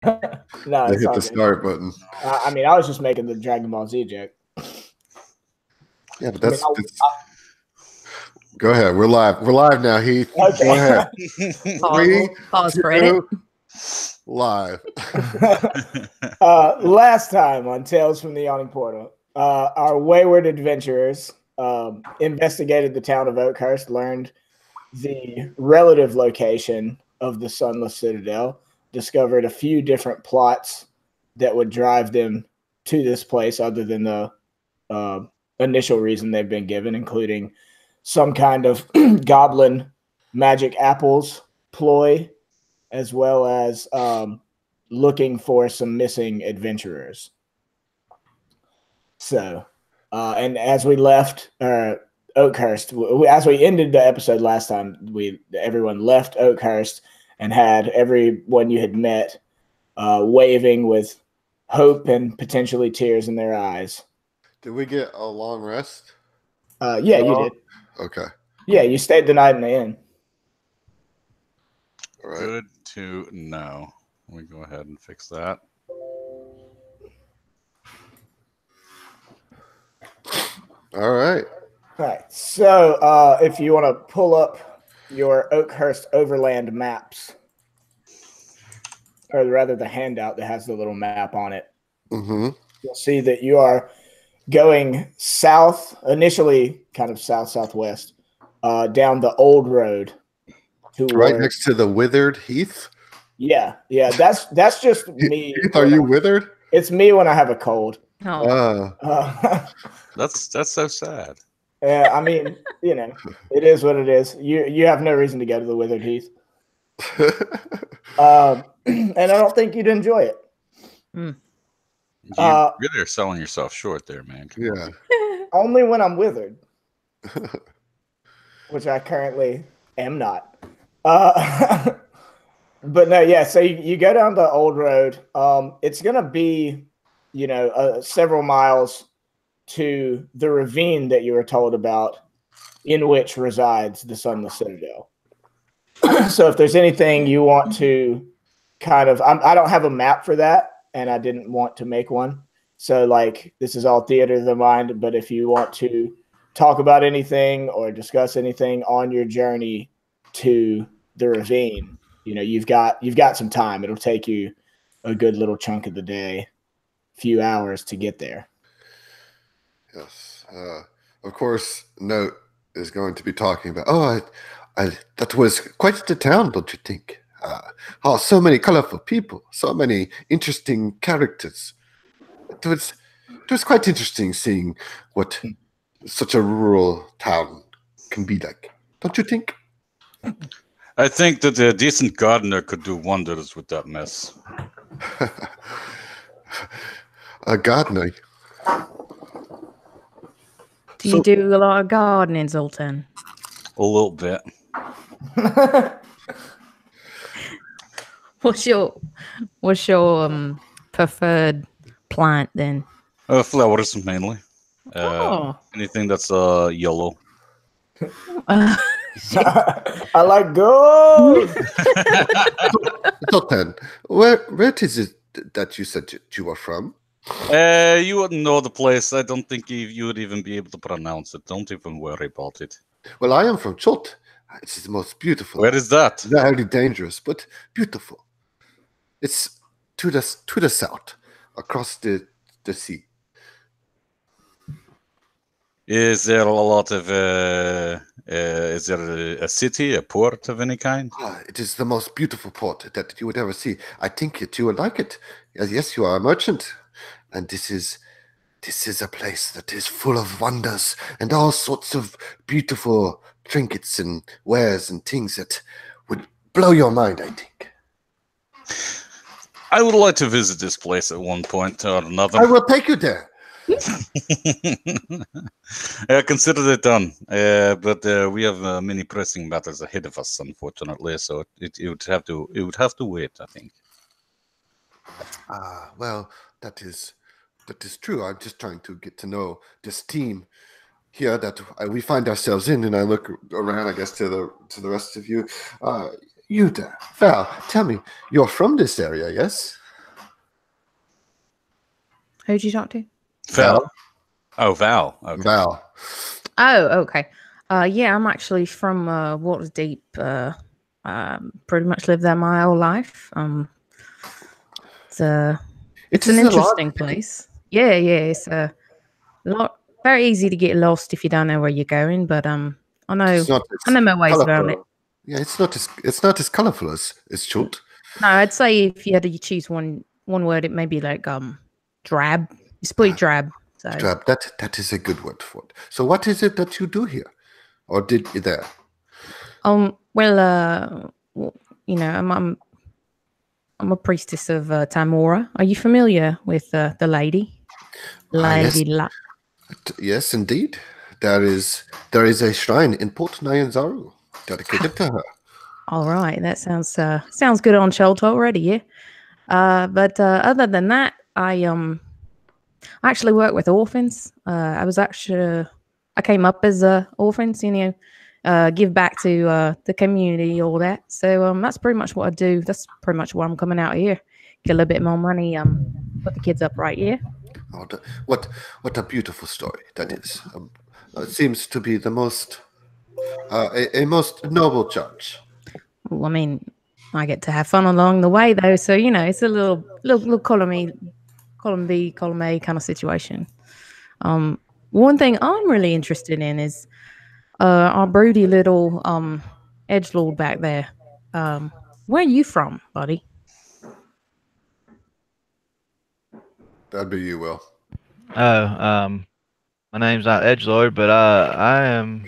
No, They it's hit all the good. start button. I mean, I was just making the Dragon Ball Z joke. Yeah, but I mean, go ahead. We're live. We're live now, Heath. Okay. Go ahead. Pause for edit. Live. Last time on Tales from the Yawning Portal, our wayward adventurers investigated the town of Oakhurst, learned the relative location of the Sunless Citadel, discovered a few different plots that would drive them to this place other than the initial reason they've been given, including some kind of goblin magic apples ploy, as well as looking for some missing adventurers. So, and as we left Oakhurst, as we ended the episode last time, everyone left Oakhurst and had everyone you had met waving with hope and potentially tears in their eyes. Did we get a long rest? Yeah, you did. Okay. Yeah, you stayed the night in the inn. All right. Good to know. Let me go ahead and fix that. All right. All right. So if you want to pull up your Oakhurst Overland maps, or rather the handout that has the little map on it, you'll see that you are going south, initially kind of south-southwest, down the old road. Right next to the withered Heath? Yeah. That's just me. Heath, are you withered? It's me when I have a cold. Oh. That's so sad. Yeah, I mean, it is what it is. You have no reason to go to the withered Heath. And I don't think you'd enjoy it. Mm. You really are selling yourself short there, man. Yeah. Only when I'm withered, which I currently am not. But no, yeah. So you go down the old road. It's gonna be, several miles to the ravine that you were told about, in which resides the Sunless Citadel. So if there's anything you want to kind of, I don't have a map for that, and I didn't want to make one. So this is all theater of the mind, but if you want to talk about anything or discuss anything on your journey to the ravine, you've got some time. It'll take you a good little chunk of the day, few hours to get there. Yes. Of course, Note is going to be talking about, that was quite the town, don't you think? So many colorful people, so many interesting characters. It was quite interesting seeing what such a rural town can be like, don't you think? I think that a decent gardener could do wonders with that mess. A gardener? Do you do a lot of gardening, Zoltan? A little bit. What's your preferred plant then? Flowers mainly. Anything that's yellow. I like gold. Sultan, where is it that you said you are from? You wouldn't know the place. I don't think you would even be able to pronounce it. Don't even worry about it. Well, I am from Chult. It's the most beautiful. Where is that? Very dangerous, but beautiful. It's to the south, across the sea. Is there a lot of? Is there a city, a port of any kind? It is the most beautiful port that you would ever see. I think that you would like it. Yes, you are a merchant, and this is a place that is full of wonders and all sorts of beautiful trinkets and wares and things that would blow your mind, I think. I would like to visit this place at one point or another. I will take you there. Consider it done. But we have many pressing matters ahead of us, unfortunately. So it would have to wait, I think. Well, that is true. I'm just trying to get to know this team here that we find ourselves in, and I look around, I guess, to the rest of you. You there, Val? Tell me, you're from this area, yes? Who'd you talk to? Val. Oh, Val. Okay. Val. Oh, okay. Yeah, I'm actually from Waterdeep. Pretty much lived there my whole life. It's an interesting place. Yeah, it's a lot. Very easy to get lost if you don't know where you're going. But I know my ways around it. Yeah, it's not as colorful as Chult. No, I'd say if you had to choose one word, it may be like drab. It's pretty drab. So. Drab. That is a good word for it. So what is it that you do here, or did you there? Well, you know, I'm a priestess of Tamora. Are you familiar with the lady? Lady Luck. Yes, indeed. There is a shrine in Port Nyanzaru dedicated to her. All right, that sounds good on Shelter already, yeah. But other than that, I actually work with orphans. I came up as orphans, you know, give back to the community, all that. So that's pretty much what I do. That's pretty much why I'm coming out here. Get a little bit more money. Put the kids up right here. Oh, what a beautiful story that is. It seems to be the most a most noble judge. Well, I mean, I get to have fun along the way, though. So you know, it's a little column B, column A kind of situation. One thing I'm really interested in is our broody little edgelord back there. Where are you from, buddy? That'd be you, Will. Oh, my name's not Edgelord, but I am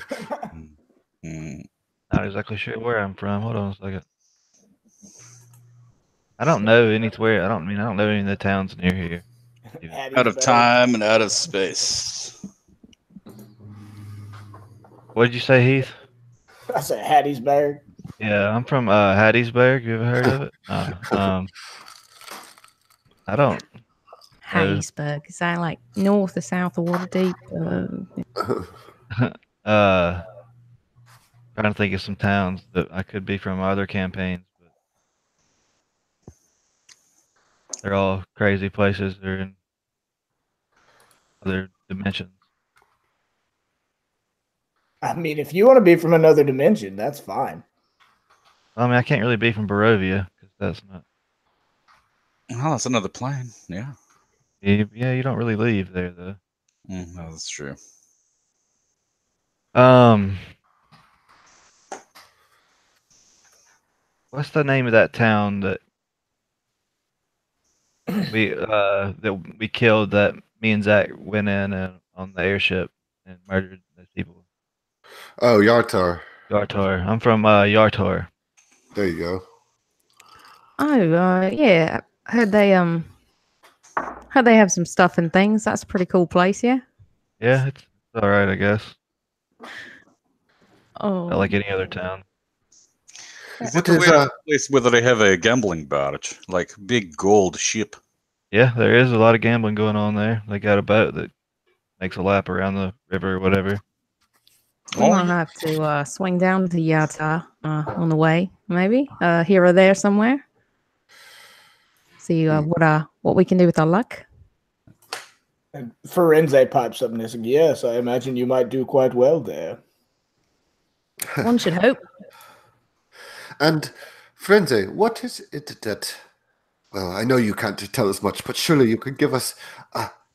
not exactly sure where I'm from. Hold on a second. I don't know anywhere. I don't know any of the towns near here. Out of time and out of space. What did you say, Heath? I said Hattiesburg. Yeah, I'm from Hattiesburg. You ever heard of it? I don't. Hattiesburg. Is that like north or south of Waterdeep? Trying to think of some towns that I could be from other campaigns, but they're all crazy places. They're in other dimensions. I mean, if you want to be from another dimension, that's fine. I mean, I can't really be from Barovia because that's not. Oh, that's another plane. Yeah. Yeah, you don't really leave there though. No, that's true. What's the name of that town that we killed? That me and Zach went in on the airship and murdered those people. Oh, Yartar. Yartar. I'm from Yartar. There you go. Oh, yeah. Heard they have some stuff and things. That's a pretty cool place, yeah. Yeah, it's all right, I guess. Oh, Not like any other town. Is it a place where they have a gambling barge, like big gold ship? Yeah, there is a lot of gambling going on there. They got a boat that makes a lap around the river or whatever. We might have to swing down to Yata on the way, maybe here or there somewhere. See what we can do with our luck. And Forense pipes up and says, "Yes, I imagine you might do quite well there." One should hope. And Forense, what is it that? Well, I know you can't tell us much, but surely you could give us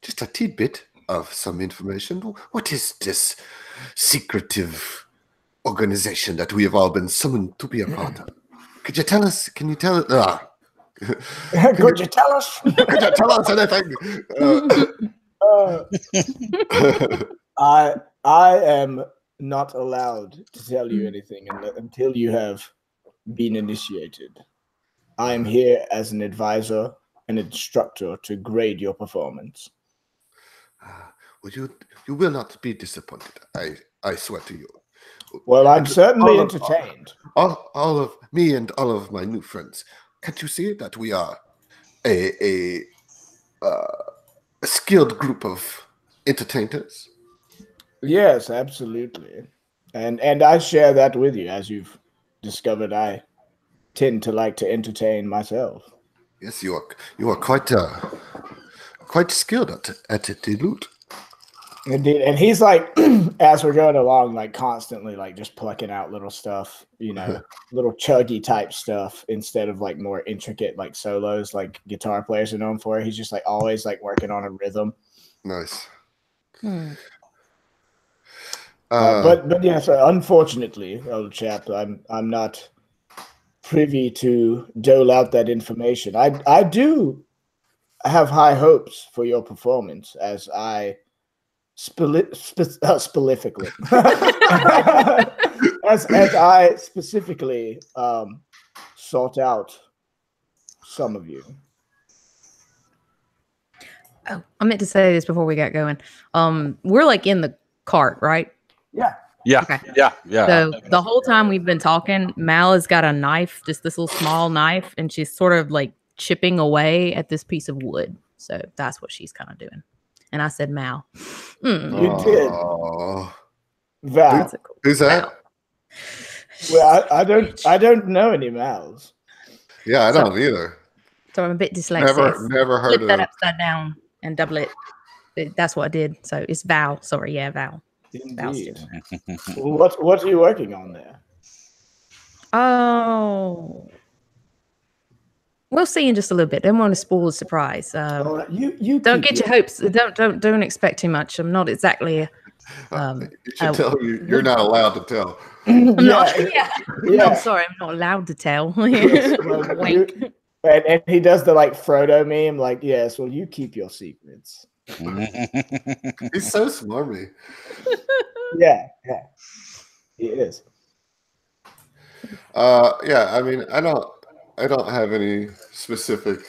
just a tidbit of some information. What is this secretive organization that we have all been summoned to be a part of? Could you tell us? Can you tell us? Could you tell us? Could you tell us anything? I am not allowed to tell you anything until you have been initiated. I am here as an advisor and instructor to grade your performance. Well, you will not be disappointed. I swear to you. Well, I'm certainly entertained. All of me and all of my new friends. Can't you see that we are a skilled group of entertainers? Yes, absolutely. And I share that with you. As you've discovered, I tend to like to entertain myself. Yes, you are quite quite skilled at the loot. Indeed, and he's like, as we're going along, like constantly, like just plucking out little stuff, you know, little chuggy type stuff instead of like more intricate like solos, like guitar players are known for. He's just like always like working on a rhythm. Nice. But yeah, so unfortunately, old chap, I'm not privy to dole out that information. I do have high hopes for your performance as I specifically as I specifically sought out some of you. Oh, I meant to say this before we got going. We're like in the cart, right? Yeah. Yeah. Okay. Yeah. So the whole time we've been talking, Mal has got a knife, just this little small knife, and she's sort of like chipping away at this piece of wood. So that's what she's kind of doing. And I said, Mal. You did. Val. That's a cool. Who's that? Mal. Well, I don't know any Mals. Yeah, I don't either. So I'm a bit dyslexic. Never heard Flip of that it. upside down and double it. That's what I did. So it's Val. Sorry, yeah, Val. Indeed. What are you working on there? Oh, we'll see in just a little bit. Don't want to spoil the surprise. All right, you Don't keep get your hopes. Don't expect too much. I'm not exactly. You should tell you. You're not allowed to tell. I'm not. Yeah. Yeah. I'm sorry. I'm not allowed to tell. Wink. And he does the like Frodo meme, like, yes, well, you keep your secrets. He's so smarmy. Yeah, he is. Yeah, I mean, I don't have any specific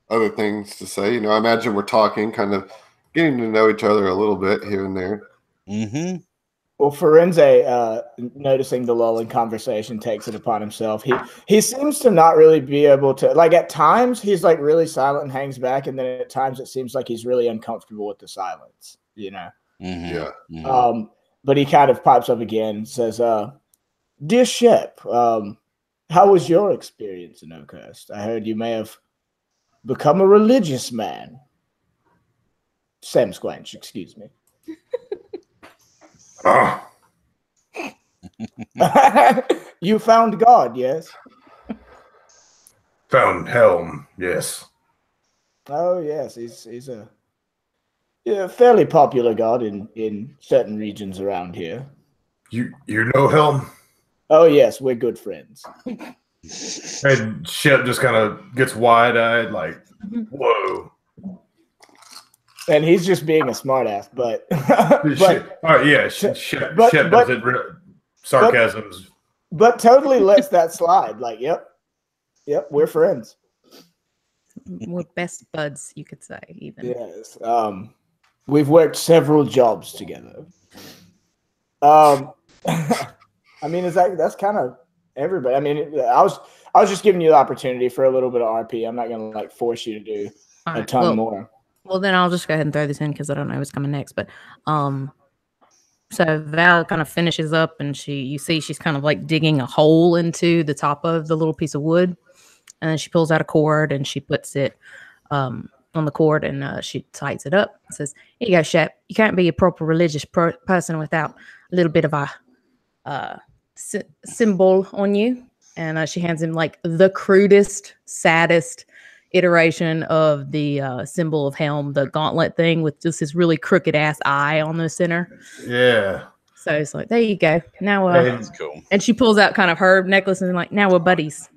other things to say. You know, I imagine we're talking, kind of getting to know each other a little bit here and there. Mm-hmm. Well, Forense, noticing the lull in conversation, takes it upon himself. He seems to not really be able to, like, at times he's like really silent and hangs back, and then at times it seems like he's really uncomfortable with the silence, you know. Mm-hmm. Yeah. Mm-hmm. But he kind of pipes up again and says, "Dear Shep, how was your experience in Oakhurst? I heard you may have become a religious man." Sam Squanch, excuse me. You found God, yes? Found Helm, yes. Oh, yes. He's a fairly popular god in certain regions around here. You know Helm? Oh, yes. We're good friends. And Shep just kind of gets wide-eyed, like, whoa. And he's just being a smartass, but All right, yeah, Shep doesn't sarcasms. but totally lets that slide. Like, yep, we're friends. We're best buds, you could say, even. Yes. We've worked several jobs together. I mean, that's kind of everybody. I mean, I was just giving you the opportunity for a little bit of RP. I'm not gonna like force you to do All a right, ton more. Well, then I'll just go ahead and throw this in because I don't know what's coming next. But so Val kind of finishes up, and you see she's kind of like digging a hole into the top of the little piece of wood, and then she pulls out a cord and she puts it on the cord, and she ties it up. And says, "Here you go, Shep. You can't be a proper religious person without a little bit of a symbol on you." And she hands him like the crudest, saddest iteration of the symbol of Helm, the gauntlet thing with just this really crooked ass eye on the center. Yeah. So it's like, there you go. Now, That's cool. and she pulls out kind of her necklace and like, now we're buddies.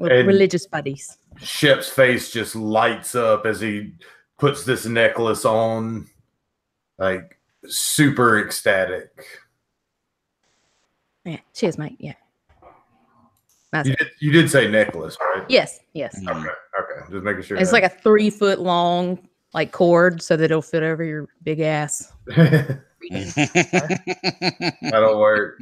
We're And religious buddies. Shep's face just lights up as he puts this necklace on, like super ecstatic. Yeah. Cheers, mate. Yeah. That's You did say necklace, right? Yes. Okay. Just making sure. It's like a 3 foot long like cord so that it'll fit over your big ass. That'll work.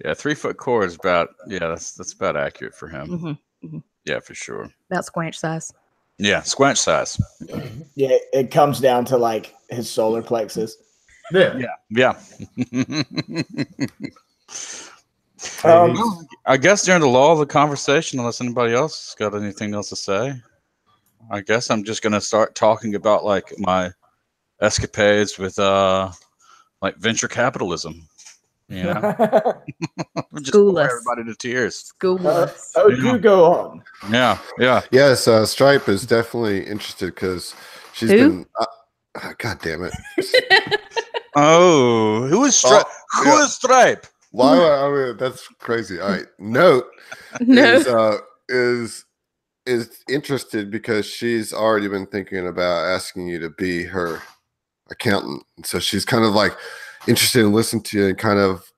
Yeah, 3 foot cord is about that's about accurate for him. Mm-hmm. Yeah, for sure. About squanch size. Yeah, squanch size. Yeah, it comes down to like his solar plexus. Yeah. I guess during the lull of the conversation, unless anybody else got anything else to say. I guess I'm just gonna start talking about like my escapades with like venture capitalism. You know, just School bore us. everybody to tears. School us. Oh, do go on. Yeah, yeah. Yes, Stripe is definitely interested because she's Who? been. God damn it! Oh, who is Stripe? Oh, Who yeah. is Stripe? Why? I mean, that's crazy. All right, Note No. is interested because she's already been thinking about asking you to be her accountant. So she's kind of like interested in listening to you and kind of,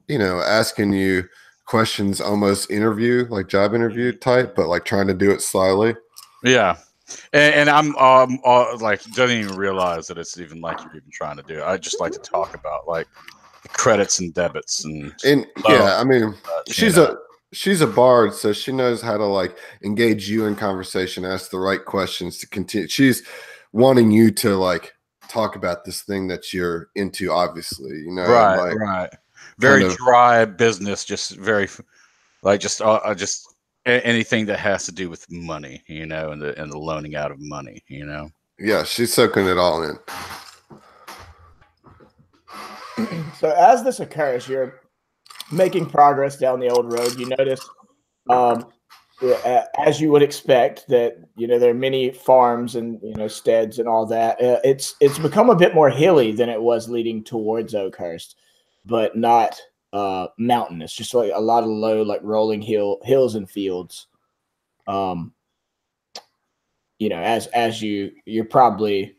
asking you questions, almost interview, like job interview type, but like trying to do it slyly. Yeah. And I'm like don't even realize that it's even like you're even trying to do it. I just like to talk about like the credits and debits and yeah, I mean, she's she's a bard, so she knows how to like engage you in conversation, ask the right questions to continue. She's wanting you to like talk about this thing that you're into, obviously, right, like, right. Very kind of- dry business, just very like just anything that has to do with money, and the loaning out of money, Yeah, she's soaking it all in. So as this occurs, you're making progress down the old road. You notice, as you would expect, that there are many farms and steads and all that. It's become a bit more hilly than it was leading towards Oakhurst, but not mountainous. Just like a lot of low, like rolling hills and fields. As you're probably.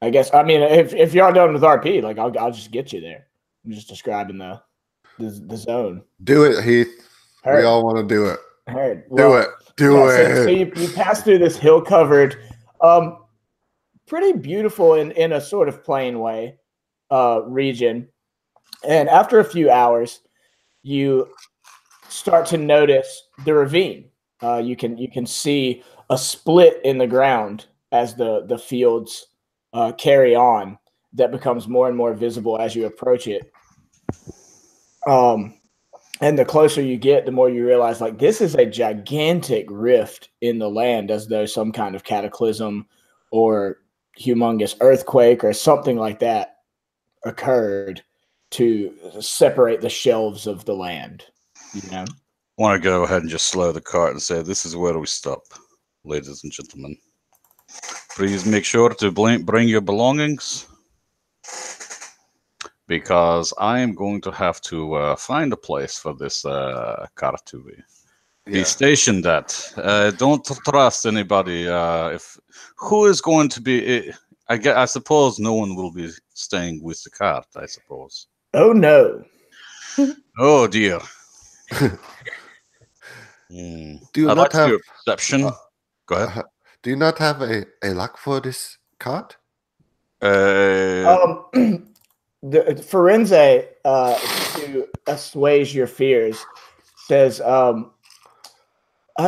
I guess if you're done with RP, like I'll just get you there. I'm just describing the zone. Do it, Heath. Heard. We all want to do it. Heard. Do it. Do it. So you pass through this hill-covered, pretty beautiful in a sort of plain way, region, and after a few hours, you start to notice the ravine. You can see a split in the ground as the fields carry on that becomes more and more visible as you approach it. And the closer you get, the more you realize like this is a gigantic rift in the land, as though some kind of cataclysm or humongous earthquake or something like that occurred to separate the shelves of the land. I want to go ahead and just slow the cart and say, this is where we stop, ladies and gentlemen. Please make sure to bring your belongings, because I am going to have to find a place for this cart to be stationed at. Don't trust anybody. Who is going to be? I suppose no one will be staying with the cart, I suppose. Oh, no. Oh, dear. Do you I'd not like to have do a perception? Go ahead. Do you not have a lock for this cart? The Forense, to assuage your fears, says, I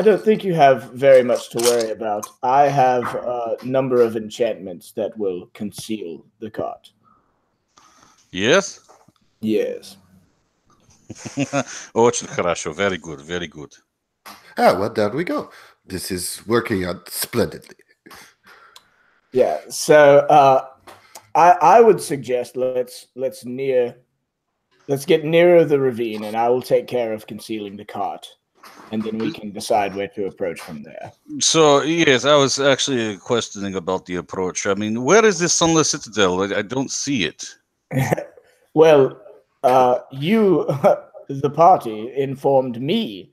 don't think you have very much to worry about. I have a number of enchantments that will conceal the cart. Yes? Yes. Очень хорошо. Very good, very good. Ah, well, there we go. This is working out splendidly. Yeah, so I would suggest let's get nearer the ravine, and I will take care of concealing the cart, and then we can decide where to approach from there. So yes, I was actually questioning about the approach. I mean, where is this Sunless Citadel? I don't see it. Well, you, the party, informed me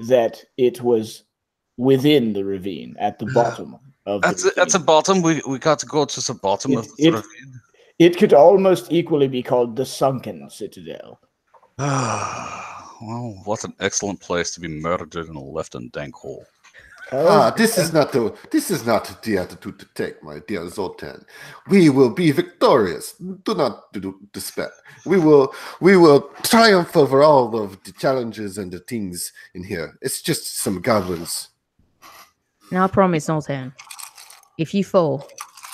that it was within the ravine, at the bottom of the ravine. At the bottom? We got to go to the bottom of the ravine? It could almost equally be called the Sunken Citadel. Well, what an excellent place to be murdered and left in dank hole. This is not the attitude to take, my dear Zoltan. We will be victorious. Do not despair. We will triumph over all of the challenges and the things in here. It's just some goblins. Now I promise, Zoltan, if you fall,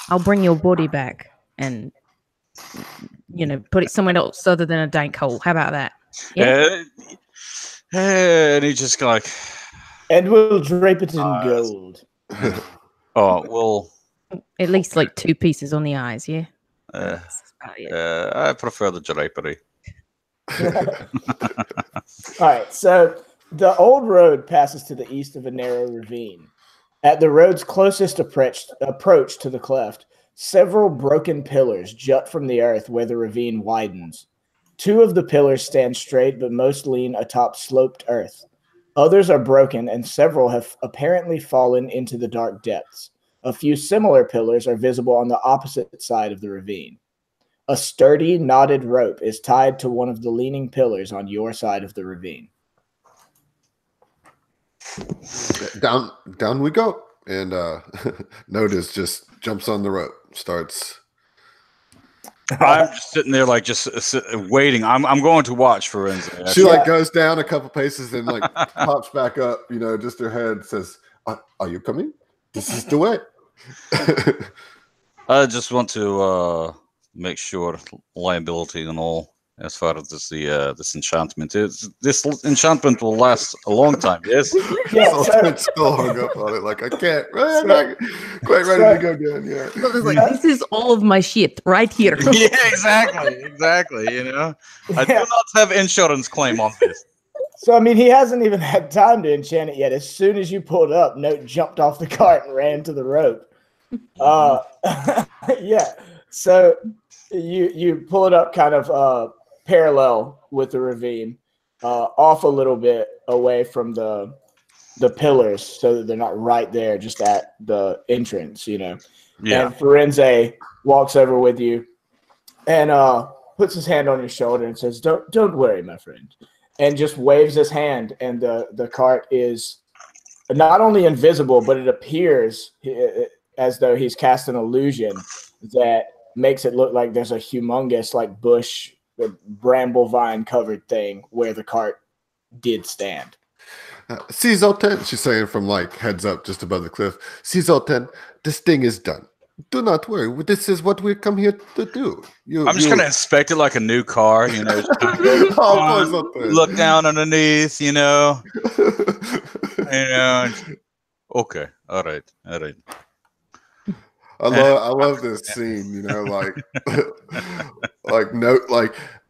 I'll bring your body back and put it somewhere else other than a dank hole. How about that? Yeah. And he just like. And we'll drape it in gold. Oh, well, At least like 2 pieces on the eyes, yeah. uh, That's about it. I prefer the drapery. All right, so the old road passes to the east of a narrow ravine. At the road's closest approach to the cleft, several broken pillars jut from the earth where the ravine widens. 2 of the pillars stand straight, but most lean atop sloped earth. Others are broken, and several have apparently fallen into the dark depths. A few similar pillars are visible on the opposite side of the ravine. A sturdy, knotted rope is tied to one of the leaning pillars on your side of the ravine. Down we go. And Notice just jumps on the rope, starts. I'm just sitting there, like, just waiting. I'm going to watch Forensic. She like goes down a couple paces and like pops back up. You know, just her head says, "Are you coming? This is the way." I just want to make sure liability and all as far as this enchantment is. This enchantment will last a long time. Yes. Yeah, It's still hung up on it. Like I can't. I'm not quite ready to go down yet. I was like, this is all of my shit right here. Yeah, exactly. You know, I do not have insurance claim on this. So, I mean, he hasn't even had time to enchant it yet. As soon as you pulled up, Note jumped off the cart and ran to the rope. Yeah. So you pull it up kind of parallel with the ravine, off a little bit away from the pillars so that they're not right there just at the entrance, you know. Yeah. And Forense walks over with you and puts his hand on your shoulder and says, Don't worry, my friend. And just waves his hand, and the cart is not only invisible, but it appears as though he's cast an illusion that makes it look like there's a humongous like bush, bramble vine covered thing where the cart did stand. See, Zoltan, she's saying from like heads up just above the cliff. See, Zoltan, this thing is done. Do not worry. This is what we come here to do. I'm just going to inspect it like a new car, you know. Look down underneath, you know. Okay. All right. I love this scene, you know, like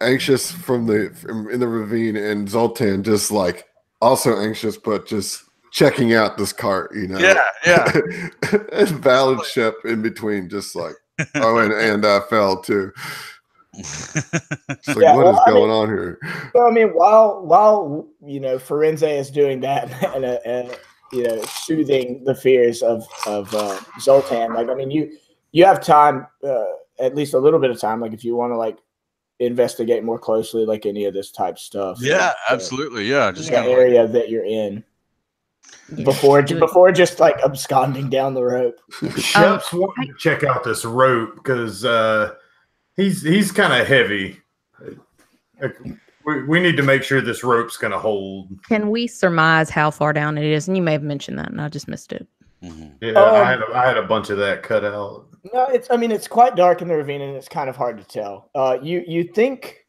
anxious in the ravine, and Zoltan just like also anxious, but just checking out this cart, you know. Yeah. And valid ship in between, just like and fell too. It's like, what is going on here? So I mean, while you know Forense is doing that and you know, soothing the fears of Zoltan. Like, I mean, you have time, at least a little bit of time. Like, if you want to like investigate more closely, like any of this type stuff. Yeah, like, absolutely. Yeah, just the area that you're in before just like absconding down the rope. Shep's wanting to check out this rope because he's kind of heavy. We need to make sure this rope's going to hold. Can we surmise how far down it is? And you may have mentioned that, and I just missed it. Mm-hmm. Yeah, I had a bunch of that cut out. No, it's quite dark in the ravine, and it's kind of hard to tell. You think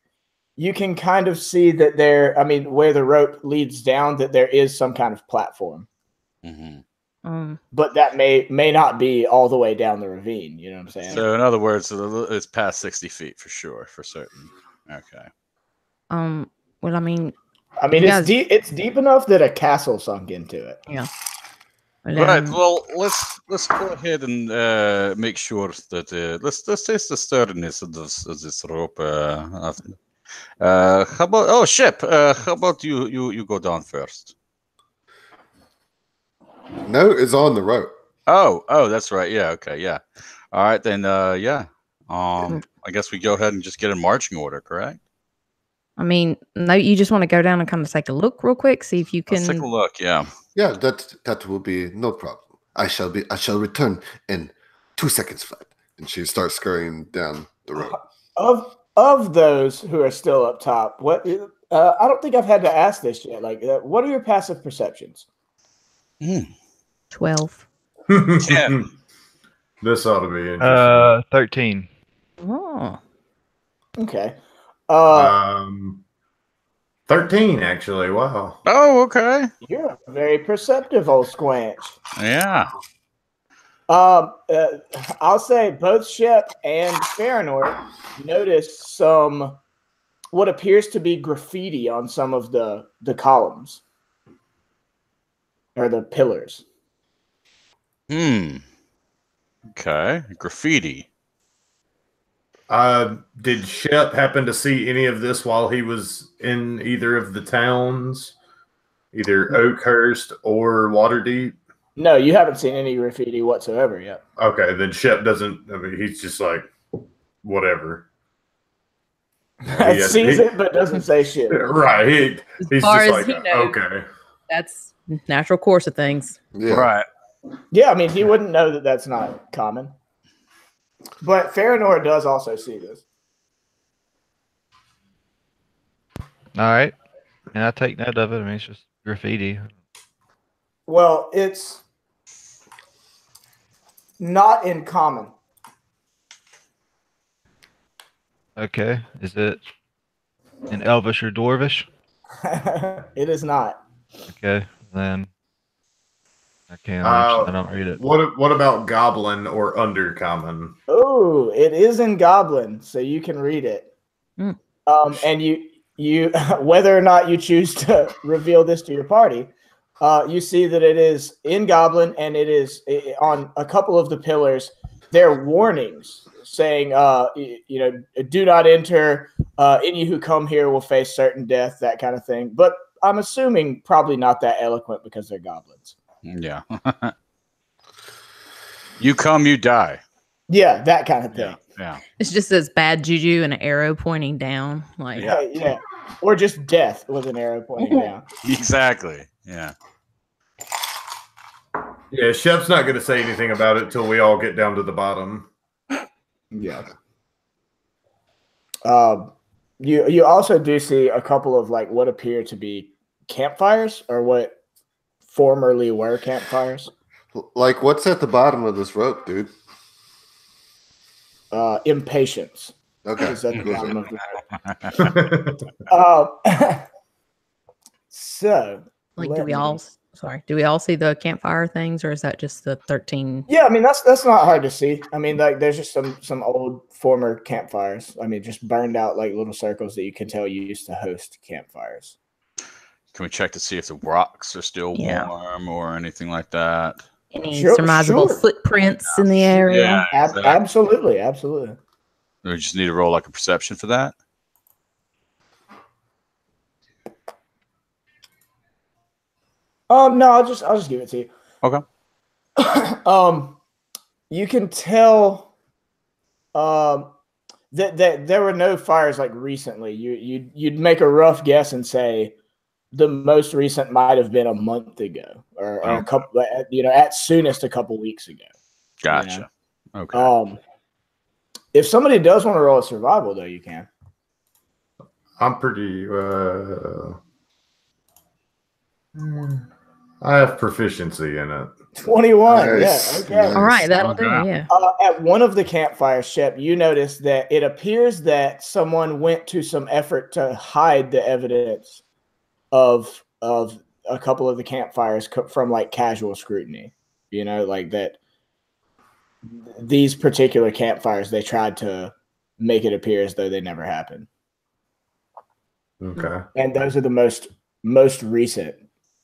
you can kind of see that there. I mean, where the rope leads down, that there is some kind of platform. Mm-hmm. But that may not be all the way down the ravine. You know what I'm saying? So, in other words, it's past 60 feet for sure, for certain. Okay. Well, I mean, it's deep enough that a castle sunk into it. Yeah. Right. Well, let's go ahead and make sure that let's test the sturdiness of this rope. How about Shep? How about you go down first? No, it's on the rope. Oh, that's right. Yeah. Okay. Yeah. All right then. Yeah. I guess we go ahead and just get in marching order. Correct. I mean, no, you just want to go down and kind of take a look real quick, see if you can. Let's take a look, yeah. Yeah, that will be no problem. I shall return in 2 seconds flat. And she starts scurrying down the road. Of those who are still up top, what I don't think I've had to ask this yet. Like, what are your passive perceptions? 12. 10. This ought to be interesting. 13. Oh. Okay. 13 actually. Wow. Oh, okay. You're a very perceptive old squanch. Yeah. I'll say both Shep and Farinor noticed some what appears to be graffiti on some of the columns or the pillars. Okay, graffiti. Did Shep happen to see any of this while he was in either of the towns, either Oakhurst or Waterdeep? No, you haven't seen any graffiti whatsoever yet. Okay, then Shep doesn't. I mean, he's just like, whatever. Sees it but doesn't say shit. Right. He's far just as like, he knows. okay. That's natural course of things. Yeah. Right. Yeah, I mean, he wouldn't know that that's not common. But Farinor does also see this. All right. And I take note of it. I mean, it's just graffiti. Well, it's not in common. Okay. Is it in Elvish or Dwarvish? It is not. Okay. Then I can't. I don't read it. What about Goblin or Undercommon? Oh, it is in Goblin, so you can read it. Mm. And you whether or not you choose to reveal this to your party, you see that it is in Goblin, and it is on a couple of the pillars. There are warnings saying, do not enter. Any who come here will face certain death, that kind of thing. But I'm assuming probably not that eloquent because they're goblins. Yeah. You come, you die. Yeah, that kind of thing. Yeah. It's just as bad juju and an arrow pointing down. Like, Yeah. Or just death with an arrow pointing down. Exactly. Yeah. Yeah, Shep's not going to say anything about it till we all get down to the bottom. Yeah. You also do see a couple of like what appear to be campfires, or what formerly were campfires. Like, what's at the bottom of this rope, dude? Impatience. Okay. Is at the bottom of the rope. So, like, do we all see the campfire things, or is that just the 13? Yeah, I mean that's not hard to see. I mean, like there's just some old former campfires. I mean, just burned out like little circles that you can tell you used to host campfires. Can we check to see if the rocks are still warm or anything like that? Any surmisable footprints in the area? Yeah, exactly. Absolutely. We just need to roll like a perception for that. No, I'll just give it to you. Okay. You can tell that there were no fires like recently. You'd make a rough guess and say the most recent might have been a month ago, or a couple, at soonest a couple weeks ago. Gotcha. Okay. If somebody does want to roll a survival, though, you can. I'm pretty. I have proficiency in it. 21. Nice. Yeah. Okay. All right, that'll do. Yeah. At one of the campfires, Shep, you notice that it appears that someone went to some effort to hide the evidence of a couple of the campfires from like casual scrutiny. Like that. These particular campfires, they tried to make it appear as though they never happened. Okay. And those are the most recent.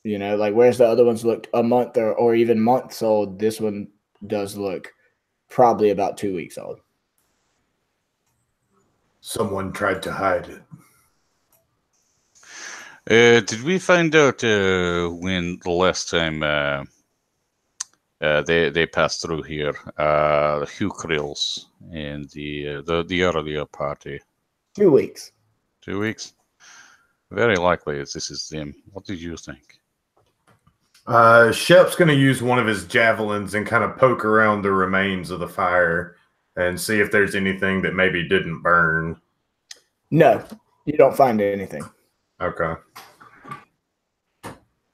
Like whereas the other ones looked a month or even months old, this one does look probably about 2 weeks old. Someone tried to hide it. Did we find out when the last time they passed through here, the Hukrills and the earlier party? 2 weeks. 2 weeks? Very likely this is them. What do you think? Shep's going to use one of his javelins and kind of poke around the remains of the fire and see if there's anything that maybe didn't burn. No, you don't find anything. Okay.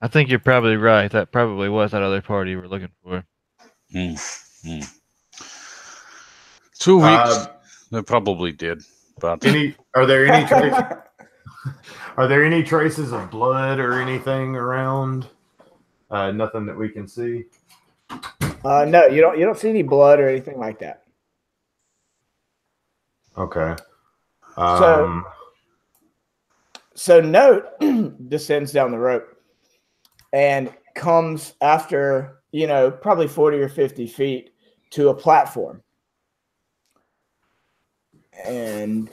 I think you're probably right. That probably was that other party we're looking for. 2 weeks. They probably did. But are there any traces? Are there any traces of blood or anything around? Nothing that we can see. No, you don't see any blood or anything like that. Okay. So Note descends down the rope and comes after, probably 40 or 50 feet to a platform. And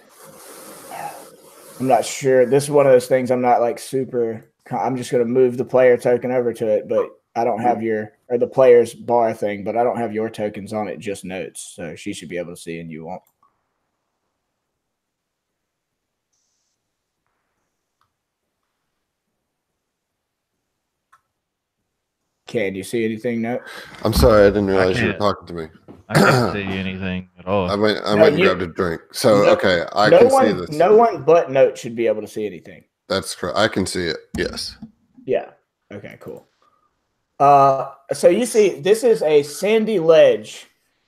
I'm not sure. This is one of those things I'm not like super. I'm just going to move the player token over to it, but I don't have the player's bar thing, but I don't have your tokens on it, just Notes. So she should be able to see and you won't. Can you see anything, Note? I'm sorry, I didn't realize you were talking to me. I can't see anything at all. I went and grabbed a drink. So okay, I can see this. No one but Note should be able to see anything. That's correct. I can see it. Yes. Yeah. Okay. Cool. So you see, this is a sandy ledge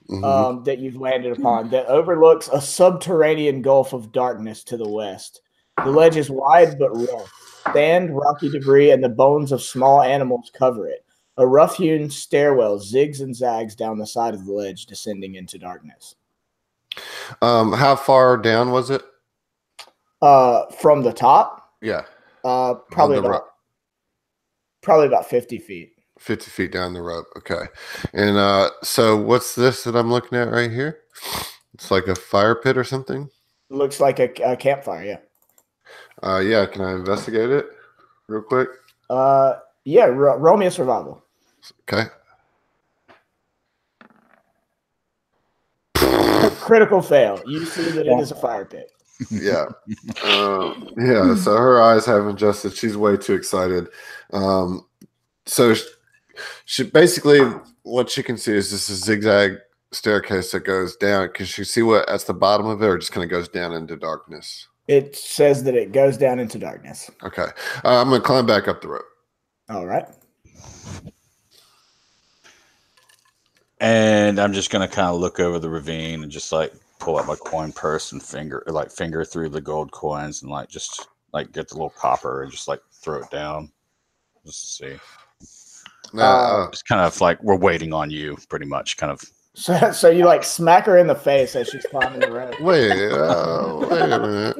that you've landed upon that overlooks a subterranean gulf of darkness to the west. The ledge is wide but rough. Sand, rocky debris, and the bones of small animals cover it. A rough-hewn stairwell zigs and zags down the side of the ledge, descending into darkness. How far down was it? From the top? Yeah. Probably about 50 feet. 50 feet down the rope. Okay. And so what's this that I'm looking at right here? It's like a fire pit or something? Looks like a campfire, yeah. Yeah, can I investigate it real quick? Yeah, roll me a survival. Okay. Critical fail. You see that it is a fire pit. Yeah. Yeah, so her eyes haven't adjusted. She's way too excited. So she basically, what she can see is just a zigzag staircase that goes down. Can she see what's the bottom of it, or just kind of goes down into darkness? It says that it goes down into darkness. Okay. I'm going to climb back up the rope. All right. And I'm just going to kind of look over the ravine and just like pull out my coin purse and finger through the gold coins and just get the little copper and just like throw it down just to see. It's kind of like we're waiting on you, pretty much. Kind of. So you like smack her in the face as she's climbing the rope. Wait a minute.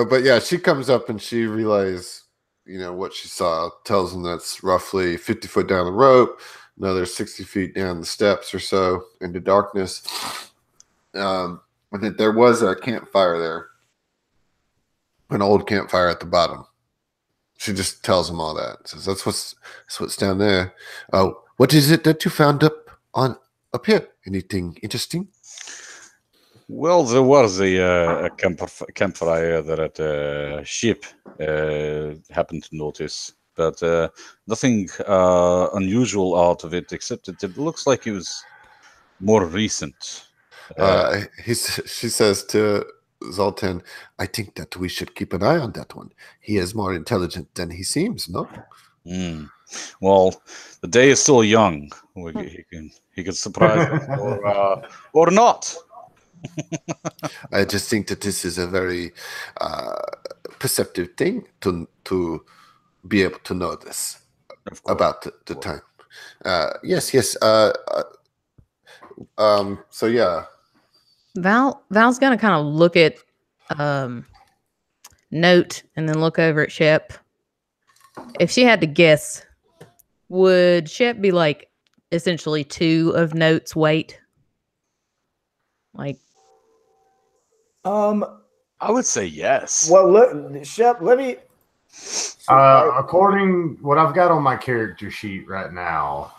But yeah, she comes up and she relays, what she saw. Tells them that's roughly 50 foot down the rope, another 60 feet down the steps or so into darkness. And that there was a campfire there, an old campfire at the bottom. She just tells them all that. Says that's what's down there. Oh, what is it that you found up here? Anything interesting? Well, there was a campfire that at the ship happened to notice, but nothing unusual out of it, except that it looks like it was more recent. She says to Zoltan, I think that we should keep an eye on that one. He is more intelligent than he seems, no? Well, the day is still young. He can surprise us or not. I just think that this is a very perceptive thing to be able to know this about the time. Yes. So yeah. Val's gonna kind of look at Note and then look over at Shep. If she had to guess, would Shep be like essentially 2 of Note's weight? Like, I would say yes. Well, look, Shep, let me. According what I've got on my character sheet right now,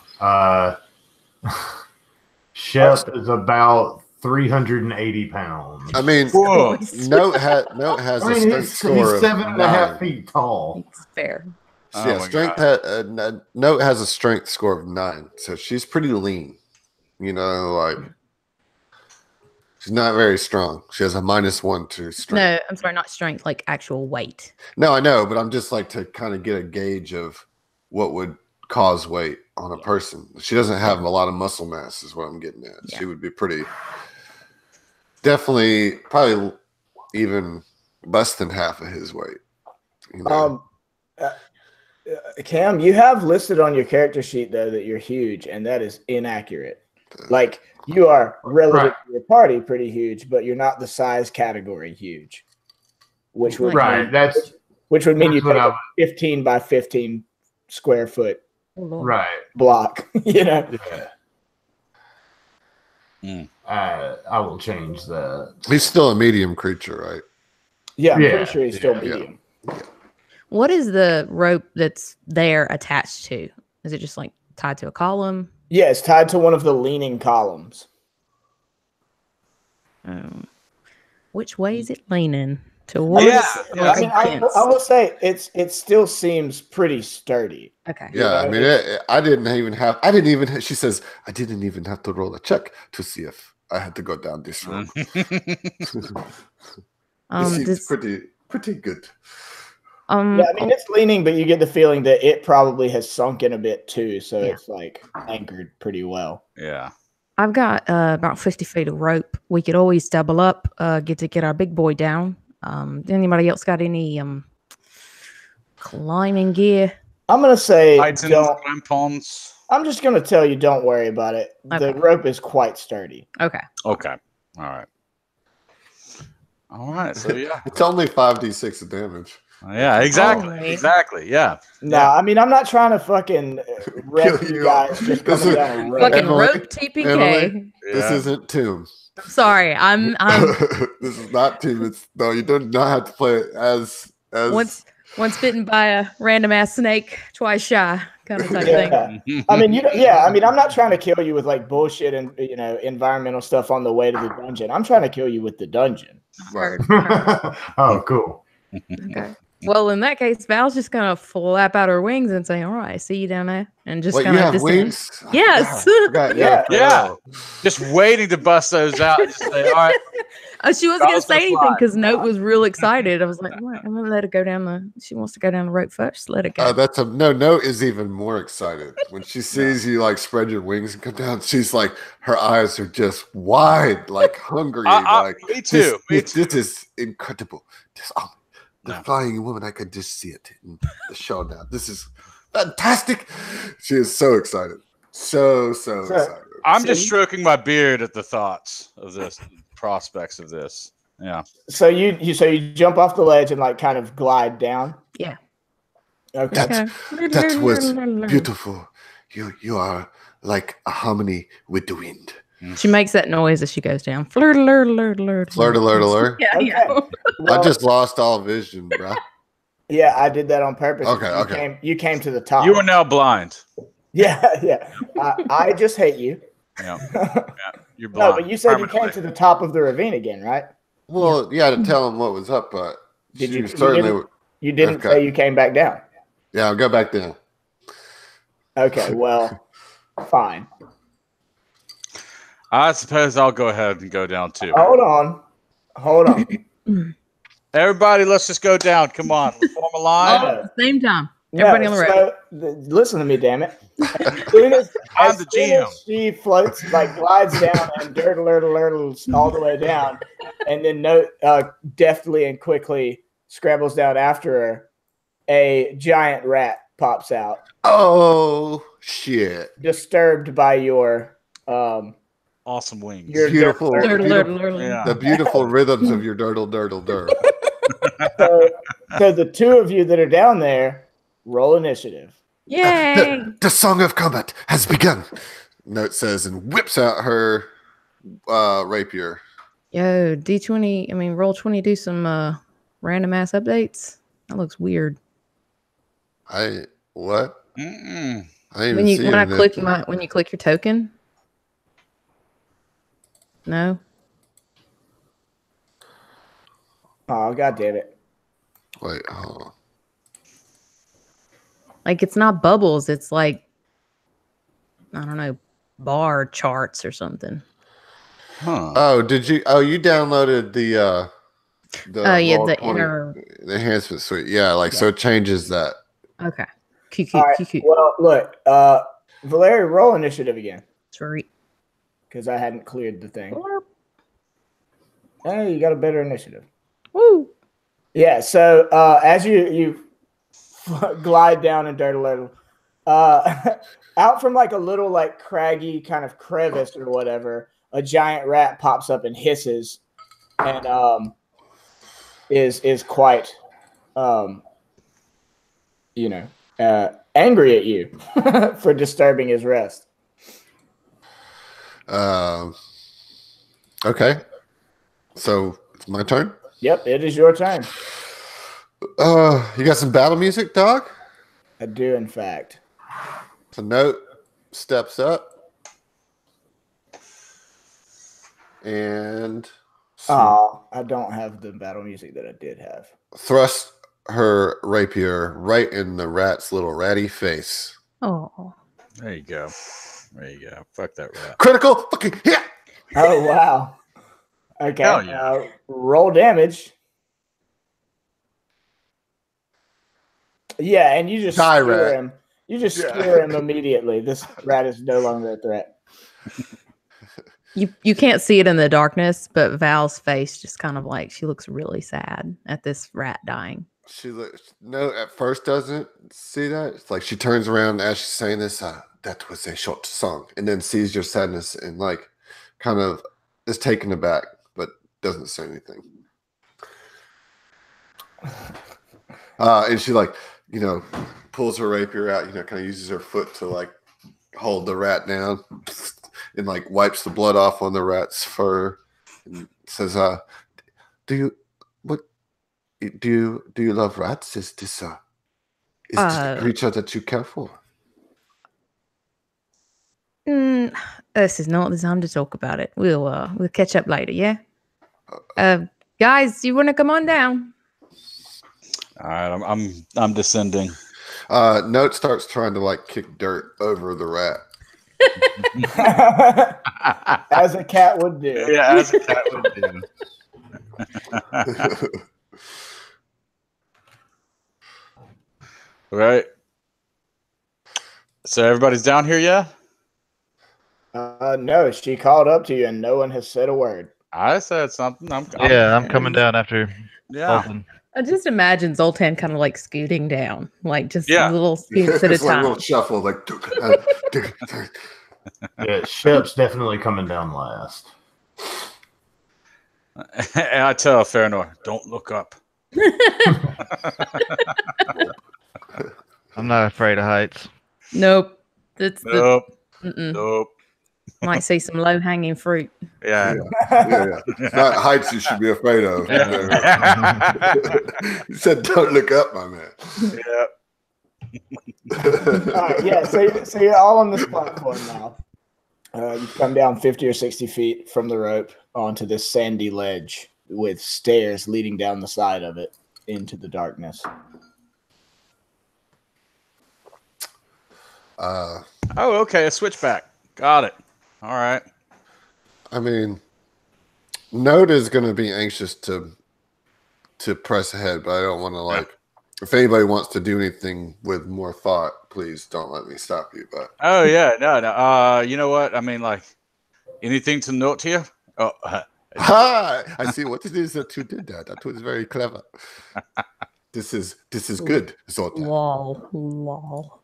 Shep is about 380 pounds. I mean, Note has a strength score he's 7.5 feet tall. it's fair. Note has a strength score of 9, so she's pretty lean. She's not very strong. She has a -1 to strength. No, I'm sorry, not strength, like actual weight. No, I know, but I'm just like to kind of get a gauge of what would cause weight on a person. She doesn't have a lot of muscle mass, is what I'm getting at. Yeah. She would be probably even less than half of his weight. Cam, you have listed on your character sheet though that you're huge, and that is inaccurate. Like you are relative to your party pretty huge, but you're not the size category huge. Which would Right. which would mean you what take I a 15 by 15 square foot right. block. You know. Yeah. I will change that. He's still a medium creature, right? Yeah, I'm Yeah, pretty sure he's still yeah. medium. What is the rope that's there attached to? Is it just like tied to a column? Yeah, it's tied to one of the leaning columns. Which way is it leaning? Towards? Yeah. I mean, I will say it still seems pretty sturdy. Okay. Yeah, I mean, I didn't even. She says I didn't even have to roll a check to see if I had to go down this road. It seems pretty good. Yeah, I mean, it's leaning, but you get the feeling that it probably has sunk in a bit too, so it's like anchored pretty well. Yeah. I've got about 50 feet of rope. We could always double up, get our big boy down. Anybody else got any climbing gear? I'm gonna say Titans, don't. crampons. I'm just gonna tell you, don't worry about it. The rope is quite sturdy. Okay. Okay. All right. All right. So yeah. It's only 5d6 of damage. Yeah. Exactly. Only. Exactly. Yeah. No, I mean, I'm not trying to fucking wreck you guys just coming down a rope. Fucking Emily, rope TPK. Emily, Yeah. This isn't Tomb. Sorry, I'm This is not Tomb. It's no, you do not have to play it as once bitten by a random ass snake, twice shy kind of type thing. Yeah. I mean, I mean, I'm not trying to kill you with like bullshit and environmental stuff on the way to the dungeon. I'm trying to kill you with the dungeon. Right. Oh, cool. Okay. Well, in that case, Val's just gonna flap out her wings and say, "All right, see you down there," and just Wait, kind you of have wings? Yes. Yeah. Just waiting to bust those out. Just say, all right. She wasn't gonna Val's say gonna anything fly. because Note was real excited. I was like, "What? I'm gonna let her go down the. She wants to go down the rope first. Let her go." Note is even more excited when she sees you like spread your wings and come down. She's like, her eyes are just wide, like hungry. Like me too. This is incredible. The flying woman, I could just see it in the show now. This is fantastic. She is so excited. So excited. I'm just stroking my beard at the thoughts of this, prospects of this. Yeah. So you jump off the ledge and like kind of glide down. Yeah. Okay. That was beautiful. You are like a harmony with the wind. She makes that noise as she goes down. Flirt alert, alert, alert. Flirt alert alert. Yeah, Okay. yeah. Well, I just lost all vision, bro. yeah, I did that on purpose. Okay. You came to the top. You are now blind. Yeah. I just hate you. Yeah. You're blind. No, but you said you came to the top of the ravine again, right? Well, you had to tell him what was up, but Did you? certainly You didn't Okay. say you came back down. Yeah, I'll go back down. Okay, well, fine. I suppose I'll go ahead and go down too. Hold on. Everybody, let's just go down. Come on. Let's form a line. All at the same time. Everybody on the road. Listen to me, damn it. As soon as she floats, like glides down and dirt alert all the way down, and then deftly and quickly scrambles down after her, a giant rat pops out. Oh shit! Disturbed by your awesome wings. Your beautiful, Yeah. the beautiful rhythms of your durdle. So the two of you that are down there, roll initiative. Yay! The song of combat has begun. Note says and whips out her rapier. Yo, D20. I mean, roll 20. Do some random ass updates. That looks weird. What? Mm-mm. I didn't When even see when you click your token. No. Oh, god damn it. Wait, hold on. Like it's not bubbles. It's like I don't know, bar charts or something. Huh. Oh, did you? Oh, you downloaded the inner enhancement suite. Yeah, so it changes that. Okay. All right. Well, look, Valeria, roll initiative again. Sweet. Because I hadn't cleared the thing. Hey, you got a better initiative. Woo. Yeah. So as you glide down in dirt a little. Out from like a little like craggy kind of crevice or whatever, a giant rat pops up and hisses, and is quite angry at you for disturbing his rest. Okay. So it's my turn? Yep, it is your turn. You got some battle music, dog? I do, in fact. So Note steps up. And I don't have the battle music that I did have. Thrust her rapier right in the rat's little ratty face. Oh. There you go. There you go. Fuck that rat. Critical fucking hit! Oh, wow. Okay. Hell yeah. Roll damage. Yeah, and you just Die, skewer rat. him. You just skewer him immediately. This rat is no longer a threat. You can't see it in the darkness, but Val's face just kind of like she looks really sad at this rat dying. She at first doesn't see that. It's like she turns around as she's saying this. That was a short song, and then sees your sadness and like kind of is taken aback, but doesn't say anything. And she like pulls her rapier out. Kind of uses her foot to like hold the rat down, and like wipes the blood off on the rat's fur, and says, "Do you love rats? Is this a creature that you care for?" This is not the time to talk about it. We'll catch up later, yeah? Guys, you want to come on down? All right, I'm descending. Note starts trying to like kick dirt over the rat. As a cat would do. Yeah, as a cat would do. Right. So everybody's down here, yeah? No, she called up to you and no one has said a word. I said something. I'm coming down after. Yeah. Zoltan. I just imagine Zoltan kind of like scooting down, like just little scoots at a It's like a time. little shuffle, like. Yeah, Shep's definitely coming down last. And I tell Farinor, don't look up. I'm not afraid of heights. Nope. Nope. Mm-mm. Nope. Might see some low hanging fruit. Yeah. Yeah. It's not heights you should be afraid of. You said, "Don't look up, my man." Yeah. All right, yeah, so you're all on this platform now. You come down 50 or 60 feet from the rope onto this sandy ledge with stairs leading down the side of it into the darkness. Oh, okay, a switchback. Got it. All right. I mean, Note is going to be anxious to press ahead, but I don't want to like. If anybody wants to do anything with more thought, please don't let me stop you. But Oh yeah, no. You know what? I mean, like, anything to note here? Oh, hi! I see what it is that you did that. That was very clever. This is good. Zoltan. Lol.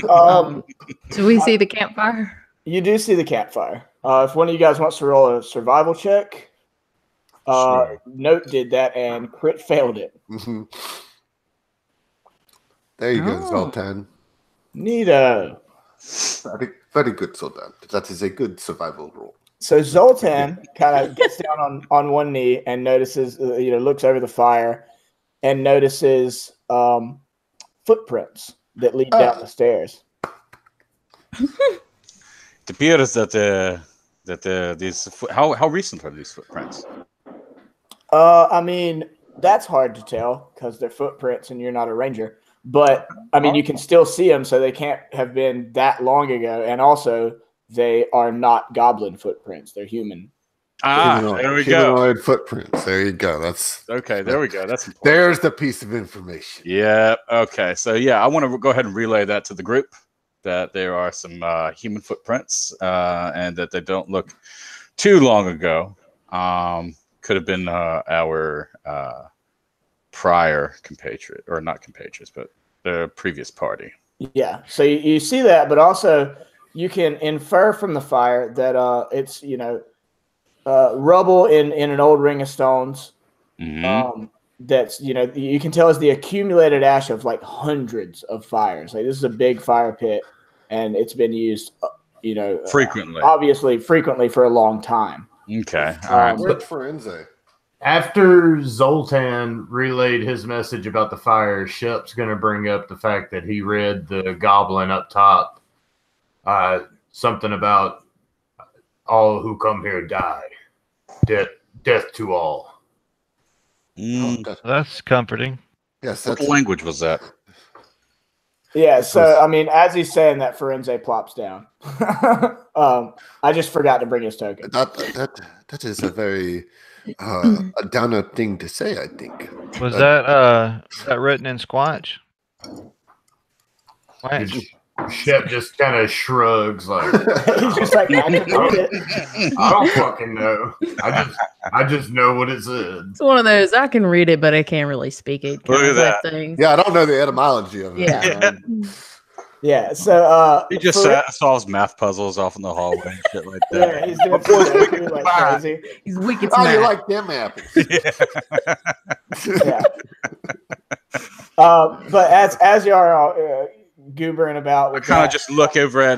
Um, Do we see the campfire? You do see the campfire. If one of you guys wants to roll a survival check, Sure. Note did that and crit failed it. Mhm. There you go, Zoltan. Neato. Very, very good, Zoltan. That is a good survival roll. So Zoltan kind of gets down on one knee and notices, looks over the fire and notices footprints that lead down the stairs. It appears that how recent are these footprints? I mean, that's hard to tell because they're footprints and you're not a ranger. But I mean, you can still see them, so they can't have been that long ago. And also, they are not goblin footprints; they're human. There we go. Humanoid footprints. There you go. That's Okay, there we go. That's important. there's the piece of information. Yeah. Okay. So yeah, I want to go ahead and relay that to the group that there are some human footprints and that they don't look too long ago. Could have been our prior compatriot, or not compatriots, but the previous party. Yeah. So you see that, but also you can infer from the fire that it's rubble in an old ring of stones. That's you can tell is the accumulated ash of like hundreds of fires. Like this is a big fire pit, and it's been used frequently, obviously frequently for a long time. Okay, all right. Where's Forense? After Zoltan relayed his message about the fire, Shep's going to bring up the fact that he read the goblin up top. Something about all who come here die. Death to all. That's comforting. Yes. What language was that? Yeah, so I mean, as he's saying that, Forense plops down. I just forgot to bring his token. That is a very a downer thing to say, I think. Was that written in Squatch? Shep just kind of shrugs like he's just like, I can read it. I don't fucking know. I just know what it said. It's one of those I can read it, but I can't really speak it. Look at that. Things. Yeah, I don't know the etymology of it. Yeah. Yeah. So he just solves math puzzles off in the hallway and shit like that. Yeah, he's doing something like crazy. He's weak at Oh, math. you like them apples? Yeah. But as you are all goobering about, I kind of just look over at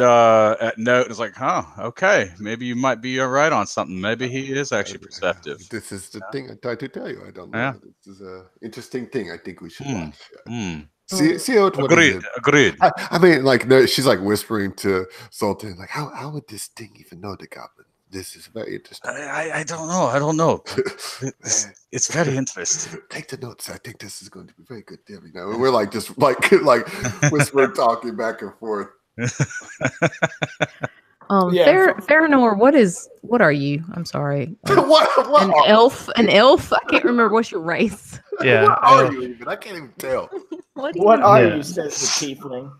Note and it's like, huh, okay, maybe you might be right on something. Maybe he is actually perceptive. This is the thing I tried to tell you. I don't know. Yeah. This is an interesting thing. I think we should watch. Mm. Agreed. I mean, like, no, she's like whispering to Sultan, like, how would this thing even know the goblin? This is very interesting. I don't know. It's very interesting. Take the notes. I think this is going to be very good. There we go. And we're like just like whispering, talking back and forth. Farinor, what are you? I'm sorry. What An elf? An elf? I can't remember what's your race. Yeah. What are you even? I can't even tell. What are you? Says the tiefling.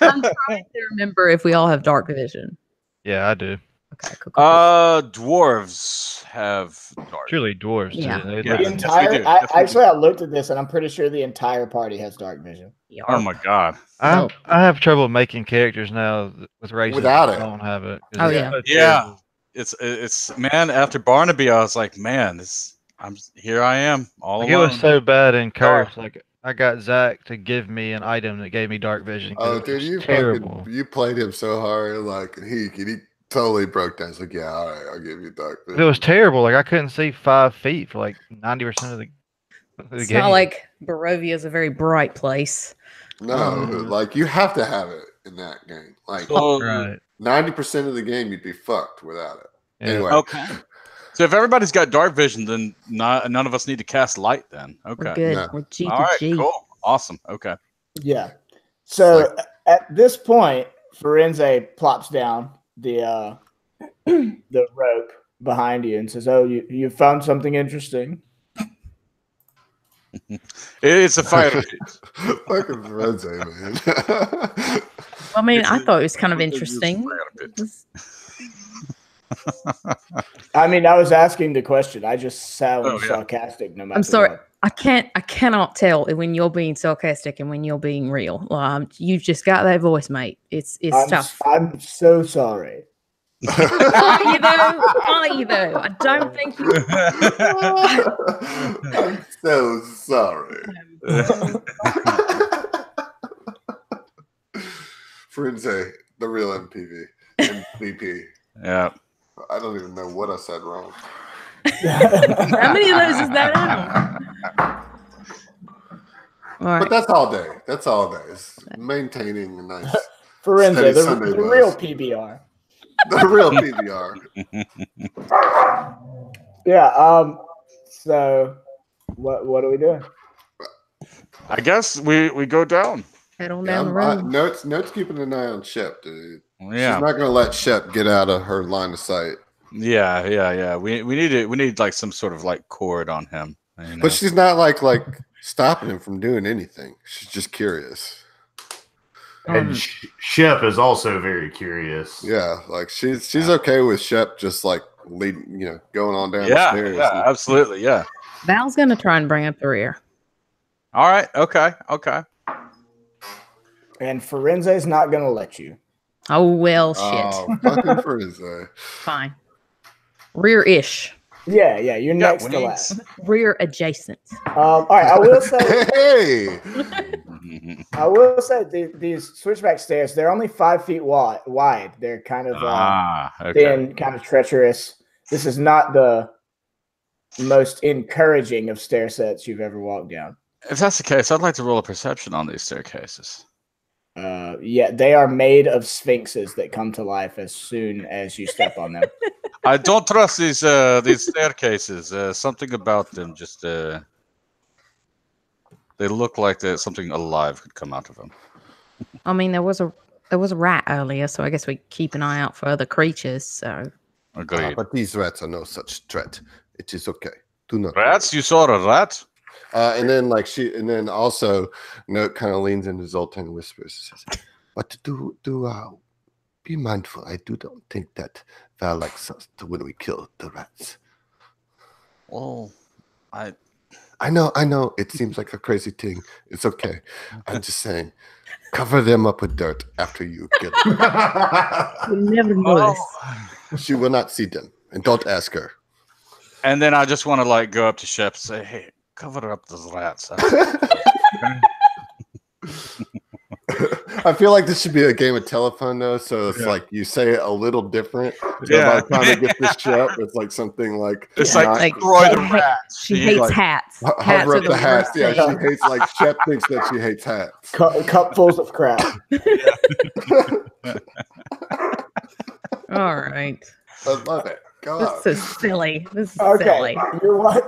I'm trying to remember if we all have dark vision. Yeah, I do. Okay, cool. Dwarves have dark. Surely dwarves. Yeah. Do. The entire. I looked at this, and I'm pretty sure the entire party has dark vision. Oh my god! I have trouble making characters now with races without it. I don't have it. Oh yeah. Yeah. It's man. After Barnaby, I was like, man, here. I am all alone. It was so bad in Curse. Like I got Zach to give me an item that gave me dark vision. Oh, dude, you terrible. You played him so hard, like he totally broke down. It's like, yeah, all right, I'll give you dark vision. It was terrible. Like I couldn't see 5 feet for like 90% of the It's game. not like Barovia is a very bright place. No, like you have to have it in that game. Like right. 90% of the game, you'd be fucked without it. Yeah. Anyway, Okay. So if everybody's got dark vision, then none of us need to cast light. Then okay. We're good. No. We're G All to right. G. Cool. Awesome. Okay. Yeah. So at this point, Forense plops down the rope behind you and says, "Oh, you found something interesting." It's a fire pit. fucking Forense, man. I mean, I thought it was kind of interesting. I mean, I was asking the question. I just sound sarcastic. No matter. I'm sorry. What. I cannot tell when you're being sarcastic and when you're being real. You've just got that voice, mate. It's tough. I'm so sorry. Are you though? I don't think you. I'm so sorry. Forense, the real MVP. Yeah. I don't even know what I said wrong. How many of those is that out? All right. But that's all day. That's all day. It's maintaining a nice Forense, steady the Sunday buzz. real PBR. The real PBR. Yeah. So, what are we doing? I guess we go down. Head on down the road. Note's keeping an eye on Shep, dude. Yeah. She's not gonna let Shep get out of her line of sight. Yeah. We need like some sort of like cord on him. You know? But she's not like stopping him from doing anything. She's just curious. And Shep is also very curious. Yeah, like she's okay with Shep just like leading, going on down the stairs. Yeah, absolutely, yeah. Val's gonna try and bring up the rear. All right. Okay. Okay. And Firenze's not going to let you. Oh, well, shit. Oh, fucking Frizzle. Fine. Rear-ish. Yeah, you're You got next to wings. last. Rear adjacent. All right, I will say, Hey! these switchback stairs, they're only 5 feet wide. They're kind of Okay. thin, kind of treacherous. This is not the most encouraging of stair sets you've ever walked down. If that's the case, I'd like to roll a perception on these staircases. Yeah, they are made of sphinxes that come to life as soon as you step on them. I don't trust these staircases. Something about them just they look like something alive could come out of them. I mean, there was a rat earlier, so I guess we keep an eye out for other creatures. So Agreed. But these rats are no such threat. It is okay. Do not. Rats? You saw a rat? And then also, Note kind of leans into Zoltan and whispers, says, "But be mindful. I don't think that Val likes us when we kill the rats." Well, I know. It seems like a crazy thing. It's okay. I'm just saying, cover them up with dirt after you kill them. you never notice. She will not see them, and don't ask her. And then I just want to go up to Shep and say, "Hey, cover up those rats." I feel like this should be a game of telephone, though. So it's like you say it a little different. So by the time it gets this shit, it's like something like it's not, like destroy the rats. She hates hats. Hats Hover are up the hats. worst Yeah, thing. she hates Shep thinks that she hates hats. Cupfuls of crap. All right. I love it. Go This on. is silly. This is Okay, silly.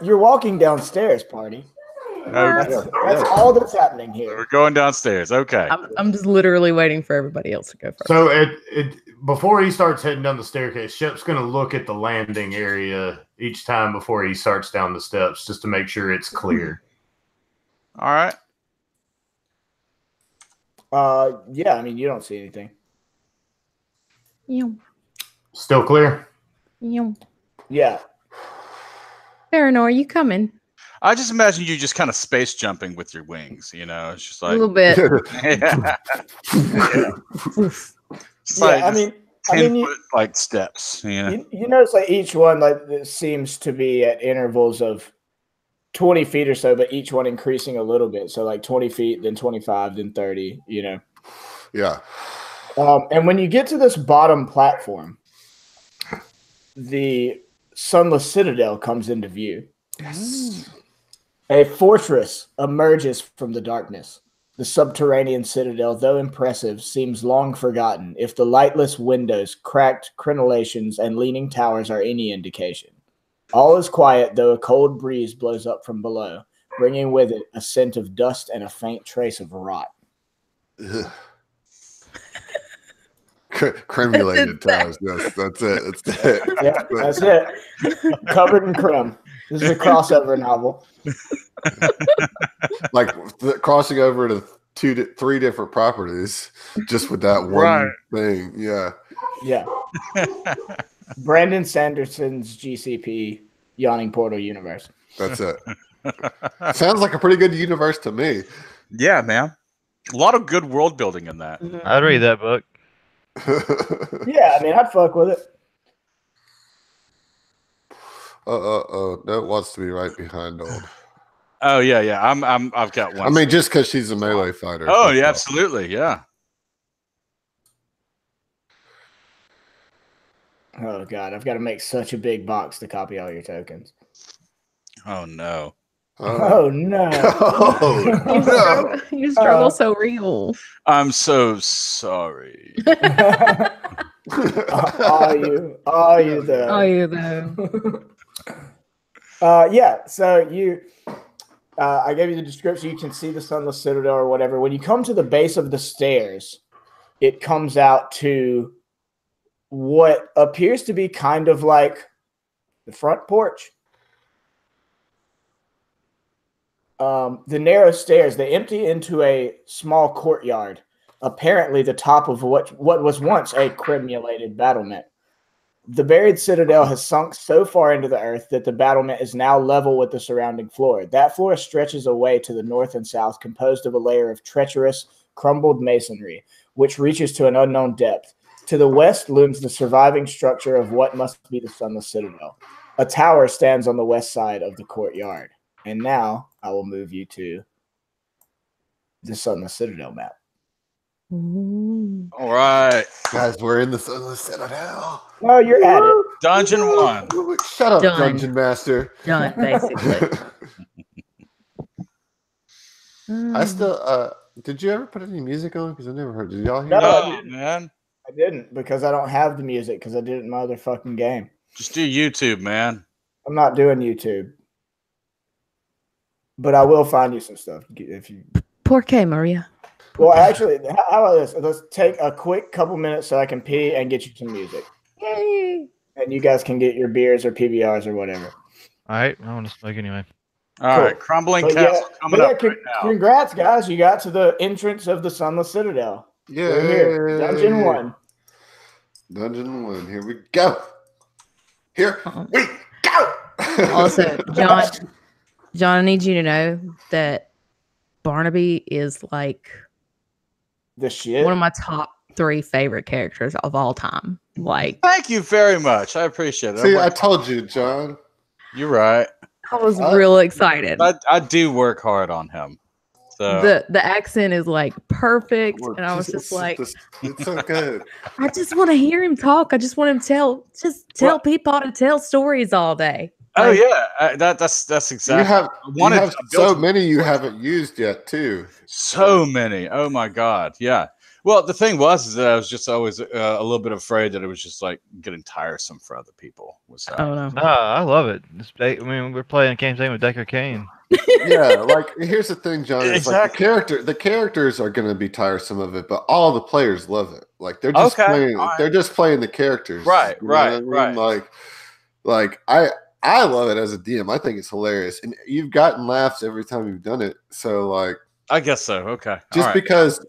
you're walking downstairs, party. That's all that's happening here. We're going downstairs. Okay. I'm just literally waiting for everybody else to go first. So before he starts heading down the staircase, Shep's going to look at the landing area each time before he starts down the steps, just to make sure it's clear. All right. Yeah, I mean, you don't see anything. Still clear? Yeah. Baranor, are you coming? I just imagine you just kind of space jumping with your wings. It's just A like little bit. yeah. It's like I mean, 10-foot steps. Yeah. You notice each one seems to be at intervals of 20 feet or so, but each one increasing a little bit. So 20 feet, then 25, then 30. Yeah. And when you get to this bottom platform, the Sunless Citadel comes into view. Yes. A fortress emerges from the darkness. The subterranean citadel, though impressive, seems long forgotten if the lightless windows, cracked crenellations, and leaning towers are any indication. All is quiet, though a cold breeze blows up from below, bringing with it a scent of dust and a faint trace of rot. Cremulated towers. Yes, that's it. That's it. Yeah, that's it. Covered in creme. This is a crossover novel. Crossing over to 3 different properties just with that one thing. Yeah. Yeah. Brandon Sanderson's GCP Yawning Portal universe. That's it. Sounds like a pretty good universe to me. Yeah, man. A lot of good world building in that. I'd read that book. Yeah, I mean, I'd fuck with it. Note wants to be right behind old. Oh yeah. I've got one. I mean, just because she's a melee fighter. Oh yeah, absolutely, yeah. Oh god, I've got to make such a big box to copy all your tokens. Oh no. Oh no. Oh, no. You struggle so real. I'm so sorry. Are you though? Are you though? Yeah, so I gave you the description. You can see the Sunless Citadel or whatever. When you come to the base of the stairs, it comes out to what appears to be kind of like the front porch. The narrow stairs, they empty into a small courtyard, apparently the top of what was once a cremulated battlement. The buried citadel has sunk so far into the earth that the battlement is now level with the surrounding floor. That floor stretches away to the north and south, composed of a layer of treacherous, crumbled masonry, which reaches to an unknown depth. To the west looms the surviving structure of what must be the Sunless Citadel. A tower stands on the west side of the courtyard. And now I will move you to the Sunless Citadel map. All right. Guys, we're in the Sunless Citadel. Oh, you're at it. Dungeon 1. Shut up, Done. Dungeon Master. Done, basically. I still did you ever put any music on? Because I never heard. Did y'all hear No. that? No, man. I didn't because I don't have the music because I did it in my other fucking game. Just do YouTube, man. I'm not doing YouTube. But I will find you some stuff if you. Poor K, Maria. Well, actually, how about this? Let's take a quick couple minutes so I can pee and get you some music. Yay! And you guys can get your beers or PBRs or whatever. All right, I want to smoke anyway. All Cool. right, Crumbling But Castle coming up right now. Congrats, guys. You got to the entrance of the Sunless Citadel. Yeah. We're here. Dungeon 1. Dungeon 1. Here we go. Here we go. Also, John, I need you to know that Barnaby is like The shit. one of my top 3 favorite characters of all time. Like, Thank you very much. I appreciate it. See, I told you, John. You're right. I was real excited. I do work hard on him. So The accent is like perfect, and I was just like, it's so good. I just want to hear him talk. I just want him to tell people to tell stories all day. oh Like, yeah, that's exactly. You have, wanted you have to so build- many you haven't used yet, too. So many. Oh my god. Yeah. Well, the thing was is that I was just always a little bit afraid that it was just like getting tiresome for other people. Was that? oh no. I love it. I mean, we're playing a game with Decker Kane. Yeah, like here's the thing, John. It's Exactly. like the characters are going to be tiresome of it, but all the players love it. Like they're just Okay, playing. all right. They're just playing the characters. Right, You know what I mean? right. Like I love it as a DM. I think it's hilarious, and you've gotten laughs every time you've done it. So like, I guess so. Okay. just All right. because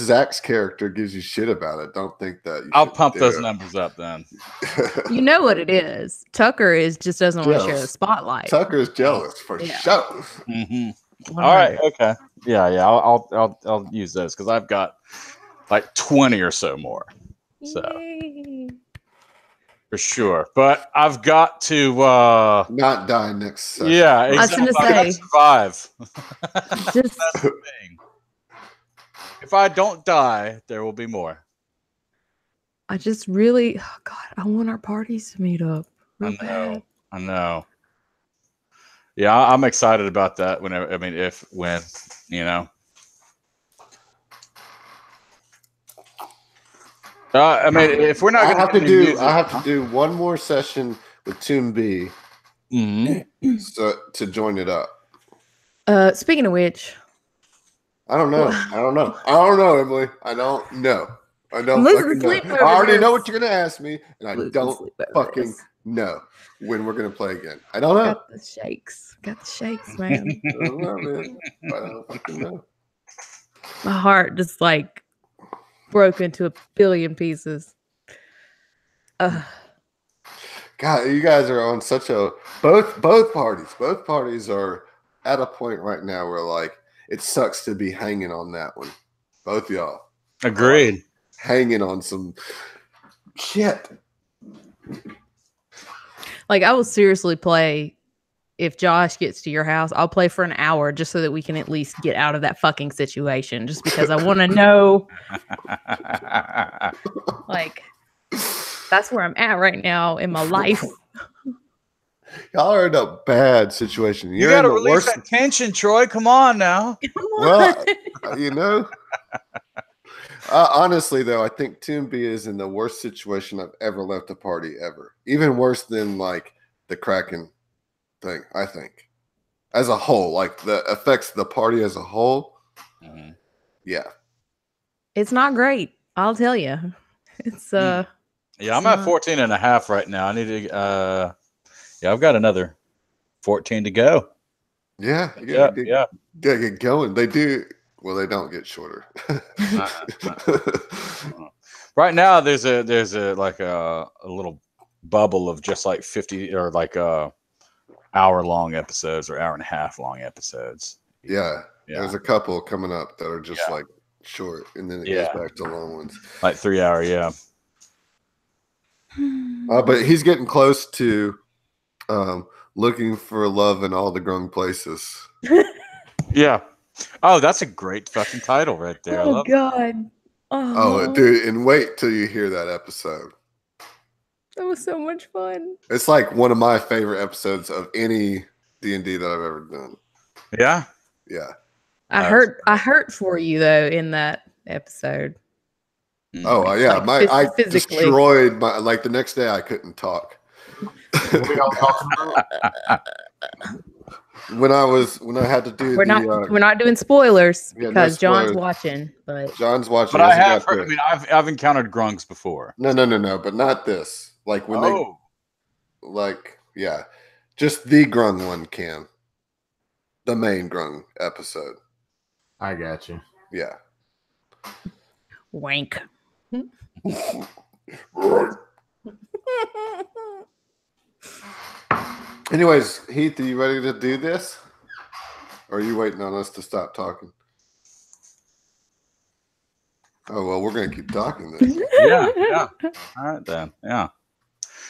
Zach's character gives you shit about it, don't think that you I'll should pump do those it. numbers up then. You know what it is. Tucker just doesn't want to share the Jealous. spotlight. Tucker's jealous for Yeah. sure. Mm-hmm. All right. Okay. Yeah. I'll use those because I've got like 20 or so more. So Yay. for sure, but I've got to. Not die next session. Yeah. I was Exactly. gonna I've got to say- survive. Just That's the thing. If I don't die, there will be more. I just really, oh God, I want our parties to meet up. real bad. I know. Yeah, I'm excited about that. When you know. I mean, if we're not I going have to do. I have to do one more session with Toon B so to join it up. Speaking of which, I don't know. I don't know, Emily. I don't know. I don't Losing fucking know. sleep I over already this. know what you're gonna ask me, and I Losing don't sleep over fucking this. know when we're gonna play again. I don't know. got the shakes. Got the shakes, man. I don't know, man. I don't fucking know. My heart just like broke into a billion pieces. God, you guys are on such a both parties are at a point right now where like it sucks to be hanging on that one. Both y'all Agreed. hanging on some shit. Like I will seriously play if Josh gets to your house. I'll play for an hour just so that we can at least get out of that fucking situation. Just because I want to know, like, that's where I'm at right now in my life. Y'all are in a bad situation. You You're got to in the release worst. that tension, Troy. Come on now. Well, you know. Honestly, though, I think Toon B is in the worst situation I've ever left a party ever. Even worse than like the Kraken thing. I think, as a whole, like the affects the party as a whole. Mhm. Yeah. It's not great. I'll tell you. It's Yeah, I'm It's at not- 14 and a half right now. I need to. Yeah, I've got another 14 to go. Yeah. You Yeah, gotta yeah. get going. They do. Well, they don't get shorter. Right now, there's a like a little bubble of just like 50 or like hour-long episodes or hour-and-a-half-long episodes. Yeah. There's a couple coming up that are just like short, and then it goes back to long ones. Like 3 hour, yeah. But he's getting close to looking for love in all the wrong places. Yeah. Oh, that's a great fucking title right there. Oh God. Oh, dude, and wait till you hear that episode. That was so much fun. It's like one of my favorite episodes of any D&D that I've ever done. Yeah. Yeah. I hurt for you though in that episode. Oh yeah, like, I physically destroyed my like the next day I couldn't talk. What are y'all talking about? When I had to do we're not doing spoilers because John's watching, but John's watching. But I have heard, I mean I've encountered grungs before. No, but not this. Like when just the grung one can. The main grung episode. I got you. Yeah. Wank. Anyways, Heath, are you ready to do this? Or are you waiting on us to stop talking? Oh, well, we're going to keep talking then. Yeah. All right, then. Yeah.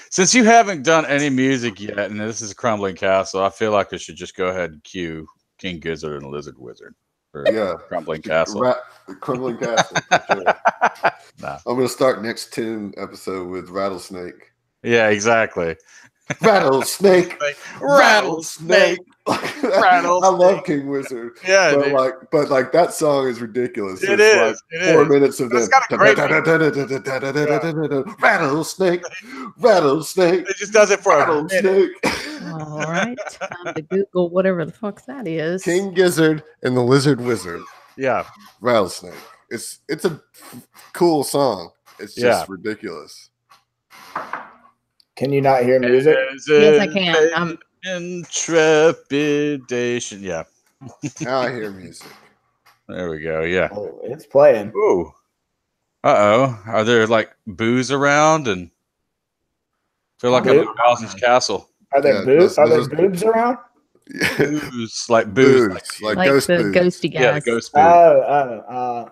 Since you haven't done any music yet, and this is a Crumbling Castle, I feel like I should just go ahead and cue King Gizzard and Lizard Wizard for Crumbling Castle. Crumbling Castle. For sure. Nah. I'm going to start next tune episode with Rattlesnake. Yeah, exactly. Rattlesnake. Rattlesnake. Rattlesnake. I love King Wizard. Yeah, but that song is ridiculous. It is. Like 4 minutes of them. Rattlesnake. Rattlesnake. It just does it for Rattlesnake. All right, time to Google whatever the fuck that is. King Gizzard and the Lizard Wizard. Yeah. Rattlesnake. It's a cool song. It's just ridiculous. Can you not hear music? Yes, I can. Intrepidation. Yeah. Now I hear music. There we go. Yeah. Oh, it's playing. Ooh. Are there like booze around? And I feel like I'm in Bowser's Castle. Are there boobs? Are there boobs around? Booze, like booze, like ghost the booze. Ghosty guys. Yeah, the ghost booze.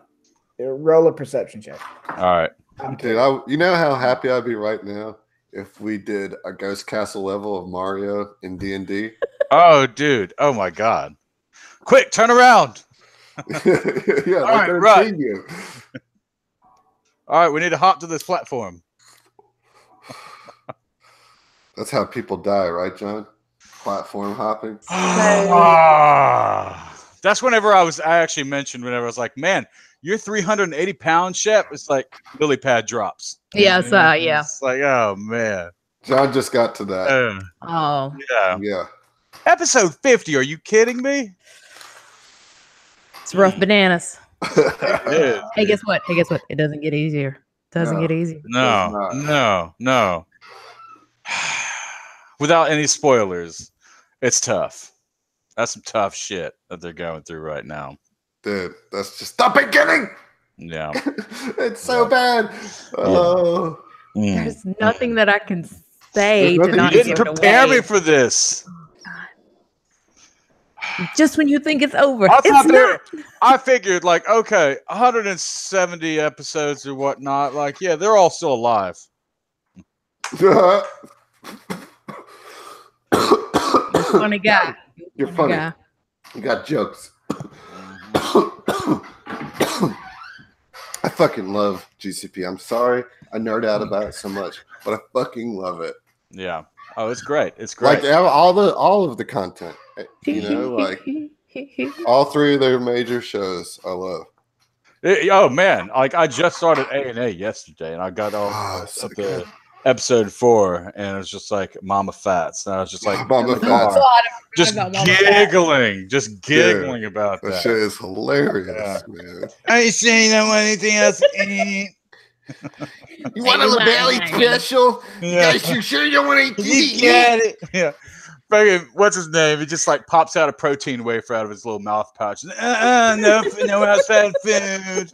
Roll a perception check. All right. Dude, you know how happy I'd be right now if we did a Ghost Castle level of Mario in D&D? Oh, dude. Oh, my God. Quick, turn around. Yeah, all right. All right, we need to hop to this platform. That's how people die, right, John? Platform hopping. That's whenever I actually mentioned whenever I was like, man, you're 380 pounds, Shep. It's like lily pad drops. Yes, yeah. It's like, oh man. John just got to that. Oh. Yeah. Episode 50. Are you kidding me? It's rough bananas. Yeah. Hey, guess what? It doesn't get easier. Doesn't get easier. No. Without any spoilers, it's tough. That's some tough shit that they're going through right now. Dude, that's just the beginning. Yeah. It's so bad. Oh. There's nothing that I can say to not You didn't give it prepare away. me for this. Just when you think it's over. I figured, like, okay, 170 episodes or whatnot. Like, yeah, they're all still alive. Funny guy. You're funny. You got jokes. I fucking love GCP. I'm sorry I nerd out about it so much, but I fucking love it. Yeah. Oh, it's great. It's great. Like all of the content, you know, like all three of their major shows, I love. Oh man, like I just started A&A yesterday, and I got all of the episode 4, and it was just like Mama Fats, and I was just like Mama Fats. Just giggling about that. That shit is hilarious, man. I ain't saying I want anything else. You want a belly special? Yeah. You sure you don't want to eat? You got it. Yeah. Fucking, what's his name? He just like pops out a protein wafer out of his little mouth pouch. No outside food.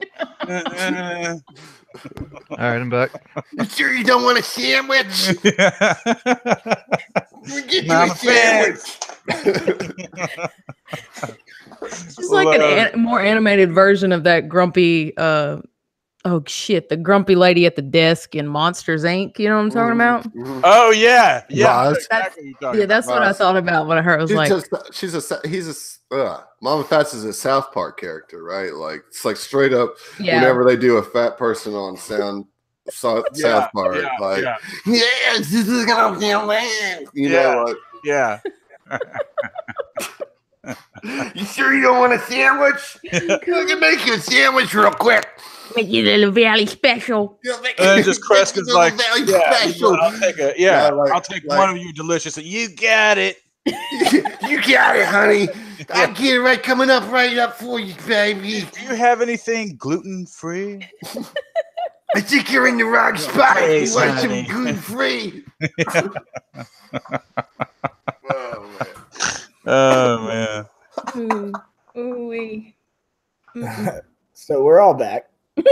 All right, I'm back. You sure you don't want a sandwich? We get you a Mama sandwich. It's like more animated version of that grumpy. Oh shit, the grumpy lady at the desk in Monsters Inc. You know what I'm talking about? Mhm. Oh yeah, yeah. I know Roz. exactly what you're talking Yeah, that's what I Roz. thought about when I heard. I was like, Mama Fats is a South Park character, right? Like it's like straight up. yeah, Whenever they do a fat person on South Park, like yes, this is gonna be a land. You know, like yeah. you sure you don't want a sandwich? I can make you a sandwich real quick. make you a little valley special. And then just Kreska's like, special. I'll take I'll take one of you delicious. You got it. You got it, honey. I get it right coming up right up for you, baby. Do you have anything gluten free? I think you're in the wrong spot. Please, You want honey. some gluten free? Oh man. Ooh-wee. So we're all back.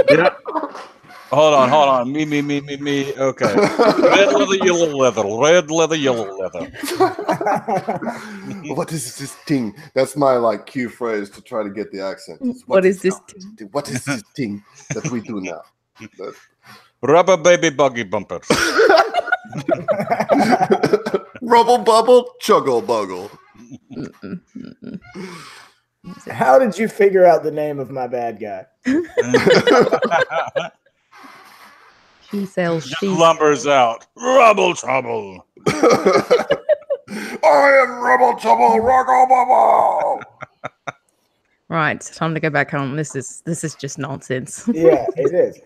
Yeah. Hold on. Me. Okay. Red leather, yellow leather. Red leather, yellow leather. What is this thing? That's my like cue phrase to try to get the accent. What is this What is this thing that we do now? Rubber baby buggy bumpers. Rubble bubble, chuggle buggle. How did you figure out the name of my bad guy? He sells Just sheep. lumbers out. Rubble trouble. I am Rubble Trouble, Ruggle Bubble. Right, it's time to go back home. This is just nonsense. Yeah, it is.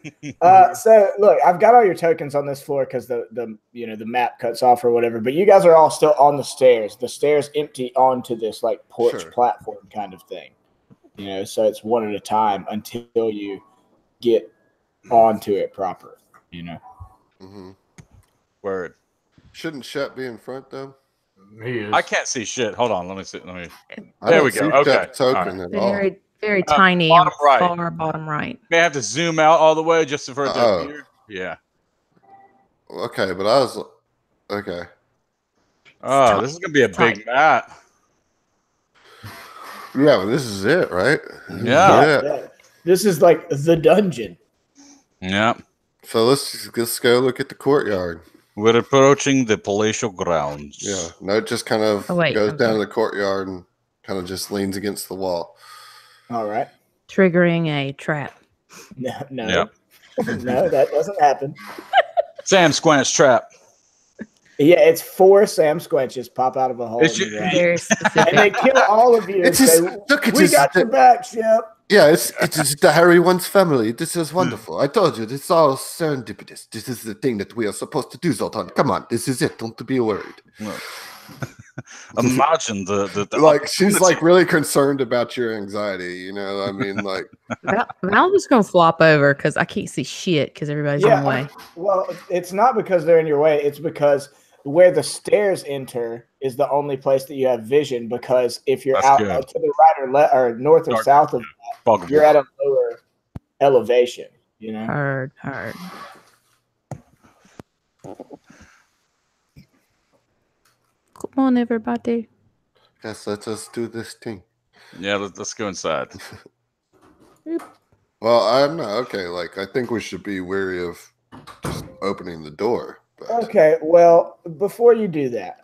So look, I've got all your tokens on this floor because the map cuts off or whatever. But you guys are all still on the stairs. The stairs empty onto this like porch platform kind of thing. You know, so it's one at a time until you get onto it proper. You know. Mm-hmm. Word. Shouldn't Shep be in front though? He is. I can't see shit. Hold on. Let me see. I There don't we go. see Okay. Shep's token at all. Very, very tiny, bottom right. far bottom right. May have to zoom out all the way just for it to Uh-oh. appear. Yeah. Okay, but I was okay. Oh, this is gonna be a big map. Yeah, but this is it, right? Yeah. Yeah. This is like the dungeon. Yeah. So let's go look at the courtyard. We're approaching the palatial grounds. Yeah. Note just kind of goes down to the courtyard and kind of just leans against the wall. All right. Triggering a trap. No. Yep. No, that doesn't happen. Sam Squanch trap. Yeah, it's 4 Sam Squenches pop out of a hole. It's in the ground. Very specific. And they kill all of you. And say, we got your back, Shep. Yeah, it's the Harry One's family. This is wonderful. I told you, it's all serendipitous. This is the thing that we are supposed to do, Zoltan. Come on, this is it. Don't be worried. Imagine the like she's like really concerned about your anxiety. You know, I mean, like Val's just gonna flop over because I can't see shit because everybody's in the way. Well, it's not because they're in your way. It's because where the stairs enter is the only place that you have vision. Because if you're That's out good. to the right or north or south of that, you're at a lower elevation. You know. Hard. Come on, everybody. yes, let us do this thing. Yeah, let's go inside. Well, I'm not okay. Like, I think we should be wary of just opening the door. But Okay. Well, before you do that,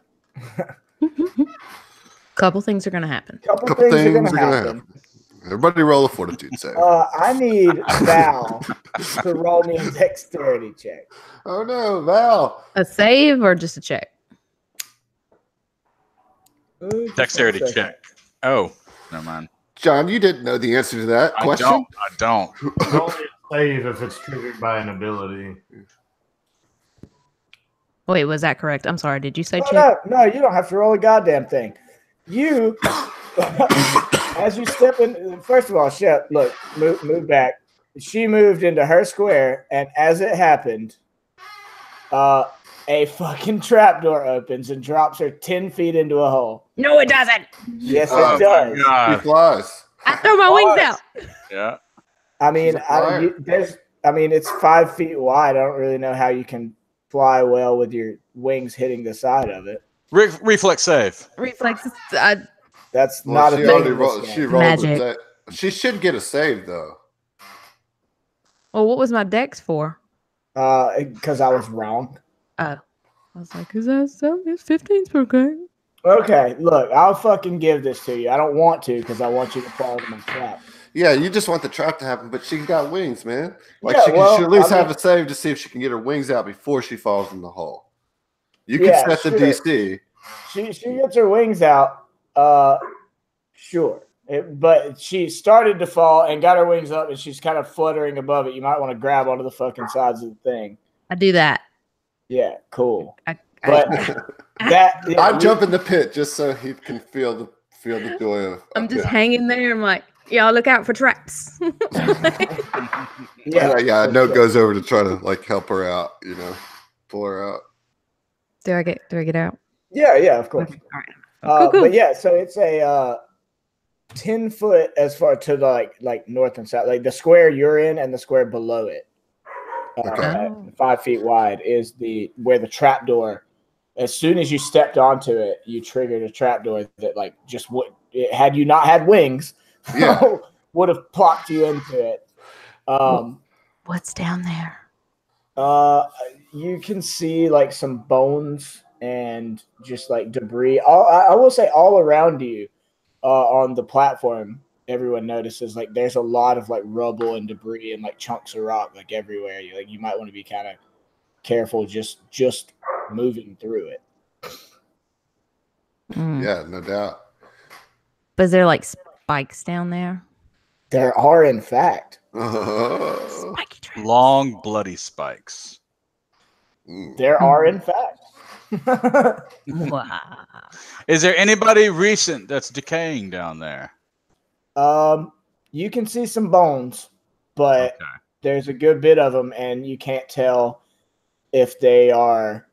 Couple things are gonna happen. couple couple things things are going to happen. Everybody, roll a fortitude save. I need Val to roll me a dexterity check. Oh no, Val! A save or just a check? Ooh, just Dexterity 1 second. check. Oh, never mind. John, you didn't know the answer to that question. I don't. It's only a save if it's triggered by an ability. Wait, was that correct? I'm sorry. Did you say Oh, check? no, you don't have to roll a goddamn thing. You, as you step in, first of all, Shep, look, move back. She moved into her square, and as it happened, a fucking trapdoor opens and drops her 10 feet into a hole. No, it doesn't. Yes, Oh, it does. He flies. I throw my wings out. Yeah. I mean, She's a flyer. it's 5 feet wide. I don't really know how you can fly well with your wings hitting the side of it. Reflex save. Reflexes. That's Well, not a she thing. already in this rolled. game. She rolled Magic. a She should get a save though. Well, what was my dex for? Because I was wrong. Oh, I was like, is that something? 15's okay. Okay, look, I'll fucking give this to you. I don't want to because I want you to fall into my trap. Yeah, you just want the trap to happen, but she got wings, man. Like Yeah, she well, should at least I have mean- a save to see if she can get her wings out before she falls in the hole. You can Yeah, set the sure. DC. She gets her wings out. Sure. But she started to fall and got her wings up, and she's kind of fluttering above it. You might want to grab onto the fucking sides of the thing. I do that. Yeah, cool. I But that yeah, I'd jump in the pit just so he can feel the joy of. I'm just hanging there. I'm like, y'all look out for traps. Yeah. A note goes over to try to like help her out. You know, pull her out. Do I get out? Yeah, of course. Okay. All right. Cool. But yeah, so it's a 10 foot as far to the like north and south, like the square you're in and the square below it. Okay. 5 feet wide is where the trap door. As soon as you stepped onto it, you triggered a trap door that like just had you not had wings, Yeah. would have plopped you into it. What's down there? You can see like some bones and just like debris. I will say all around you, on the platform, everyone notices like there's a lot of like rubble and debris and like chunks of rock like everywhere. You might want to be kind of careful just moving through it. Yeah, no doubt. But is there like spikes down there? There are, in fact. Spiky traps. Long, bloody spikes. There are, in fact. Wow. Is there anybody recent that's decaying down there? You can see some bones, but Okay. there's a good bit of them, and you can't tell if they are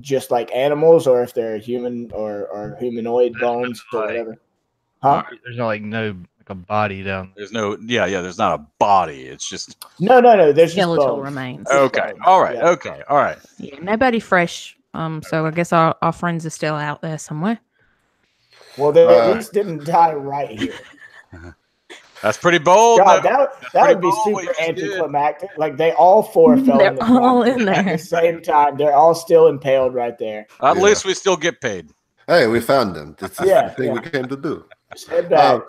just like animals or if they're human or humanoid bones or whatever. Huh? There's no a body down there. There's no, there's not a body. It's just No. There's just Skeletal bones. remains. okay. bones, All right. yeah. Okay. All right. Yeah, nobody fresh. So I guess our friends are still out there somewhere. Well, they at least didn't die right here. That's pretty bold. God, though. that would be bold what super you did. anticlimactic. Like they all four fell They're in the all trap in at there. the same time. They're all still impaled right there. At Yeah. least we still get paid. Hey, we found them. This is Yeah, the thing yeah. we came to do. Just head back.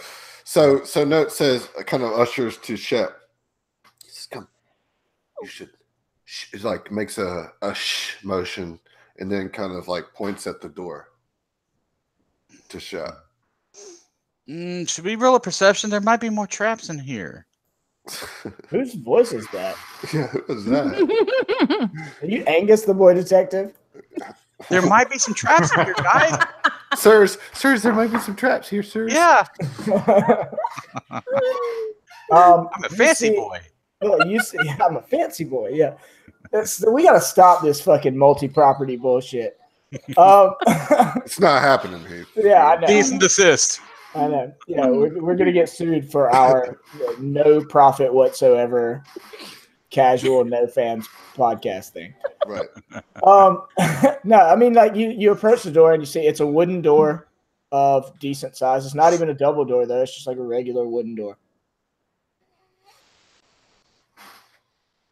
So note says kind of ushers to Shep. Says, come. You should. It like makes a shh motion and then kind of like points at the door to Shep. Should we roll a perception? There might be more traps in here. Whose voice is that? Yeah, who was that? Are you Angus, the boy detective? There might be some traps in here, guys. sirs, there might be some traps here, sirs. Yeah, I'm I'm a fancy boy. You see, I'm a fancy boy. Yeah, we got to stop this fucking multi-property bullshit. It's not happening here. Yeah, I know. Cease and desist. I know. Yeah, we're gonna get sued for our no profit whatsoever, casual no fans podcast thing. Right. No, I mean like you approach the door and you see it's a wooden door of decent size. It's not even a double door though. It's just like a regular wooden door.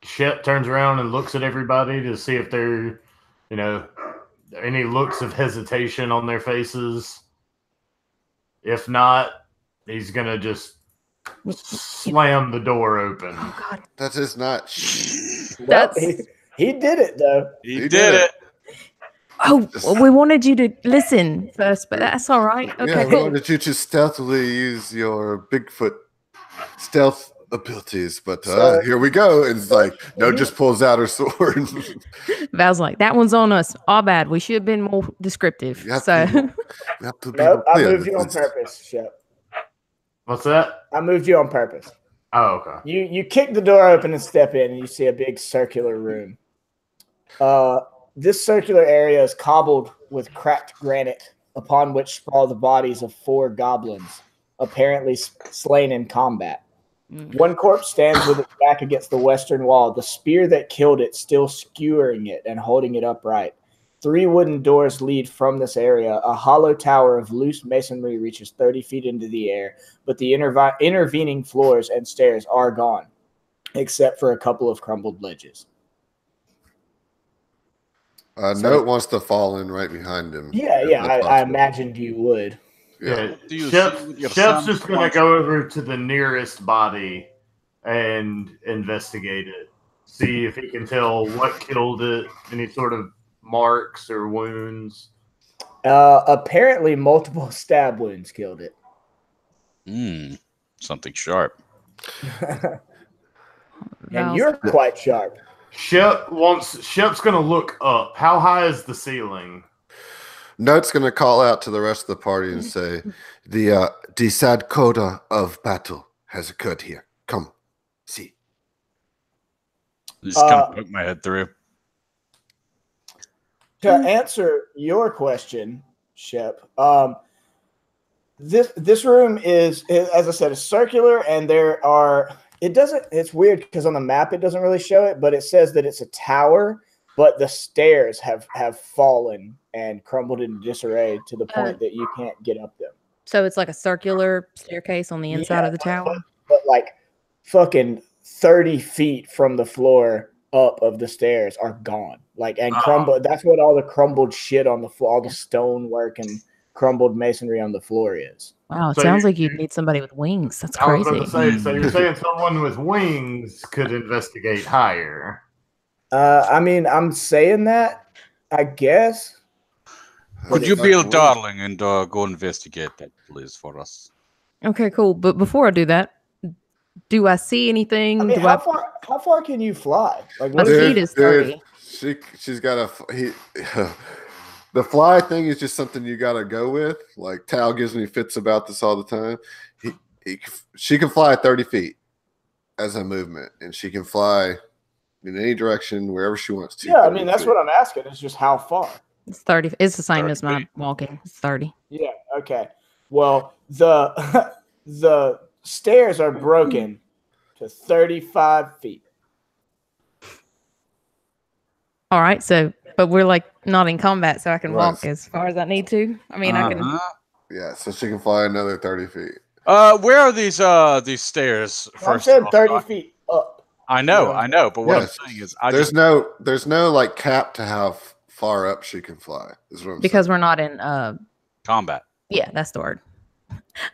Shep turns around and looks at everybody to see if there, any looks of hesitation on their faces. If not, he's gonna just slam the door open. Oh God. That is not. Well, That's- he did it though. He He did did it. Oh, well, we wanted you to listen first, but that's all right. Yeah, Okay, we cool. wanted you to stealthily use your Bigfoot stealth abilities, but So- here we go. And it's like, no, just pulls out her sword. Val's like, that one's on us. Our bad. We should have been more descriptive. You have So to you have to be Nope, I clear. moved you on purpose, Shep. What's that? I moved you on purpose. Oh, okay. You kick the door open and step in, and you see a big circular room. This circular area is cobbled with cracked granite, upon which sprawl the bodies of 4 goblins, apparently slain in combat. One corpse stands with its back against the western wall, the spear that killed it still skewering it and holding it upright. 3 wooden doors lead from this area. A hollow tower of loose masonry reaches 30 feet into the air, but the intervening floors and stairs are gone, except for a couple of crumbled ledges. Note wants to fall in right behind him. Yeah, I imagined you would. Yeah, Shep's just going to go over to the nearest body and investigate it. See if he can tell what killed it, any sort of marks or wounds. Apparently, multiple stab wounds killed it. Something sharp. And you're quite sharp. Shep's going to look up. How high is the ceiling? Note's going to call out to the rest of the party and say, the sad coda of battle has occurred here. Come, see. Just kind of poke my head through. To answer your question, Shep, this room is, as I said, is circular, and there are. It's weird because on the map it doesn't really show it, but it says that it's a tower, but the stairs have fallen and crumbled into disarray to the point that you can't get up them. So it's like a circular staircase on the inside of the tower? But like fucking 30 feet from the floor up of the stairs are gone. Like, and crumbled. That's what all the crumbled shit on the floor, all the stonework and crumbled masonry on the floor is. Wow, it sounds like you'd need somebody with wings. That's crazy. I was about to say, so you're saying someone with wings could investigate higher? I mean, I'm saying that, I guess. Would you be a darling and go investigate that, please, for us? Okay, cool. But before I do that, do I see anything? I mean, how far can you fly? Like, my speed is 30. She's got the fly thing is just something you got to go with. Like Tal gives me fits about this all the time. She can fly 30 feet as a movement, and she can fly in any direction wherever she wants to. Yeah, I mean that's what I'm asking. It's just how far. It's 30. It's the same as my walking. It's 30. Yeah. Okay. Well, the stairs are broken to 35 feet. All right. So, but we're like not in combat, so I can walk as far as I need to. I mean, I can. Yeah. So she can fly another 30 feet. Where are these stairs? I said 30 feet up. I know. But what I'm saying is, there's no like cap to how far up she can fly. Is what I'm because saying. We're not in combat. Yeah, that's the word.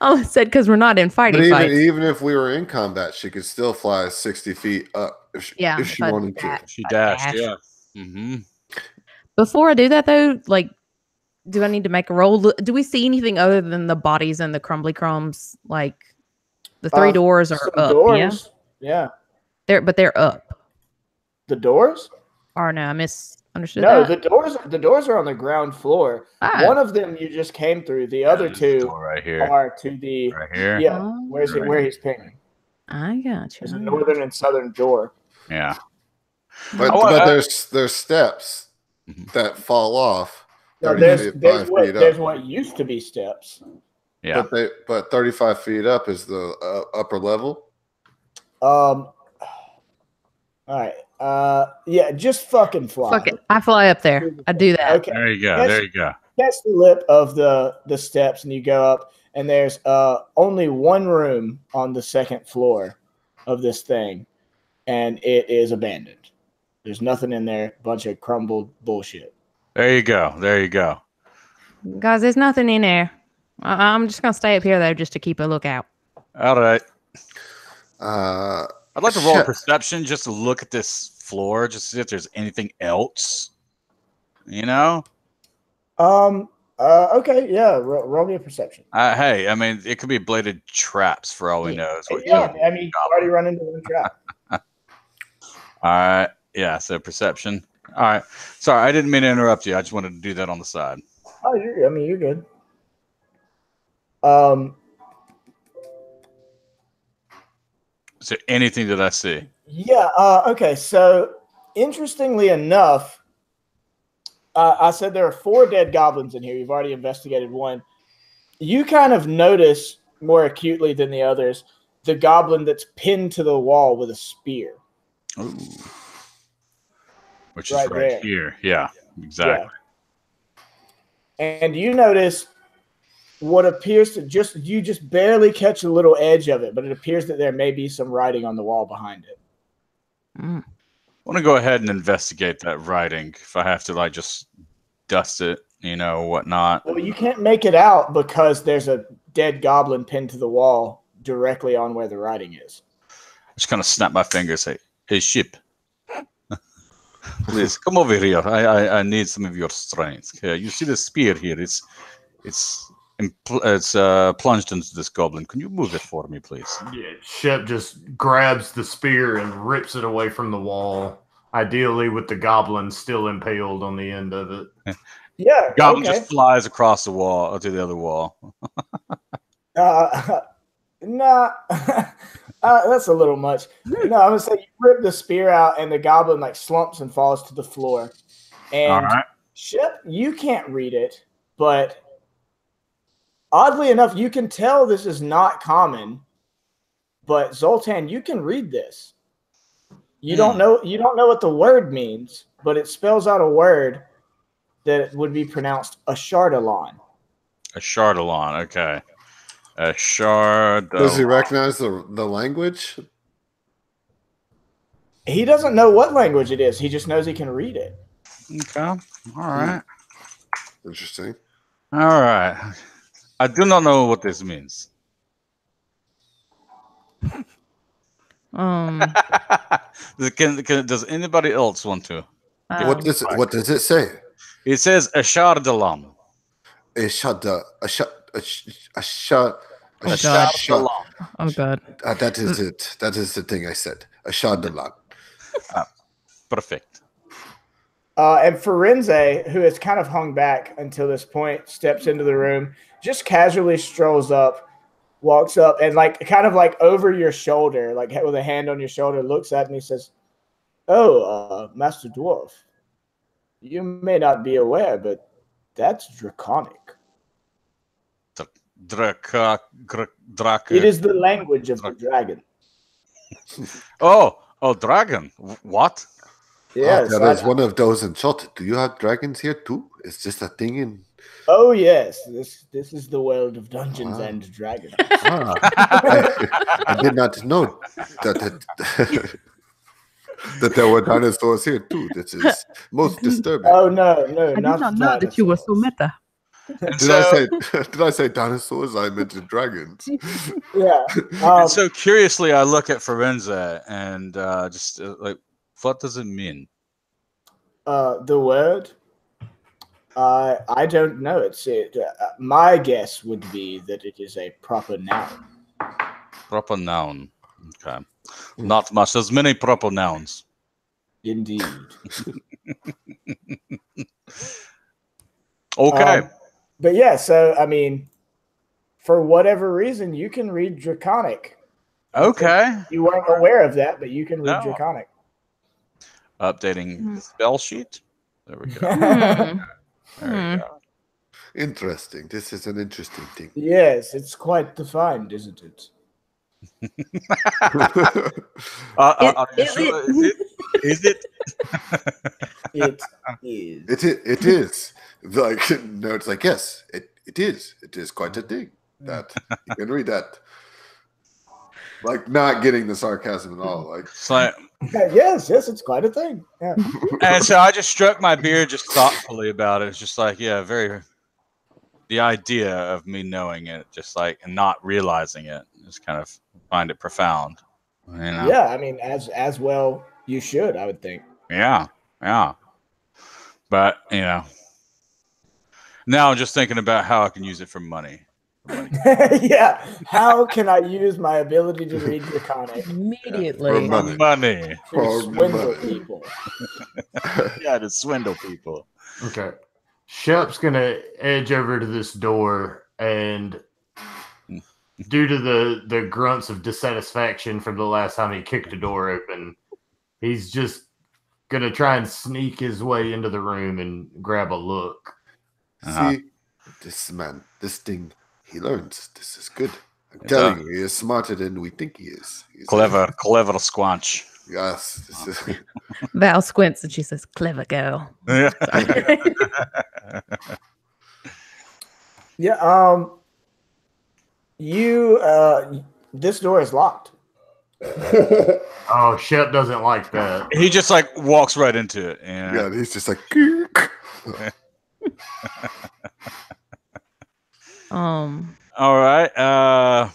I said because we're not in fighting fights. Even if we were in combat, she could still fly 60 feet up if she wanted to. She dashed. Yeah. Mm-hmm. Before I do that, though, like, do I need to make a roll? Do we see anything other than the bodies and the crumbly crumbs? Like, the 3 doors are up. Doors. Yeah. They're up. The doors? Or no, I misunderstood. No, that. the doors are on the ground floor. One of them you just came through. The other 2 right here are to the right here. Yeah. Where he's pinging? I got you. There's a northern and southern door. Yeah. But there's steps that fall off. No, there's what used to be steps. Yeah. But 35 feet up is the upper level. All right. Yeah, just fucking fly. Fuck it. I fly up there. I do that. Okay. There you go. Catch the lip of the steps and you go up, and there's only one room on the second floor of this thing, and it is abandoned. There's nothing in there. Bunch of crumbled bullshit. There you go. Guys, there's nothing in there. I'm just gonna stay up here though, just to keep a lookout. All right. I'd like to roll a perception just to look at this floor, just to see if there's anything else. You know? Okay, yeah. Roll me a perception. Hey, I mean, it could be bladed traps for all we know. Yeah, I mean, you already run into one trap. All right. Yeah, so perception. All right. Sorry, I didn't mean to interrupt you. I just wanted to do that on the side. Oh, you're good. Is there anything that I see? Yeah. Okay. So, interestingly enough, I said there are 4 dead goblins in here. You've already investigated one. You kind of notice more acutely than the others the goblin that's pinned to the wall with a spear. Ooh. Which Right is right there. here. Yeah, exactly. Yeah. And you notice what appears to you just barely catch a little edge of it, but it appears that there may be some writing on the wall behind it. Mm. I want to go ahead and investigate that writing if I have to, like, just dust it, whatnot. Well, you can't make it out because there's a dead goblin pinned to the wall directly on where the writing is. I just kind of snap my fingers, say, "Hey, ship, please come over here. I need some of your strength. You see the spear here? It's plunged into this goblin. Can you move it for me, please?" Yeah, Shep just grabs the spear and rips it away from the wall, ideally with the goblin still impaled on the end of it. Yeah, Goblin okay. just flies across the wall to the other wall. Nah, that's a little much. No, I'm gonna say you rip the spear out, and the goblin like slumps and falls to the floor. And All right. Shep, you can't read it, but oddly enough, you can tell this is not common. But Zoltan, you can read this. You don't know what the word means, but it spells out a word that would be pronounced a shardalon. A shardalon, okay. A shardalon. Does he recognize the language? He doesn't know what language it is. He just knows he can read it. Okay. All right. Interesting. All right. I do not know what this means. Does anybody else want to? What does it say? It says a shardalon. A shada. Oh God. Oh God. That is it. That is the thing I said. A shardalon. Perfect. And Forense, who has kind of hung back until this point, steps into the room, just casually strolls up, walks up, and kind of over your shoulder, like with a hand on your shoulder, looks at me, says, "Oh, Master Dwarf, you may not be aware, but that's draconic. It is the language of the dragon." Oh, dragon. What? Yes, that is one of those in shot. Do you have dragons here too? Is this a thing in? Oh yes, this is the world of Dungeons and Dragons. I did not know that that there were dinosaurs here too. This is most disturbing. Oh no, I did not know that you were so meta. Did I say dinosaurs? I meant dragons. Yeah. So curiously, I look at Forense and just what does it mean? The word. I don't know. My guess would be that it is a proper noun. Proper noun. Okay. Not much. There's many proper nouns. Indeed. Okay. But yeah, so I mean, for whatever reason, you can read Draconic. Okay. You weren't aware of that, but you can read Draconic. Updating the spell sheet. There we go. There we go. Interesting. This is an interesting thing. Yes, it's quite defined, isn't it? Is it? It is. It is. No, it's like, yes, it is. It is quite a thing that you can read that. Like, not getting the sarcasm at all. Like, yes, it's quite a thing. Yeah. And so I just stroked my beard just thoughtfully about it. It's just like, yeah, the idea of me knowing it, just like, and not realizing it, just kind of find it profound. Yeah, I mean, as well you should, I would think. Yeah. But, now I'm just thinking about how I can use it for money. Yeah. How can I use my ability to read Draconic immediately? For money. To swindle people. Yeah, to swindle people. Okay. Shep's going to edge over to this door, and due to the grunts of dissatisfaction from the last time he kicked the door open, he's just going to try and sneak his way into the room and grab a look. See, this thing, he learns. This is good. I'm telling you, he is smarter than we think he is. He's clever squanch. Yes. This is, Val squints and she says, "Clever girl." Yeah. Yeah. This door is locked. Oh, Shep doesn't like that. He just like walks right into it. And yeah, he's just like. all right.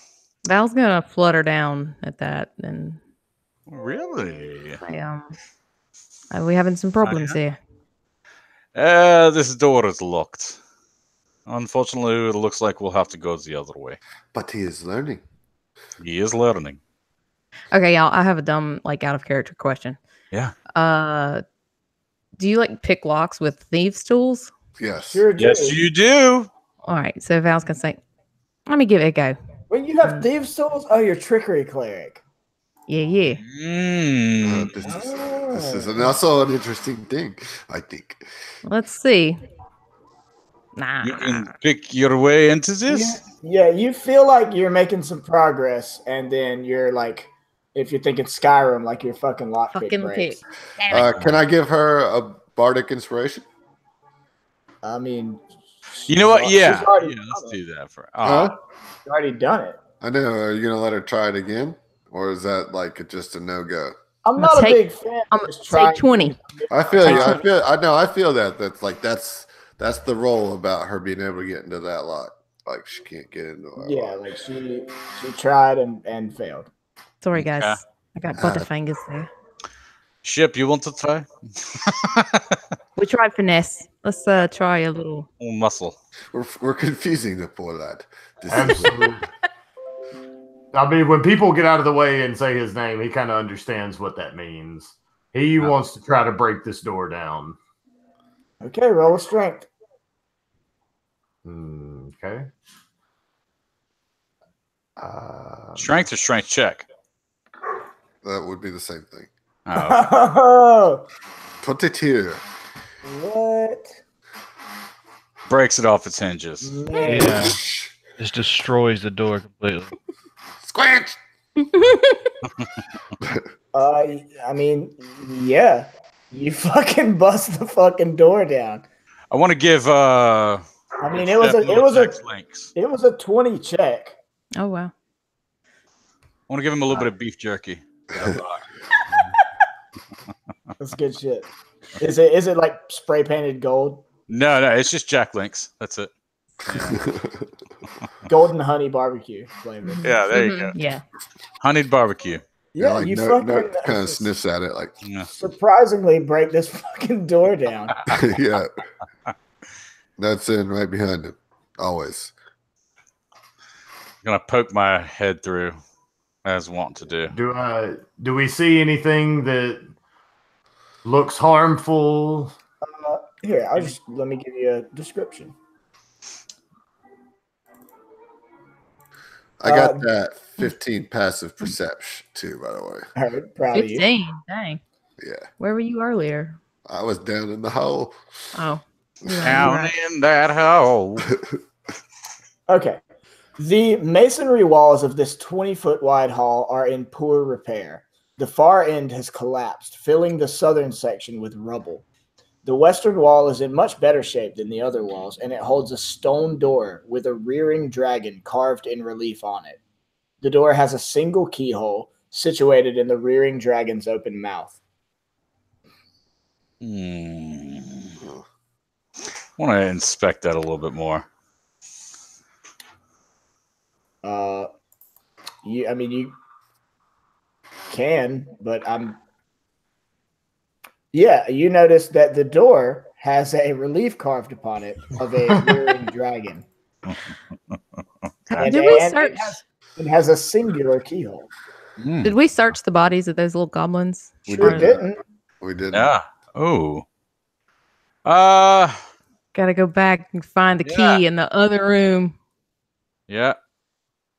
Val's gonna flutter down at that, and Really? are we having some problems here? This door is locked. Unfortunately, it looks like we'll have to go the other way. But he is learning. He is learning. Okay, y'all. I have a dumb, like, out of character question. Yeah. Do you like pick locks with thieves' tools? Yes. Sure do. Yes, you do. All right. So Val's gonna say, "Let me give it a go." When you have thieves' tools, oh, you're trickery cleric. Yeah. This is also an interesting thing, I think. Let's see. Nah. You can pick your way into this. Yeah, you feel like you're making some progress, and then you're like, if you're thinking Skyrim, like your fucking lockpick Fucking breaks. pick. Can I give her a bardic inspiration? I mean, You know what? she's Yeah. already Let's done do that for. Huh? She's already done it. I know. Are you gonna let her try it again, or is that like just a no-go? I'm I'm not a gonna big fan. I'm of gonna just say trying 20. I feel you. Take I feel that. That's the role about her being able to get into that lock. Like she can't get into that Yeah, lock. like she tried and failed. Sorry, Okay. guys. I got butterfingers there. Ship, you want to try? We tried finesse. Let's try a little. Muscle. We're confusing the poor lad. Absolutely. I mean, when people get out of the way and say his name, he kind of understands what that means. He wants to try to break this door down. Okay, roll a strength. Okay. Strength or strength check? That would be the same thing. Oh, Oh, 22. what? breaks it off its hinges. Man. Yeah. Just destroys the door completely. Squanch! I mean, yeah. You fucking bust the fucking door down. I want to give. I mean, it was links. it was a 20 check. Oh wow. I want to give him a little bit of beef jerky. That's good shit. Is it like spray painted gold? No, it's just Jack Links. That's it. Golden honey barbecue flavor. Yeah, there you go. Yeah. Honeyed barbecue. Yeah, like you no, fucking kind of sniffs at it like, Yeah. surprisingly break this fucking door down. yeah. That's in right behind him. Always. I'm gonna poke my head through, as wont to do. Do we see anything that looks harmful? Here, let me give you a description. I got that 15 passive perception too, by the way. Heard, proud of you. 15. Dang. Yeah. Where were you earlier? I was down in the hole. Oh. Down in that hole. Okay. The masonry walls of this 20-foot wide hall are in poor repair. The far end has collapsed, filling the southern section with rubble. The western wall is in much better shape than the other walls, and it holds a stone door with a rearing dragon carved in relief on it. The door has a single keyhole situated in the rearing dragon's open mouth. I want to inspect that a little bit more. You can, but yeah, you notice that the door has a relief carved upon it of a rearing dragon. Did we search? It has a singular keyhole. Did we search the bodies of those little goblins? Sure didn't. We did. Yeah. Oh. Gotta go back and find the key in the other room. Yeah.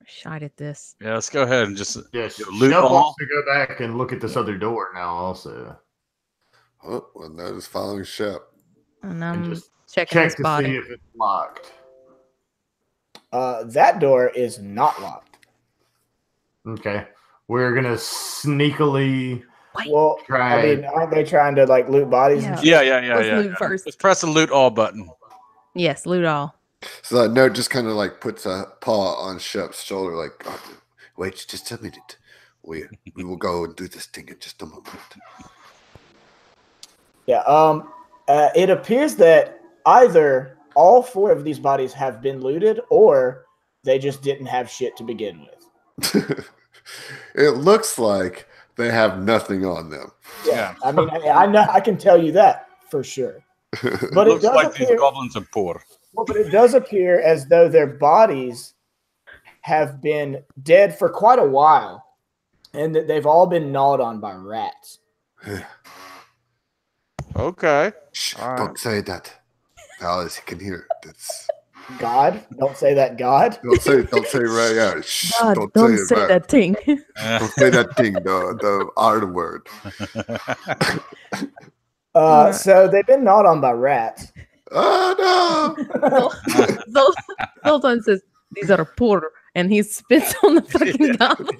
Shite at this. Yeah. Let's go ahead and just Yes. loot Shep all. wants to go back and look at this other door now also. Oh, well, notice following Shep. And And I'm just checking check this to body. see if it's locked. That door is not locked. Okay. We're going to sneakily Well, try. I mean, aren't they trying to like loot bodies and shit? Yeah. Let's loot first. Just press the loot all button. Yes, loot all. So that note just kind of like puts a paw on Shep's shoulder, like, oh, wait just a minute. We will go and do this thing in just a moment. Yeah. It appears that either all 4 of these bodies have been looted, or they just didn't have shit to begin with. It looks like they have nothing on them. Yeah. I mean, I know, I can tell you that for sure. But it Looks does like appear, these goblins are poor. well, but it does appear as though their bodies have been dead for quite a while, and that they've all been gnawed on by rats. Okay. Shh, All right. don't say that. Alice, you can hear. That's God, don't say that. God. don't say right. Yeah, shh, God, don't say it, that thing. Don't say that thing. The R word. So they've been gnawed on by rats. Oh no! Zoltan says, "These are poor," and he spits on the fucking goblin.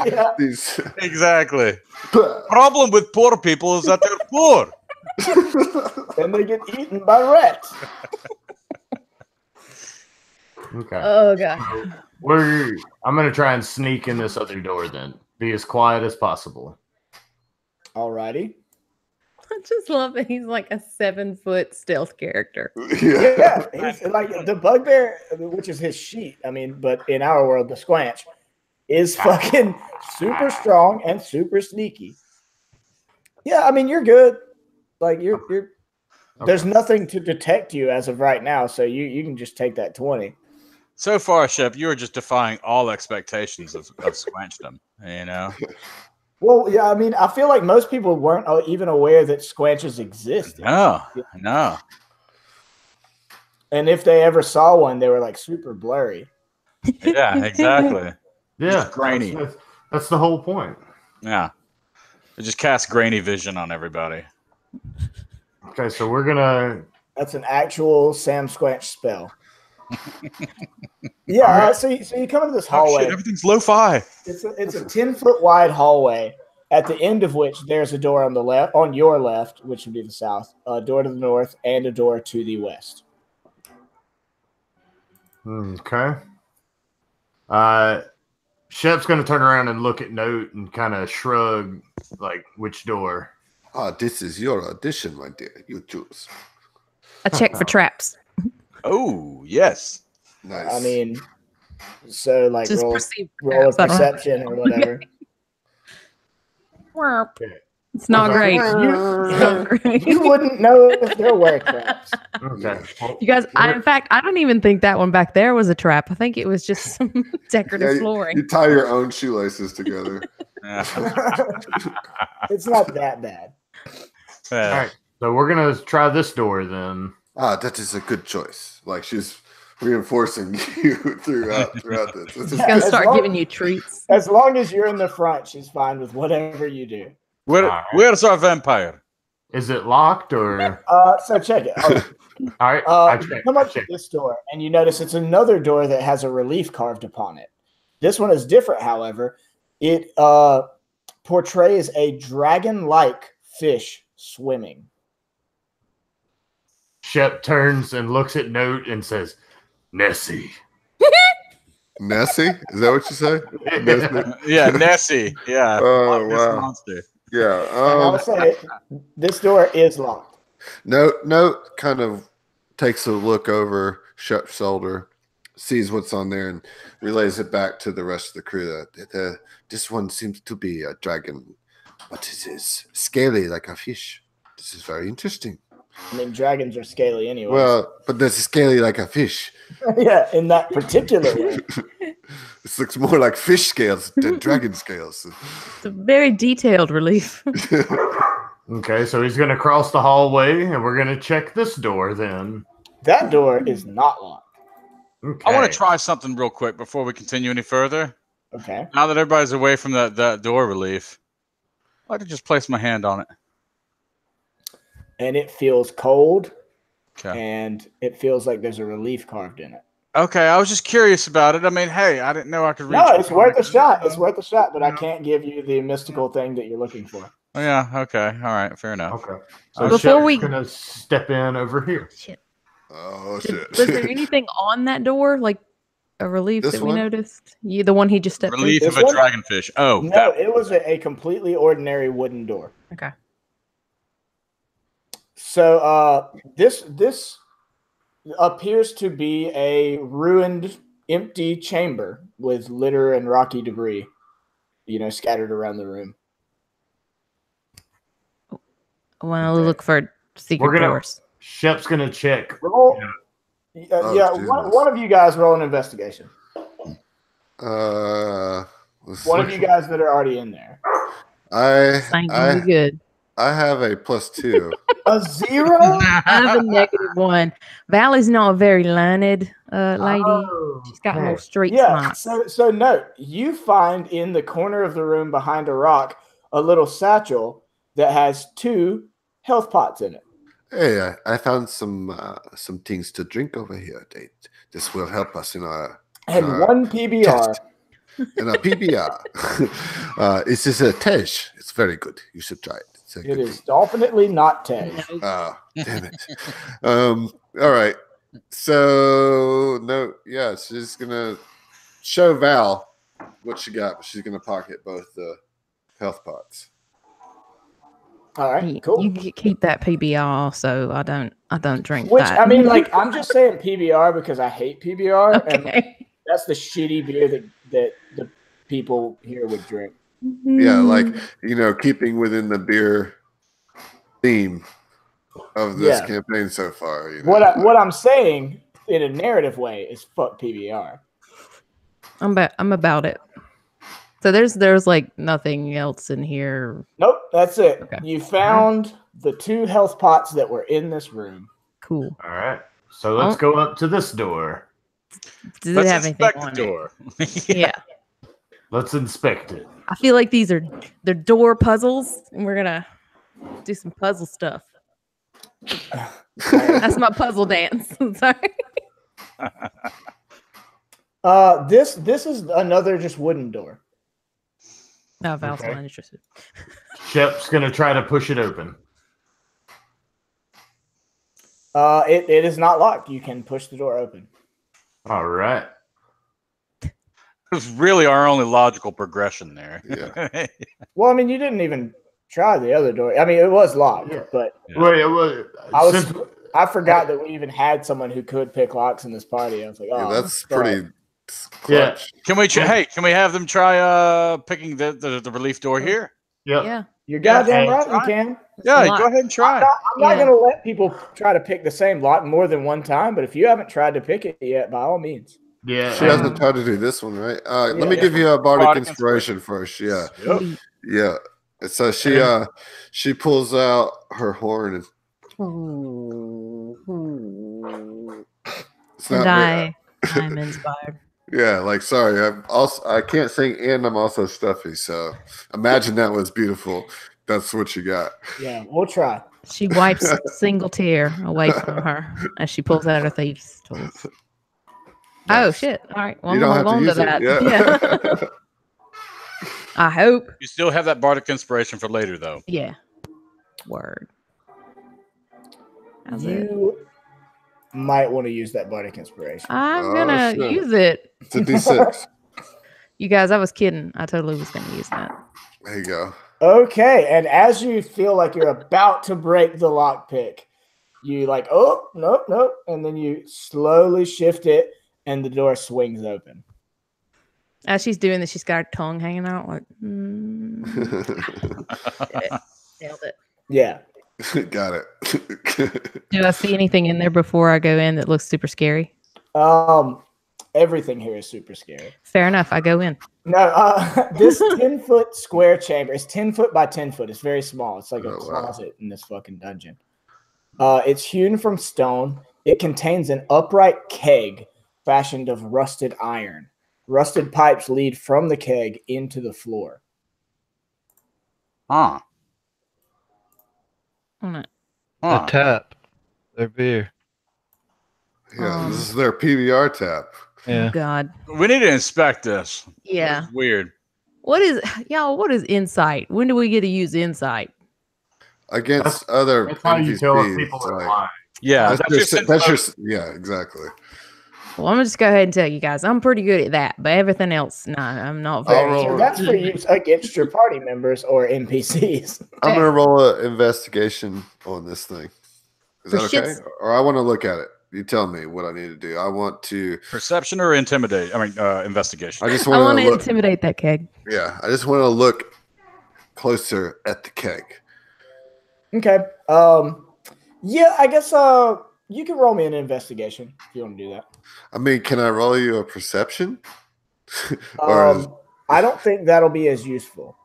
Yeah. These. Exactly. Problem with poor people is that they're poor. And they get eaten by rats. Okay. Oh god. I'm going to try and sneak in this other door then. Be as quiet as possible. Alrighty. I just love that he's like a 7-foot stealth character. Yeah, he's like the bugbear, which is his sheet. I mean, but in our world, the squanch is fucking super strong and super sneaky. Yeah, I mean, you're good. Like you're there's nothing to detect you as of right now, so you can just take that 20. So far, Shep, you are just defying all expectations of Squanchdom, you know? Well, yeah, I mean, I feel like most people weren't even aware that squanches existed. No. And if they ever saw one, they were like super blurry. Yeah, exactly. Yeah. Just grainy. That's the whole point. Yeah. It just casts grainy vision on everybody. Okay, so we're going to... That's an actual Sam Squanch spell. Yeah, so you come into this hallway. Shit, everything's lo-fi. It's a 10-foot wide hallway, at the end of which there's a door on the left, on your left, which would be the south, a door to the north, and a door to the west. Okay. Shep's going to turn around and look at Note and kind of shrug, like, which door? Ah, this is your audition, my dear. You choose. A check for traps. Oh, yes. Nice. I mean, so like Just roll perceive a traps. I don't- perception or whatever. It's not great. You wouldn't know if there were traps. Okay. You guys, in fact, I don't even think that one back there was a trap. I think it was just some decorative flooring. You tie your own shoelaces together. It's not that bad. All right. So we're going to try this door then. Ah, that is a good choice. Like she's reinforcing you throughout this. This is She's gonna As start long- giving you treats. As long as you're in the front, she's fine with whatever you do. Where's our vampire? Is it locked or? So check it. Okay. All right. I checked. Come up to this door, and you notice it's another door that has a relief carved upon it. This one is different, however. It portrays a dragon-like fish swimming. Shep turns and looks at Note and says, Nessie. Nessie? Is that what you say? Nessie? Yeah, Nessie. Yeah. Oh, This wow. monster. Yeah. And I'll say this door is locked. Note kind of takes a look over Shep's shoulder, sees what's on there, and relays it back to the rest of the crew. That this one seems to be a dragon, but it is scaly like a fish. This is very interesting. I mean, dragons are scaly anyway. Well, but this is scaly like a fish. Yeah, in that particular way. This looks more like fish scales than dragon scales. It's a very detailed relief. Okay, so he's going to cross the hallway and we're going to check this door then. That door is not locked. Okay. I want to try something real quick before we continue any further. Okay. Now that everybody's away from that door relief, I'd like to just place my hand on it. And it feels cold, Okay. and it feels like there's a relief carved in it. Okay, I was just curious about it. I mean, hey, I didn't know I could reach. No, it's worth a shot. It's worth a shot, but I can't give you the mystical thing that you're looking for. Oh, yeah. Okay. All right. Fair enough. Okay. So Before we gonna step in over here. shit. Oh shit! Was there anything on that door, like a relief This that we one? noticed? You, the one he just stepped Relief This of a one? dragonfish. Oh, No, that. it was a completely ordinary wooden door. through? Okay. So this appears to be a ruined, empty chamber with litter and rocky debris, scattered around the room. I want to look for secret doors. Shep's gonna check. Roll. Oh, Yeah, Jesus. one of you guys roll an investigation. Let's One of see. you guys that are already in there. Ain't gonna be good. I have a +2. A 0? I have a -1. Valley's not a very learned lady. She's got more street Yeah. smarts. So note, you find in the corner of the room behind a rock a little satchel that has 2 health pots in it. Hey, I found some things to drink over here. This will help us in our And 1 PBR. test. And a PBR. This is a Tej. It's very good. You should try it. It's a It good is definitely not 10. thing. Damn it. All right. So no, yeah, she's gonna show Val what she got, but she's gonna pocket both the health pots. All right, cool. You keep that PBR, so I don't drink Which that. I mean, like, I'm just saying PBR because I hate PBR, and Okay. that's the shitty beer that the people here would drink. Yeah, like keeping within the beer theme of this campaign so far. What I'm saying in a narrative way is fuck PBR. I'm about it. So there's like nothing else in here. Nope, that's it. Okay. You found the 2 health pots that were in this room. Cool. All right. So let's go up to this door. Does Let's it have anything inspect on the it? door. Yeah. Let's inspect it. I feel like they're door puzzles, and we're gonna do some puzzle stuff. That's my puzzle dance. Sorry. This is another just wooden door. No, Val's Okay. not interested. Shep's gonna try to push it open. It is not locked. You can push the door open. All right. It's really our only logical progression there. Yeah. Well, I mean, you didn't even try the other door. I mean, it was locked, Yeah. but Wait, I forgot that we even had someone who could pick locks in this party. I was like, oh, That's fuck. pretty clutch. Can we? Can we have them try picking the relief door here? Yeah. You're goddamn Yeah, right, you try. can. Yeah, lock. go ahead and try. I'm not Yeah. going to let people try to pick the same lock more than one time, but if you haven't tried to pick it yet, by all means. yeah. She hasn't tried to do this one, right? Let me Yeah. give you a bardic Bardic inspiration first. Yeah, Sweet. yeah. So she pulls out her horn and it's not And I'm inspired. yeah, like sorry, I can't sing and I'm also stuffy. So imagine that was beautiful. That's what you got. Yeah, we'll try. She wipes a single tear away from her as she pulls out her thieves' tools. Oh shit! All right, well, You I'm don't gonna have hold to on to use that. it. Yeah. I hope. You still have that bardic inspiration for later, though. Yeah. Word. How's it? You might want to use that bardic inspiration. I'm Oh, gonna shit. use it. It's a D6. You guys, I was kidding. I totally was gonna use that. There you go. Okay, and as you feel like you're about to break the lockpick, you like, oh, nope, and then you slowly shift it, and the door swings open. As she's doing this, she's got her tongue hanging out. Like, nailed it. Yeah. Got it. Do I see anything in there before I go in that looks super scary? Everything here is super scary. Fair enough. I go in. No, this 10-foot square chamber is 10 foot by 10 foot. It's very small. It's like a Oh, wow. closet in this fucking dungeon. It's hewn from stone. It contains an upright keg fashioned of rusted iron. Rusted pipes lead from the keg into the floor. Huh. On it. A tap. Their beer. Yeah, this is their PBR tap. Yeah. Oh God. We need to inspect this. Yeah. That's weird. What is insight? When do we get to use insight? Against other That's how you tell if NPCs, people are like, lying. Yeah, yeah, exactly. Well, I'm gonna just go ahead and tell you guys, I'm pretty good at that, but everything else, no, I'm not I'll very. roll So it. that's for use against your party members or NPCs. I'm gonna roll an investigation on this thing. Is For that okay? shits- Or I want to look at it. You tell me what I need to do. I want to. perception or intimidate. I mean, investigation. I just I want want to to look. intimidate that keg. Yeah, I just want to look closer at the keg. Okay. Yeah, I guess you can roll me an investigation if you want to do that. I mean, can I roll you a perception? Or I don't think that'll be as useful.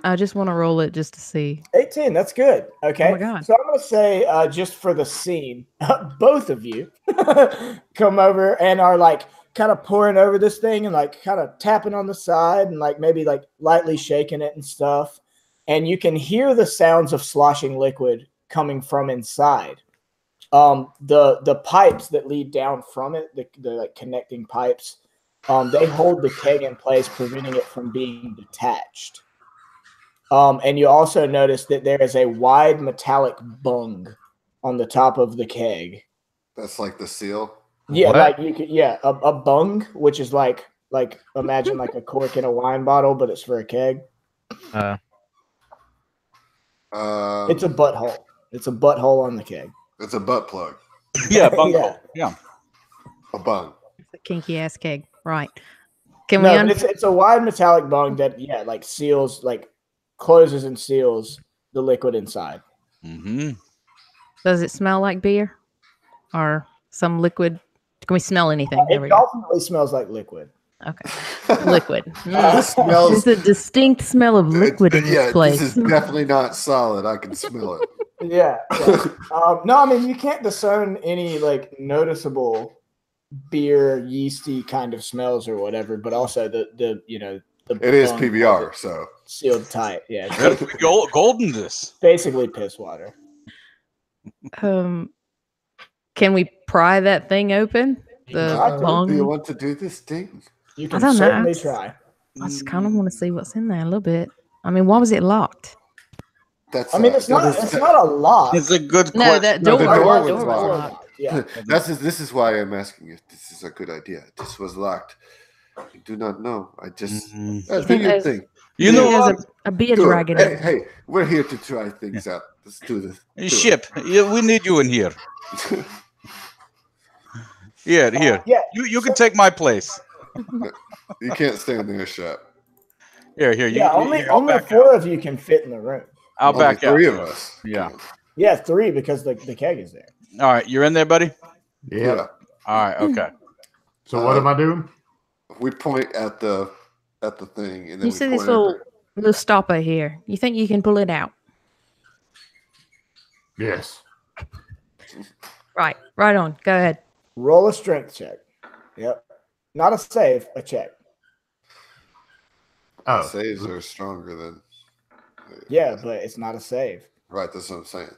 I just want to roll it just to see. 18, that's good. Okay. Oh my God. So I'm going to say, just for the scene, both of you come over and are like kind of pouring over this thing and like kind of tapping on the side and like maybe like lightly shaking it and stuff. And you can hear the sounds of sloshing liquid coming from inside. The pipes that lead down from it, the like connecting pipes, they hold the keg in place, preventing it from being detached. And you also notice that there is a wide metallic bung on the top of the keg. that's like the seal. Yeah, What? like you could, yeah, a bung, which is like imagine like a cork in a wine bottle, but it's for a keg. It's a butthole. It's a butthole on the keg. It's a butt plug. Yeah, bunghole. Yeah. A bung. It's a kinky ass keg, right? Can No, we? but it's a wide metallic bung that like seals, like closes and seals the liquid inside. Mm-hmm. Does it smell like beer or some liquid? Can we smell anything? There we It go. definitely smells like liquid. Okay, liquid. It smells. There's a distinct smell of liquid in yeah, this place. this is definitely not solid. I can smell it. Yeah. No, I mean you can't discern any like noticeable beer yeasty kind of smells or whatever, but also the It is bung PBR, so sealed tight. Yeah, it's Golden this. basically piss water. Can we pry that thing open? The try to. do you bung. want to do this thing? You I can don't know. certainly try. I just kind of want to see what's in there a little bit. I mean, why was it locked? That's. I mean, it's not a lot. It's a good No, question. that No, door, the door the was door was locked. locked. Yeah. This is why I'm asking if this is a good idea. This was locked. I do not know. I just. Mhm. Do think your there's- thing. You know what? There's a beer Good. dragon. Hey, hey, we're here to try things out. Let's do this. Do it. Ship. Yeah, we need you in here. Here. Yeah. You can take my place. You can't stand in a shop. Here. Yeah, only I'll back four of you can fit in the room. I'll Only back out. three of us. Yeah. Yeah, 3 because the keg is there. All right, you're in there, buddy. Yeah. All right. Okay. So what am I doing? We point at the thing, and then You we see point this little at stopper here? You think you can pull it out? Yes. Right on. Go ahead. Roll a strength check. Yep. Not a save, a check. Oh, saves are stronger than. Yeah, but it's not a save. Right, that's what I'm saying.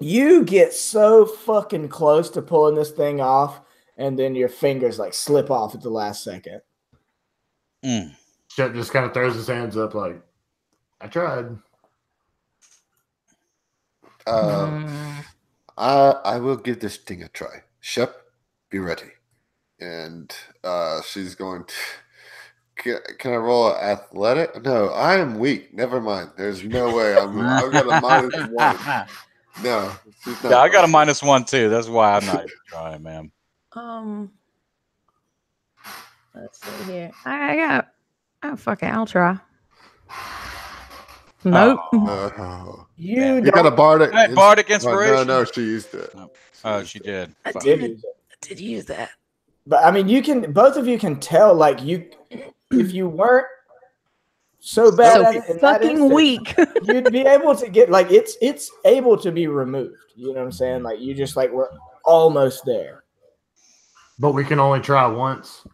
You get so fucking close to pulling this thing off, and then your fingers like slip off at the last second. Shep just kind of throws his hands up like, I tried. I will give this thing a try. Shep, be ready. And she's going to. Can I roll athletic? No, I am weak. Never mind. There's no way. I've got a -1. No. she's not. Yeah, I got a -1 too. That's why I'm not even trying, man. Let's see here. I got. Oh, fuck it. I'll try. Nope. You You got a bardic. Hey, bardic Oh, inspiration. no, she used it. Oh, she did. I Fuck. did did. use it. I did use that. But I mean, you can. Both of you can tell. Like you, if you weren't so bad So at it, in that fucking instance, weak. you'd be able to get like it's able to be removed. You know what I'm saying? Like you just like we're almost there. But we can only try once.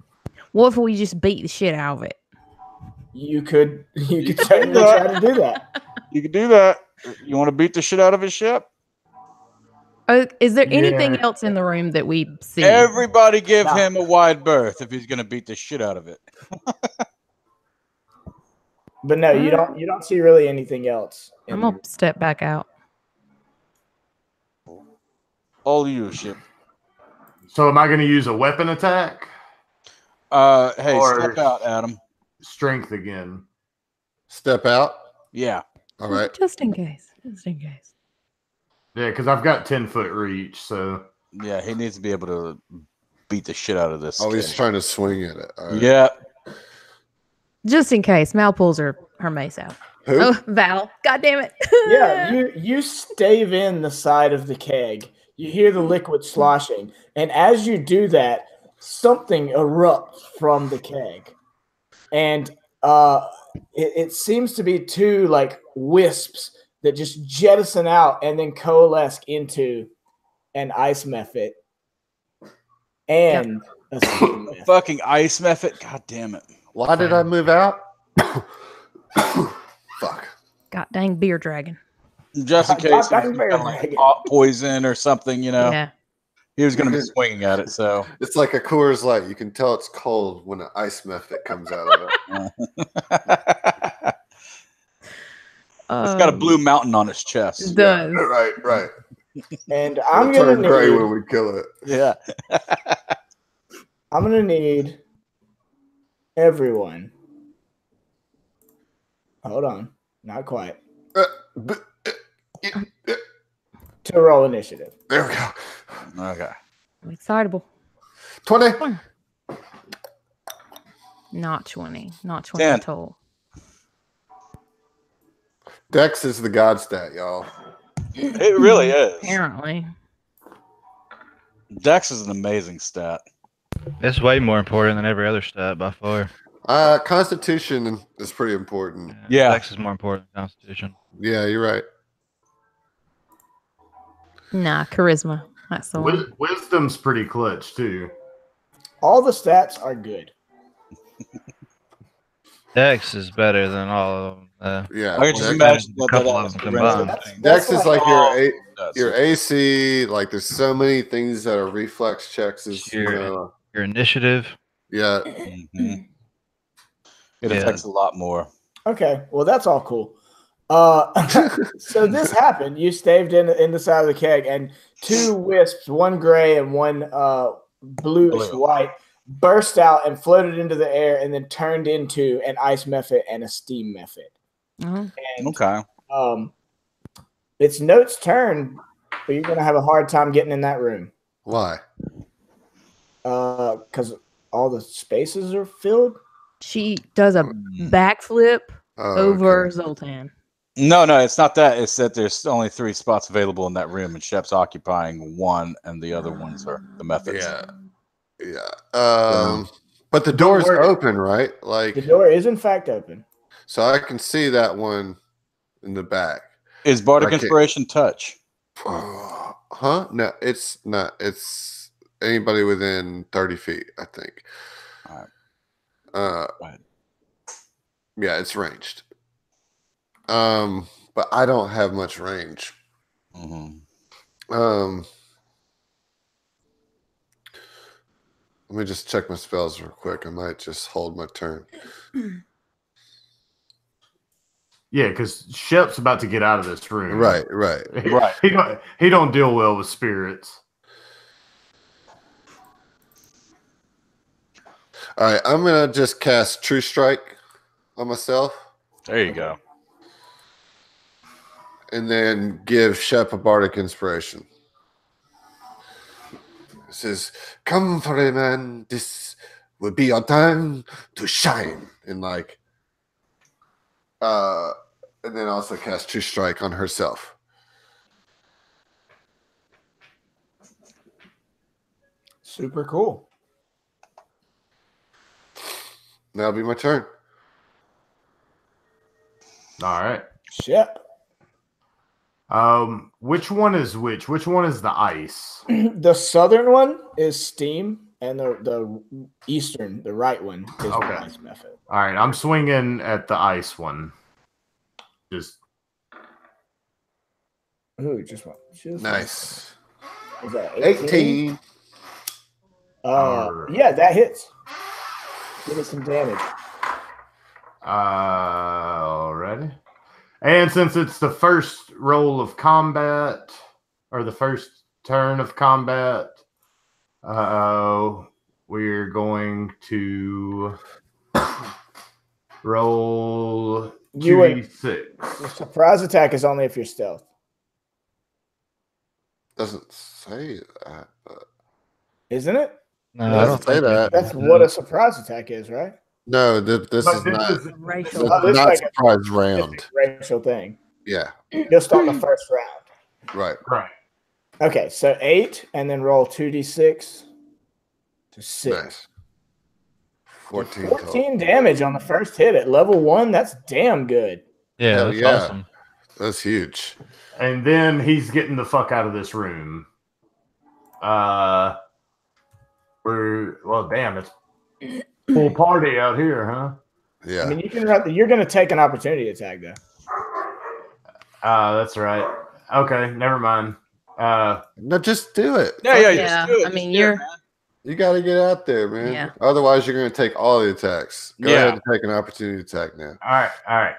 What if we just beat the shit out of it? You could certainly try to do that. You can do that. You want to beat the shit out of his ship? Is there anything Yeah. else in the room that we see? Everybody give Nah. him a wide berth if he's gonna beat the shit out of it. But no, you don't see really anything else. in I'm the gonna step back out. All you ship. So am I going to use a weapon attack? Hey, Or- step out, Adam. Strength again. Step out. Yeah. All right. Just in case. Just in case. Yeah, because I've got 10-foot reach, so Yeah, he needs to be able to beat the shit out of this. Oh, he's kid. trying to swing at it. All right. Yeah. Just in case. Mal pulls her mace out. Who? Oh, Val. God damn it. Yeah, you stave in the side of the keg. You hear the liquid sloshing, and as you do that, something erupts from the keg, and it seems to be two like wisps that just jettison out and then coalesce into an ice Mephit and a steam Mephit. Fucking ice method. God damn it. Why did I move out? Fuck. God dang beer dragon. Just in God case he was dang gonna bear kinda, like, dragon. pot poison or something, you know. Yeah. He was going to be swinging at it, so. It's like a Coors Light. You can tell it's cold when an ice method comes out of it. It's got a blue mountain on its chest. It does. Right, right. And I'm I'm turn gonna gray need, when we kill it. Yeah. I'm gonna need everyone. Hold on, not quite. To roll initiative. There we go. Okay. I'm excitable. 20. Not 20. Not 20 10. at all. Dex is the god stat, y'all. It really is. Apparently. Dex is an amazing stat. It's way more important than every other stat by far. Constitution is pretty important. Yeah. Dex is more important than Constitution. Yeah, you're right. Nah, charisma. That's the one. wisdom's pretty clutch too. All the stats are good. Dex is better than all of them. Yeah. I can just Dex, imagine a couple of them combined. Dex is like your That's your it. AC. Like there's so many things that are reflex checks. Is Sure. Your initiative. yeah. Mhm. It Yeah. affects a lot more. Okay, well that's all cool. So this happened. You staved in the side of the keg, and two wisps, one gray and one bluish white, burst out and floated into the air, and then turned into an ice Mephit and a steam Mephit. Mhm. And Okay. it's Note's turn, but you're gonna have a hard time getting in that room Why? because all the spaces are filled. She does a backflip Oh, over okay. Zoltan. No, it's not that. It's that there's only 3 spots available in that room, and Shep's occupying one, and the other ones are the methods. Yeah. But the door's worry. open, right? Like, The door is in fact open. so I can see that one in the back. Is Bardic Okay. Inspiration touch? Huh? No, it's not. It's anybody within 30 feet, I think. All right. Go ahead. Yeah, it's ranged. But I don't have much range. Mm-hmm. Let me just check my spells real quick. I might just hold my turn. Yeah, because Shep's about to get out of this room. Right. Right. He don't deal well with spirits. All right, I'm gonna just cast True Strike on myself, There you go. and then give Shep a Bardic Inspiration. It says, "Come for it, man. This will be your time to shine." And and then also cast True Strike on herself. Super cool. That'll be my turn. All right. Shep. Which one is which? Which one is the ice? The southern one is steam, and the eastern, the right one, is the Okay. ice Mephit. All right, I'm swinging at the ice one. Just Ooh, just one. Nice. Is that 18? 18. Yeah, that hits. Give me some damage. Alrighty. And since it's the first roll of combat, or the first turn of combat, we're going to roll 2d6. The surprise attack is only if you're stealth. Doesn't say that, but Isn't it? No, It I doesn't don't say think that. That's what a surprise attack is, right? No, this is not. Racial. This Oh, is this is not like a surprise round. racial thing. Yeah, Just on the first round. right. Right. Okay, so 8, and then roll 2d6 to 6. Nice. 14 14 damage on the first hit at level 1. That's damn good. Yeah, Hell that's yeah. awesome. That's huge. And then he's getting the fuck out of this room. Damn, it's full party out here, huh? Yeah. I mean, you're going to take an opportunity attack, though. That's right. Okay, never mind. No, just do it. Yeah. Yeah, Just do it. I mean, Just do it, you're- man. You got to get out there, man. Yeah. Otherwise, you're going to take all the attacks. Go ahead and take an opportunity attack now. All right.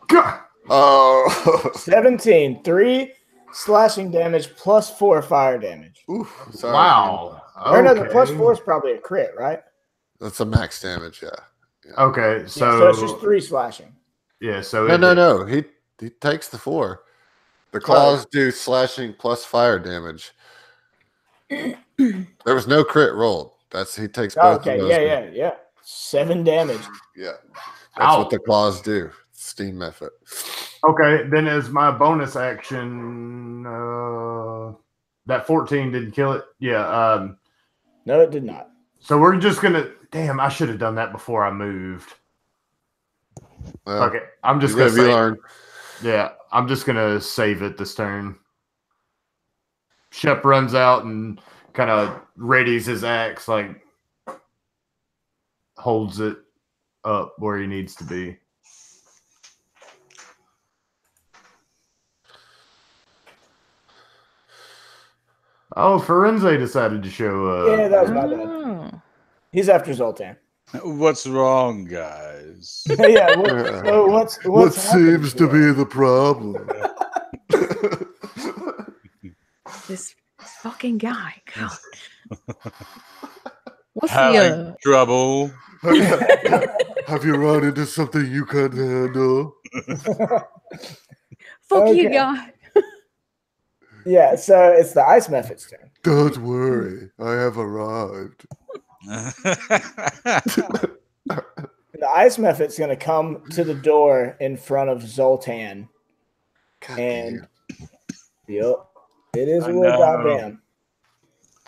God. Oh. 17, 3 slashing damage plus 4 fire damage. Oof, sorry, Wow. Or no, the Okay. plus 4 is probably a crit, right? man. That's a max damage, yeah. Okay, Yeah, so, so it's just 3 slashing. yeah, so No. He takes the 4. The claws do slashing plus fire damage. There was no crit rolled. He takes both Okay, of those. yeah. 7 damage. Yeah. That's Ow. what the claws do. Steam Mephit. Okay, then as my bonus action, that 14 didn't kill it. Yeah. No, it did not. So we're just gonna. Damn, I should have done that before I moved. Well, Okay, I'm just you gonna gotta be save. learned. Yeah, I'm just gonna save it this turn. Shep runs out and kind of readies his axe, like holds it up where he needs to be. Oh, Firenze decided to show up. Yeah, that was my bad. Oh. He's after Zoltan. What's wrong, guys? Yeah, what's What happened seems to here? be the problem? This fucking guy. God. What's Having trouble? Have you run into something you can't handle? fuck you Okay. guy? Yeah, so it's the Ice Mephit's turn. Don't worry, I have arrived. The Ice Mephit's going to come to the door in front of Zoltan. God And, damn. yep, it is a I little know. goddamn.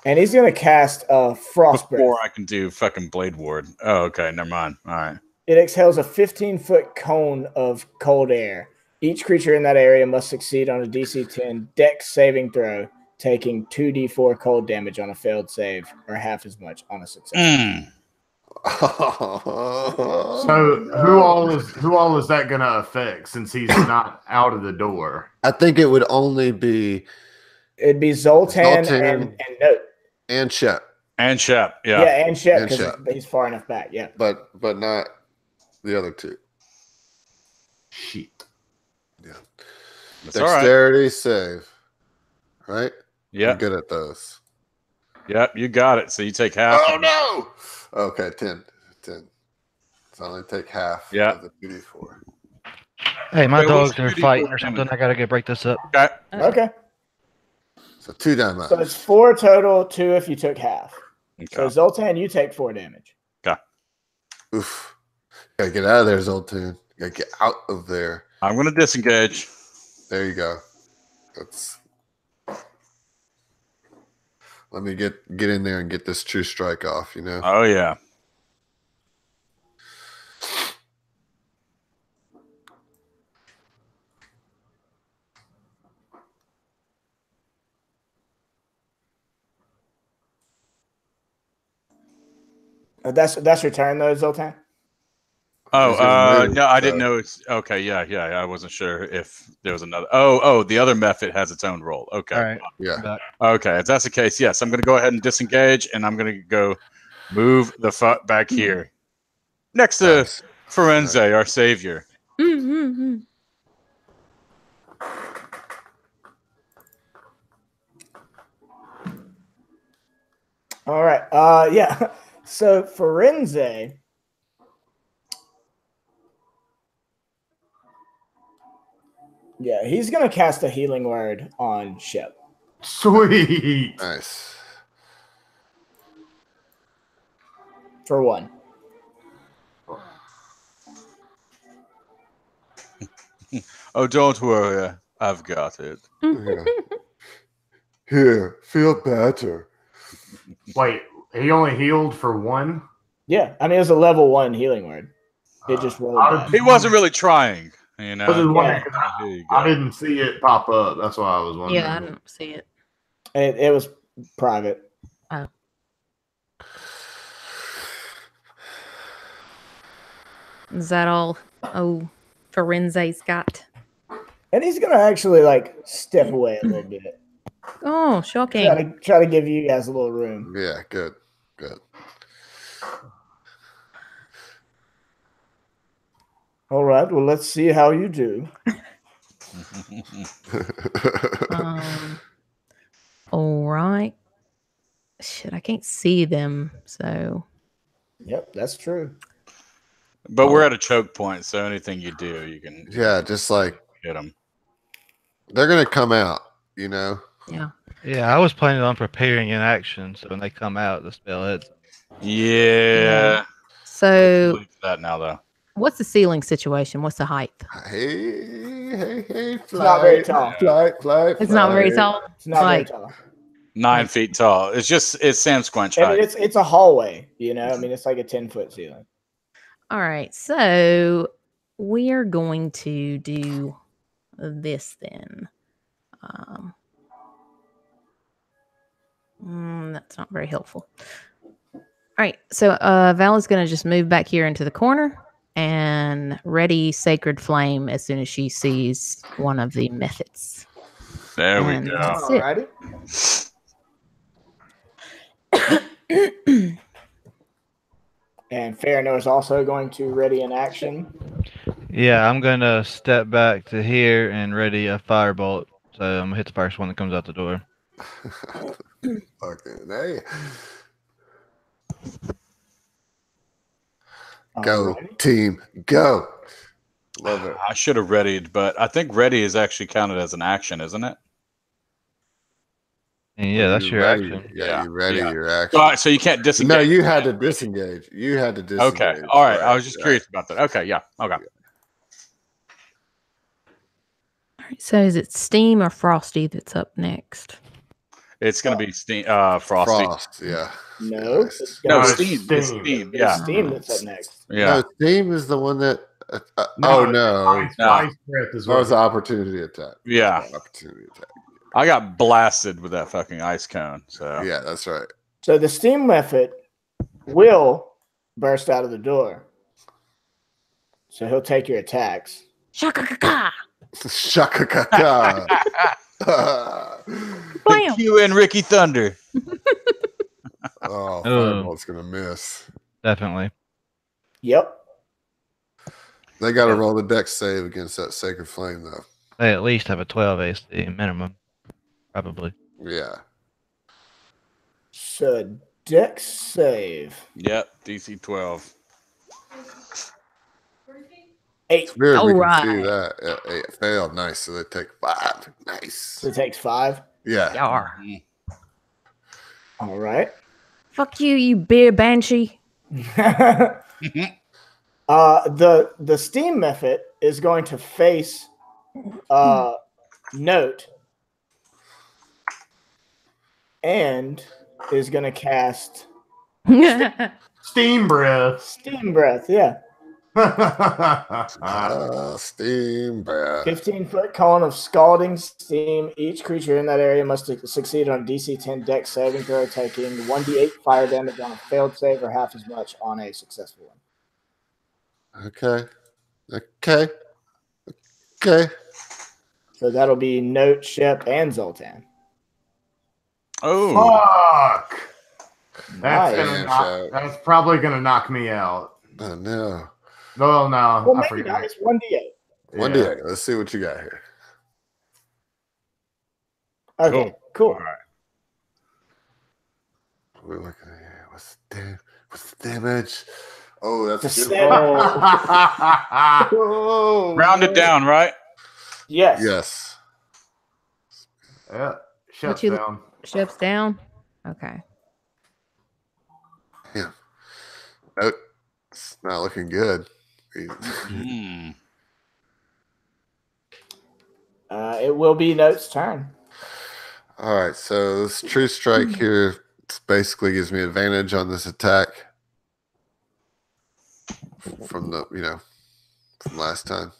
And he's going to cast Frost Breath. Before I can do fucking Blade Ward. Oh, okay. Never mind. All right. It exhales a 15-foot cone of cold air. Each creature in that area must succeed on a DC 10 Dex saving throw, taking 2d4 cold damage on a failed save, or half as much on a success. Mm. So who all is that gonna affect since he's not out of the door? I think it would only be It'd be Zoltan, Zoltan. and Note. and Shep, And Shep. Yeah, Yeah. and Shep, And because Shep. he's far enough back. Yeah. but not the other two. Shit. That's all right. Dexterity save, right? I'm Yep. good at those. Yep. You got it. So you take half. Oh no! Okay, 10. So I only take half Yeah. of the 2d4. Hey, my Wait, what's dogs are 2d4 fighting or damage? something. I gotta go break this up. Okay. Okay. So 2 damage. So it's 4 total, 2 if you took half. So Okay. Zoltan, you take 4 damage. Oof. Gotta get out of there, Zoltan. Gotta get out of there. I'm going to disengage. There you go. That's. Let me get in there and get this true strike off, you know? Oh, yeah. That's your turn, though, Zoltan? Oh, He's gonna move, no, I so- didn't know. It's okay. Yeah, I wasn't sure if there was another. Oh, the other Mephit has its own roll. Okay. All right. Yeah. Back. Okay, if that's the case, yes, I'm going to go ahead and disengage, and I'm going to go move the fuck back here, next to Nice. Firenze, our savior. Mm-hmm. All right. Yeah. So Firenze. Yeah, he's gonna cast a healing word on Shep. Sweet. Nice. For one. Oh, don't worry, I've got it. Yeah. Here, feel better. Wait, he only healed for one? Yeah, I mean it was a level 1 healing word. It just rolled I that. was- He wasn't really trying, you know. I was just wondering, Yeah. 'cause Here you I go. didn't see it pop up. That's why I was wondering. Yeah, I didn't see it. It was private. Is that all? Oh, Firenze's got. And he's gonna actually like step away a little bit. Oh, shocking. Try to give you guys a little room. Yeah, good. Good. All right, well let's see how you do. All right. Shit, I can't see them, so. Yep, that's true. But we're at a choke point, so anything you do, you can Yeah, just like hit them. they're gonna come out, you know. Yeah. Yeah, I was planning on preparing in action, so when they come out, the spell hits. Yeah. So, Leave that now, though. what's the ceiling situation? What's the height? Hey, fly. It's not very tall. Fly. It's not very tall. It's not very Like, tall. 9 feet tall. It's Sam Squinch I mean, height. it's a hallway, you know. I mean, it's like a 10-foot ceiling. all right. So, we are going to do this then. That's not very helpful. All right. So, Val is going to just move back here into the corner and ready Sacred Flame as soon as she sees one of the Mephits. There we And go. that's it. Alrighty. And Farino is also going to ready in action. Yeah, I'm gonna step back to here and ready a firebolt. So I'm gonna hit the first one that comes out the door. Fucking hey. Go, Alrighty. team, go. Love it. I should have readied, but I think ready is actually counted as an action, isn't it? And yeah, that's You your ready. action. Yeah, Yeah, you ready yeah. your action. All right, so you can't disengage. No, you had to disengage. You had to disengage. Okay. All right. I was just curious about that. Okay. Yeah. Okay. All right. So, is it Steam or Frosty that's up next? It's gonna be Steam, Frosty. Frost, yeah. No, Nice. it's No, gonna it's be Steam. It's Steam. Steam. it's Yeah. Steam that's up next. Yeah. No, Steam is the one that. oh no, Ice, No. Ice breath is that was what. an opportunity attack. Yeah. Opportunity attack. I got blasted with that fucking ice cone. So Yeah, that's right. So the Steam method will burst out of the door. So he'll take your attacks. Shaka-ka-ka! Shaka kaka. Bam! you and Ricky Thunder. Oh, Fireball's gonna miss. Definitely. Yep. They got to roll the dex save against that Sacred Flame, though. They at least have a 12 AC minimum. Probably. Yeah. So dex save. Yep. DC 12. 8. It's weird we All can see right. that. It failed. Nice. So they take 5. Nice. So it takes 5. Yeah. Yar. All right. Fuck you, you beer banshee. The Steam method is going to face Note and is going to cast Steam breath. Steam Breath. Yeah. Steam breath. 15-foot cone of scalding steam. Each creature in that area must succeed on a DC 10 dex saving throw, taking 1d8 fire damage on a failed save or half as much on a successful one. Okay. Okay. Okay. So that'll be Note, Shep, and Zoltan. Oh, Fuck. That's Nice. that's probably gonna knock me out. Oh no. No, no, Well, I maybe forgot. not. It's 1d8. One day. Let's see what you got here. Okay, cool. All right. We're looking at here. What's the damage? Oh, that's The good. Oh, Round it down, right? yes. Yes. Yeah, What shuts you- down. Ship's down. Okay. Yeah. Nope. It's not looking good. Mm. It will be Note's turn. All right. So this true strike here basically gives me advantage on this attack from the from last time.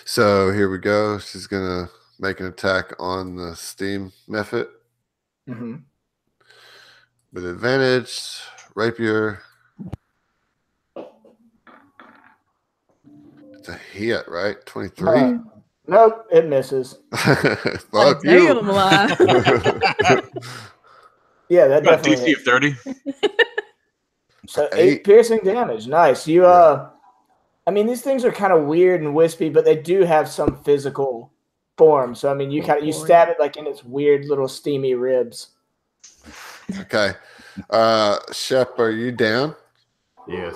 So here we go. She's gonna make an attack on the steam Mephit Mm-hmm. with advantage. Rapier. It's a hit, right? 23. Nope, it misses. Fuck Damn you. lie. Yeah, that Got definitely DC hits. of 30. So 8 8. piercing damage. Nice. You I mean, these things are kind of weird and wispy, but they do have some physical form. So I mean, you stab it like in its weird little steamy ribs. Okay. Shep, are you down? Yes.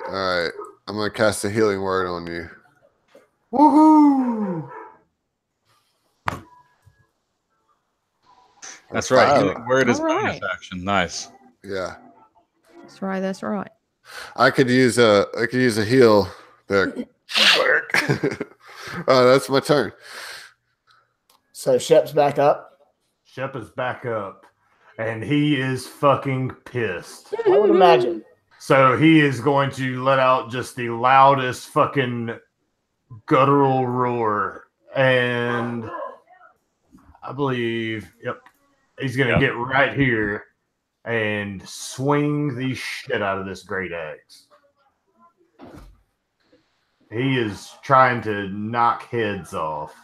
All right. I'm gonna cast a healing word on you. Woohoo! That's right. Wow. Healing word is All bonus right. action. Nice. Yeah. That's right. That's right. I could use a heal there. That's my turn. So Shep's back up. Shep is back up, and he is fucking pissed. I would imagine. So he is going to let out just the loudest fucking guttural roar, and I believe, he's gonna get right here and swing the shit out of this great axe. He is trying to knock heads off.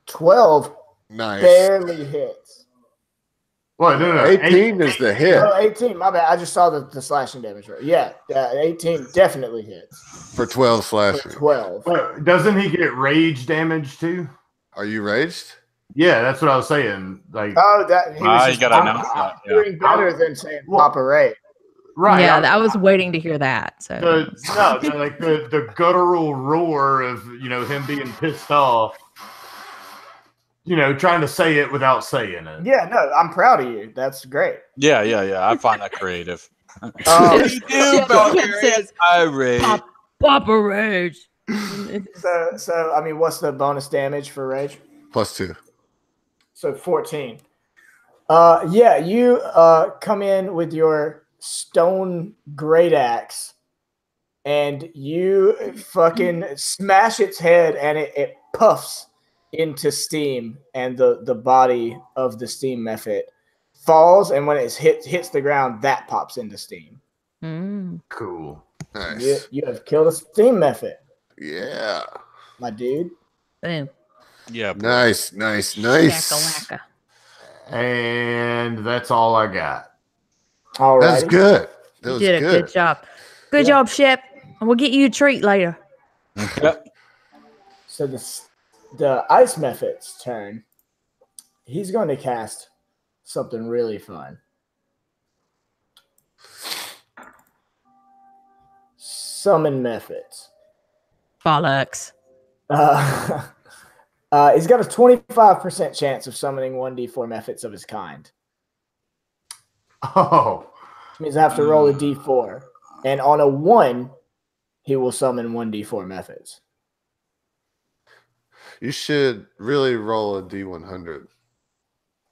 12 Nice. barely hits. What? No. 18 is the hit Oh, 18. My bad. I just saw the slashing damage. Right? Yeah, 18 definitely hits. for 12 For slashing. 12. Wait, doesn't he get rage damage too? Are you raged? Yeah, that's what I was saying. Like, Oh, that he was You just gotta announce that. Yeah. doing better than saying Well, Papa Ray. right? Yeah, I was waiting to hear that. So the guttural roar of him being pissed off. Trying to say it without saying it. Yeah, no, I'm proud of you. That's great. Yeah. I find that creative. Um, What do you do, Shep Valkyrie? says, Irate. Papa Rage. so I mean, what's the bonus damage for rage? +2. So 14. Yeah, you come in with your stone great axe, and you fucking smash its head, and it puffs into steam, and the body of the steam Mephit falls, and when it hits the ground, that pops into steam. Cool. Nice. You have killed a steam Mephit, Yeah. my dude. Boom. Yeah. bro. Nice. Shakalaka. And that's all I got. All right. That's good. That You was did a good. good job. Good job, Shep. And we'll get you a treat later. Yep. So the ice Mephit's turn. He's going to cast something really fun. Summon Mephits. Bollocks. He's got a 25% chance of summoning 1d4 Mephits of his kind. Oh, Which means I have to roll a d4. And on a 1, he will summon 1d4 Mephits. You should really roll a D100.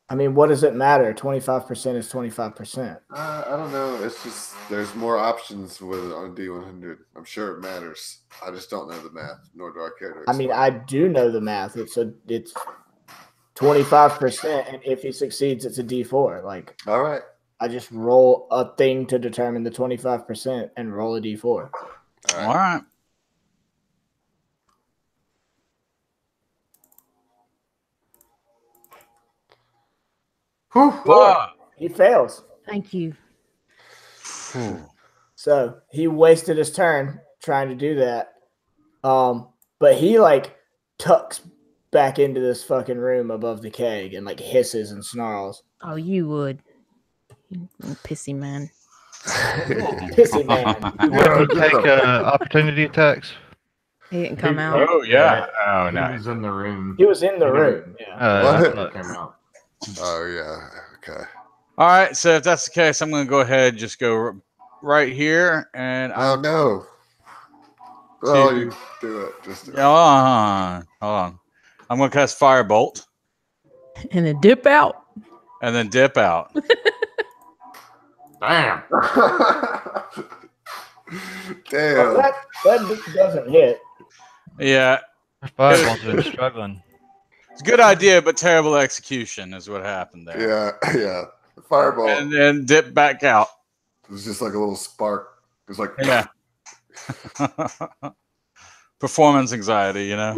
I mean, what does it matter? 25% is 25%. I don't know. It's just there's more options with it on D100. I'm sure it matters. I just don't know the math, nor do I care to. I mean, I do know the math. It's 25%, and if he succeeds, it's a d4. Like, all right. I just roll a thing to determine the 25% and roll a d4. All right. He fails. Thank you. So he wasted his turn trying to do that. But he like tucks back into this fucking room above the keg and like hisses and snarls. Oh, you would. You pissy man. Pissy man. Will he take opportunity attacks? He didn't come out. Oh yeah. Oh He no. was in the room. He was in the room. Yeah. I What? thought- Came out. Oh yeah. Okay. All right. So if that's the case, I'm going to go ahead and just go right here, and Oh I'm. no. Oh, you do it. Just do it. Hold on. Hold on. I'm going to cast Firebolt And then dip out. and then dip out. Damn. Damn. That doesn't hit. Yeah. Fireball's been struggling. It's a good idea, but terrible execution is what happened there. Yeah, yeah. The fireball. And then dip back out. It was just like a little spark. It was like, Yeah. Performance anxiety, you know?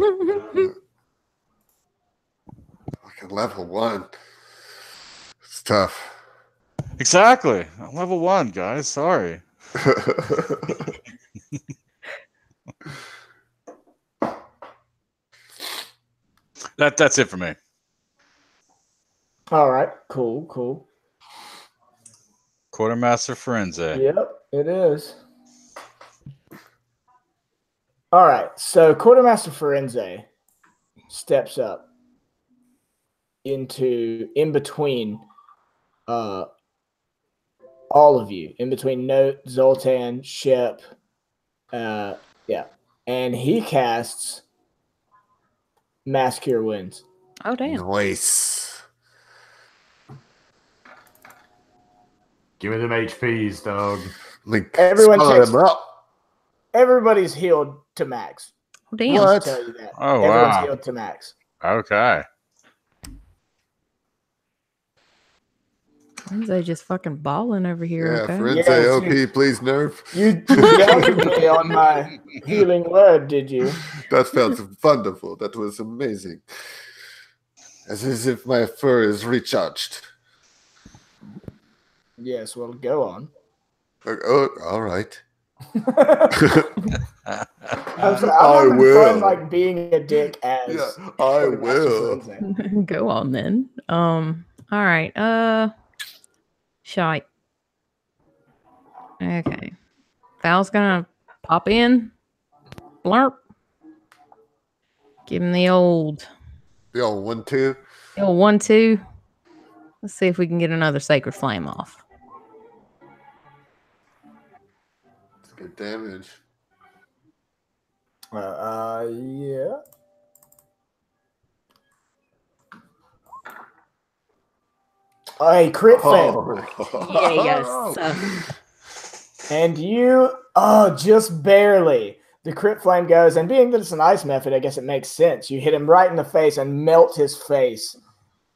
like a level 1. It's tough. Exactly. Level 1, guys. Sorry. That's it for me. All right. Cool. Quartermaster Forense. Yep, it is. All right. So Quartermaster Forense steps up in between all of you, in between Note, Zoltan, Shep, yeah. And he casts Mass Cure Wounds. Oh, damn. Nice. Give me them HPs, dog. Like, Everyone swallow takes- them up. Everybody's healed to max. Oh, damn. I'll What? tell you that. Oh, Everyone's wow. healed to max. Okay. They just fucking balling over here. Yeah, Okay. Forense Yeah, OP, please nerf. You doubted me on my healing word, did you? That felt wonderful. That was amazing. As if my fur is recharged. Yes, well, go on. Like, oh, all right. I'm having will. fun, like being a dick as. Yeah, I Quartermaster will. Forense. Go on then. All right. Shite. Okay. Val's gonna pop in. Blurp. Give him the old The old 1-2. 1-2. Let's see if we can get another sacred flame off. It's good damage. Yeah. Hey, crit fail. Yes. And you, just barely. The crit flame goes, and being that it's an ice method, I guess it makes sense. You hit him right in the face and melt his face.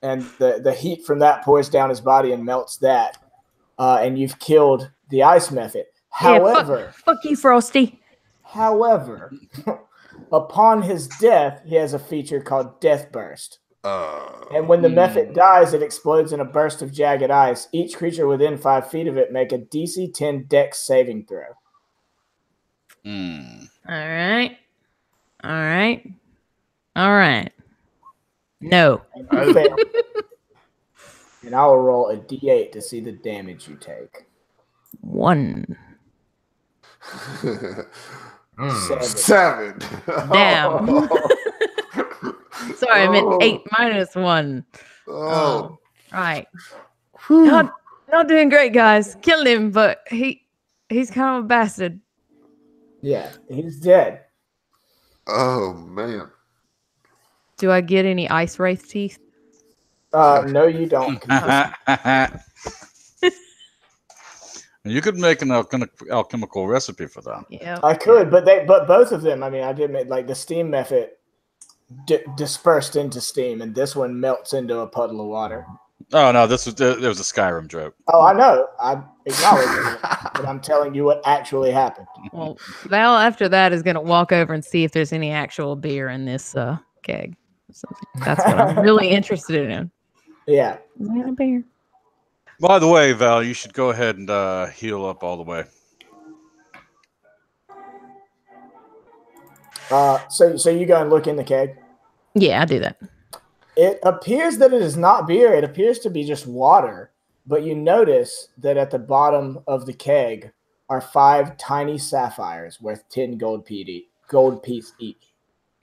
And the heat from that pours down his body and melts that. And you've killed the ice method. However, fuck you, Frosty. However, upon his death, he has a feature called Death Burst. And when the Mephit dies, it explodes in a burst of jagged ice. Each creature within 5 feet of it make a DC 10 Dex saving throw. All right. No. And you fail. And I will roll a D8 to see the damage you take. 1. 7. Damn. Sorry, I meant 8 minus 1. Oh. Right. Not doing great, guys. Killed him, but he's kind of a bastard. Yeah, he's dead. Oh, man. Do I get any ice wraith teeth? No, you don't. You could make an alchemical recipe for that. Yeah. I could, but both of them. I mean, I did make like the steam method dispersed into steam, and this one melts into a puddle of water. Oh no, there was a Skyrim joke. Oh, I know. I acknowledge it, but I'm telling you what actually happened. Well, Val after that is going to walk over and see if there's any actual beer in this keg. So that's what I'm really interested in. Yeah. Is there a beer? By the way, Val, you should go ahead and heal up all the way. So you go and look in the keg. Yeah, I do that. It appears that it is not beer. It appears to be just water. But you notice that at the bottom of the keg are 5 tiny sapphires worth 10 gold piece each.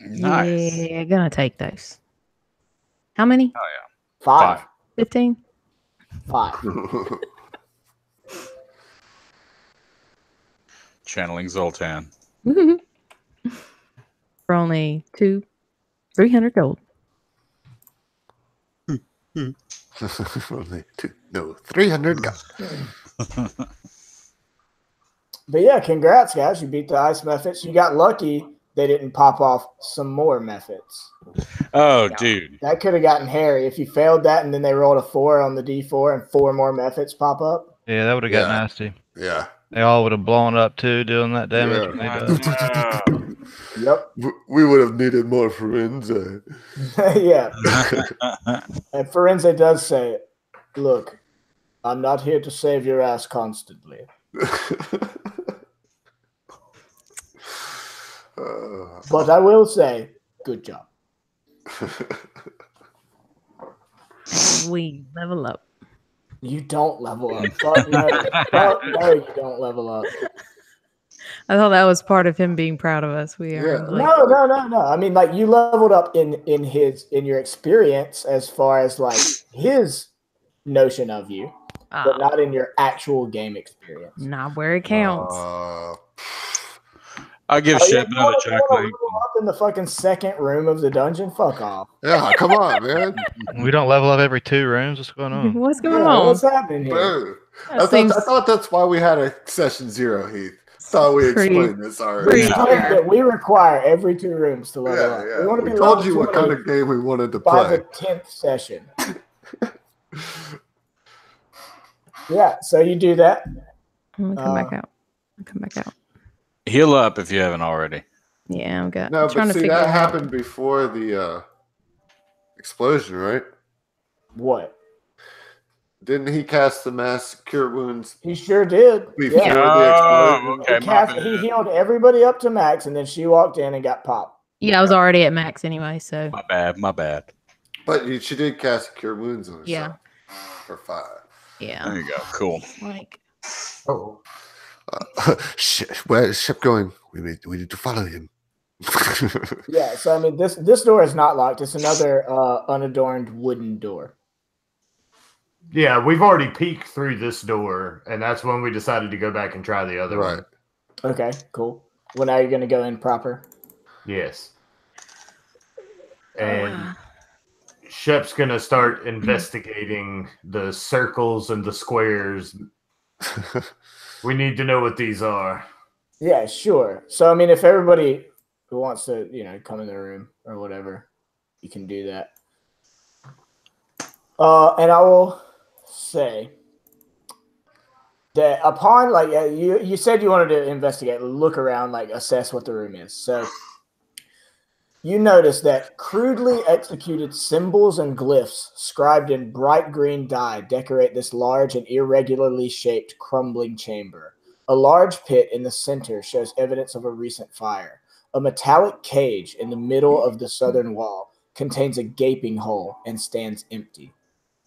Nice. Yeah, gonna take those. How many? Oh yeah. 5. 15? 5. Channeling Zoltan. For only 300 gold. Only 300 gold. But yeah, congrats, guys. You beat the ice Mephits. You got lucky they didn't pop off some more Mephits. Oh, dude. That could have gotten hairy. If you failed that and then they rolled a 4 on the D4 and 4 more Mephits pop up. Yeah, that would have got nasty. Yeah. They all would have blown up too, doing that damage. Yeah. Yep. We would have needed more Forenza. Yeah. And Forenza does say, look, I'm not here to save your ass constantly. But I will say, good job. We level up. You don't level up. Fuck no. Fuck no, you don't level up. I thought that was part of him being proud of us. We are. Yeah. No. I mean, like, you leveled up in your experience as far as like his notion of you, but not in your actual game experience. Not where it counts. I give shit another Jack Lane. Up in the fucking second room of the dungeon. Fuck off. Yeah, come on, man. We don't level up every 2 rooms. What's going on? What's going Yeah, on? what's happening here? Bro. I thought that's why we had a session 0, Heath. Thought we explained this already. We require every 2 rooms to level up. Yeah. We want to be told you what kind of game we wanted to by play. the 10th session. Yeah, so you do that. I'm gonna come back out. Heal up if you haven't already. Yeah, I'm good. No, I'm trying but to see, figure that out. happened before the explosion, right? What? Didn't he cast the mass cure wounds He sure did. before Yeah. the explosion? Okay, He healed everybody up to max, and then she walked in and got popped. Yeah, I was already at max anyway, so My bad. But she did cast cure wounds on herself. Yeah. For 5. yeah. There you go. Cool. Like Oh. Where is Shep going? We need to follow him. Yeah, so I mean, this door is not locked. It's another unadorned wooden door. Yeah, we've already peeked through this door, and that's when we decided to go back and try the other Right. one. Okay, cool. Well, now you're going to go in proper. Yes. And Shep's going to start investigating the circles and the squares. We need to know what these are. Yeah, sure. So, I mean, if everybody who wants to, come in the room or whatever, you can do that. And I will say that upon, like, you said you wanted to investigate, look around, like, assess what the room is. So you notice that crudely executed symbols and glyphs scribed in bright green dye decorate this large and irregularly shaped crumbling chamber. A large pit in the center shows evidence of a recent fire. A metallic cage in the middle of the southern wall contains a gaping hole and stands empty.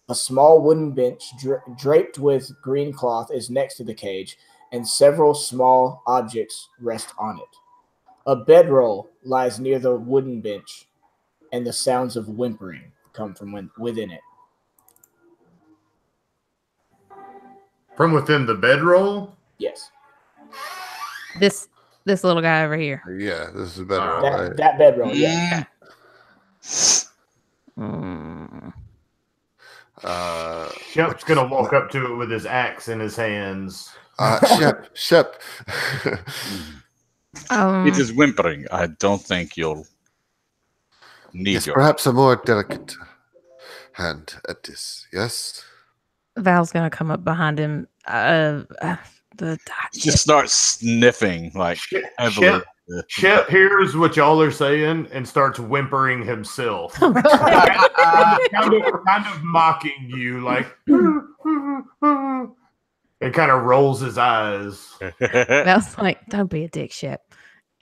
A small wooden bench draped with green cloth is next to the cage, and several small objects rest on it. A bedroll lies near the wooden bench, and the sounds of whimpering come from within it. From within the bedroll? Yes. this little guy over here. Yeah, this is better. That bedroll, yeah. Shep's going to walk up to it with his axe in his hands. Shep. It is whimpering. I don't think you'll need Yes, your. perhaps a more delicate hand at this. Yes. Val's gonna come up behind him. Just start sniffing like heavily. Shep hears what y'all are saying and starts whimpering himself. Oh, God. kind of mocking you, like, and kind of rolls his eyes. Val's like, don't be a dick, Shep.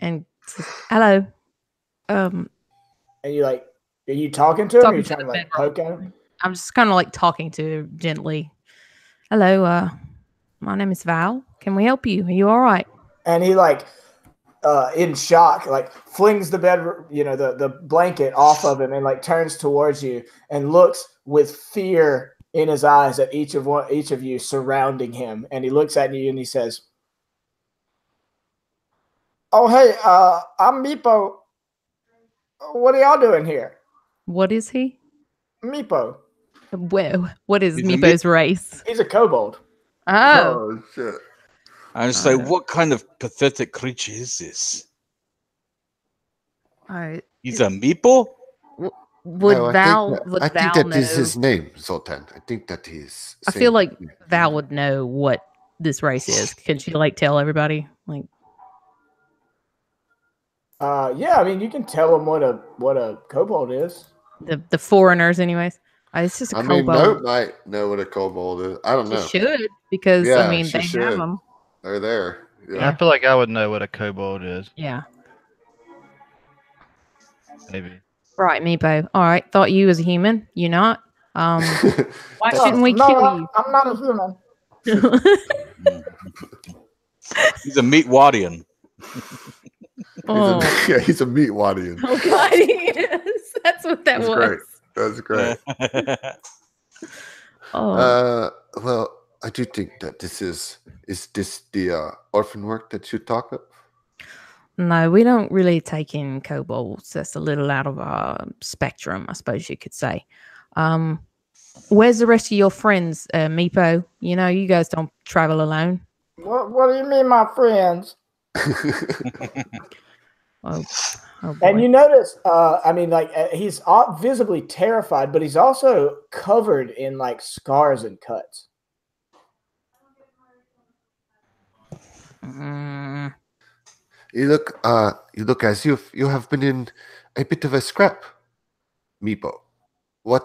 And says, hello. And you like, are you talking to him? Are you Talking to trying to the like bedroll. poke at him? I'm just kind of like talking to him gently. Hello, my name is Val. Can we help you? Are you all right? And he like, in shock, like flings the bed, the blanket off of him and like turns towards you and looks with fear in his eyes at each of you surrounding him. And he looks at you and he says, "Oh, hey, I'm Meepo. What are y'all doing here?" What is he? Meepo. Well, what is He's a Meepo's race? He's a kobold. Oh, shit. I just like, what kind of pathetic creature is this? He's a meeple? Would No, Val? I think Val that know? is his name, Zoltan. I think that he's. I feel like Val would know what this race is. Can she like tell everybody? Like, Yeah, I mean, you can tell him what a kobold is. the foreigners, anyways. It's just a kobold. Note might know what a kobold is. I don't know. She should, because Yeah, I mean she they should. have them. They're there. I feel like I would know what a kobold is. Yeah. Maybe. Right, Meepo. All right. Thought you was a human. You not? Why shouldn't we No, kill you? I'm not a human. He's a meatwadian. Oh. He's a meat wadian. Oh God, he is. That's what that That's was. great. That's great. Well, I do think that this is this the orphan work that you talk of? No, we don't really take in kobolds. That's a little out of our spectrum, I suppose you could say. Where's the rest of your friends, Meepo? You know, you guys don't travel alone. What do you mean, my friends? Oh boy. And you notice, I mean, like he's visibly terrified, but he's also covered in like scars and cuts. You look as if you have been in a bit of a scrap, Meepo. What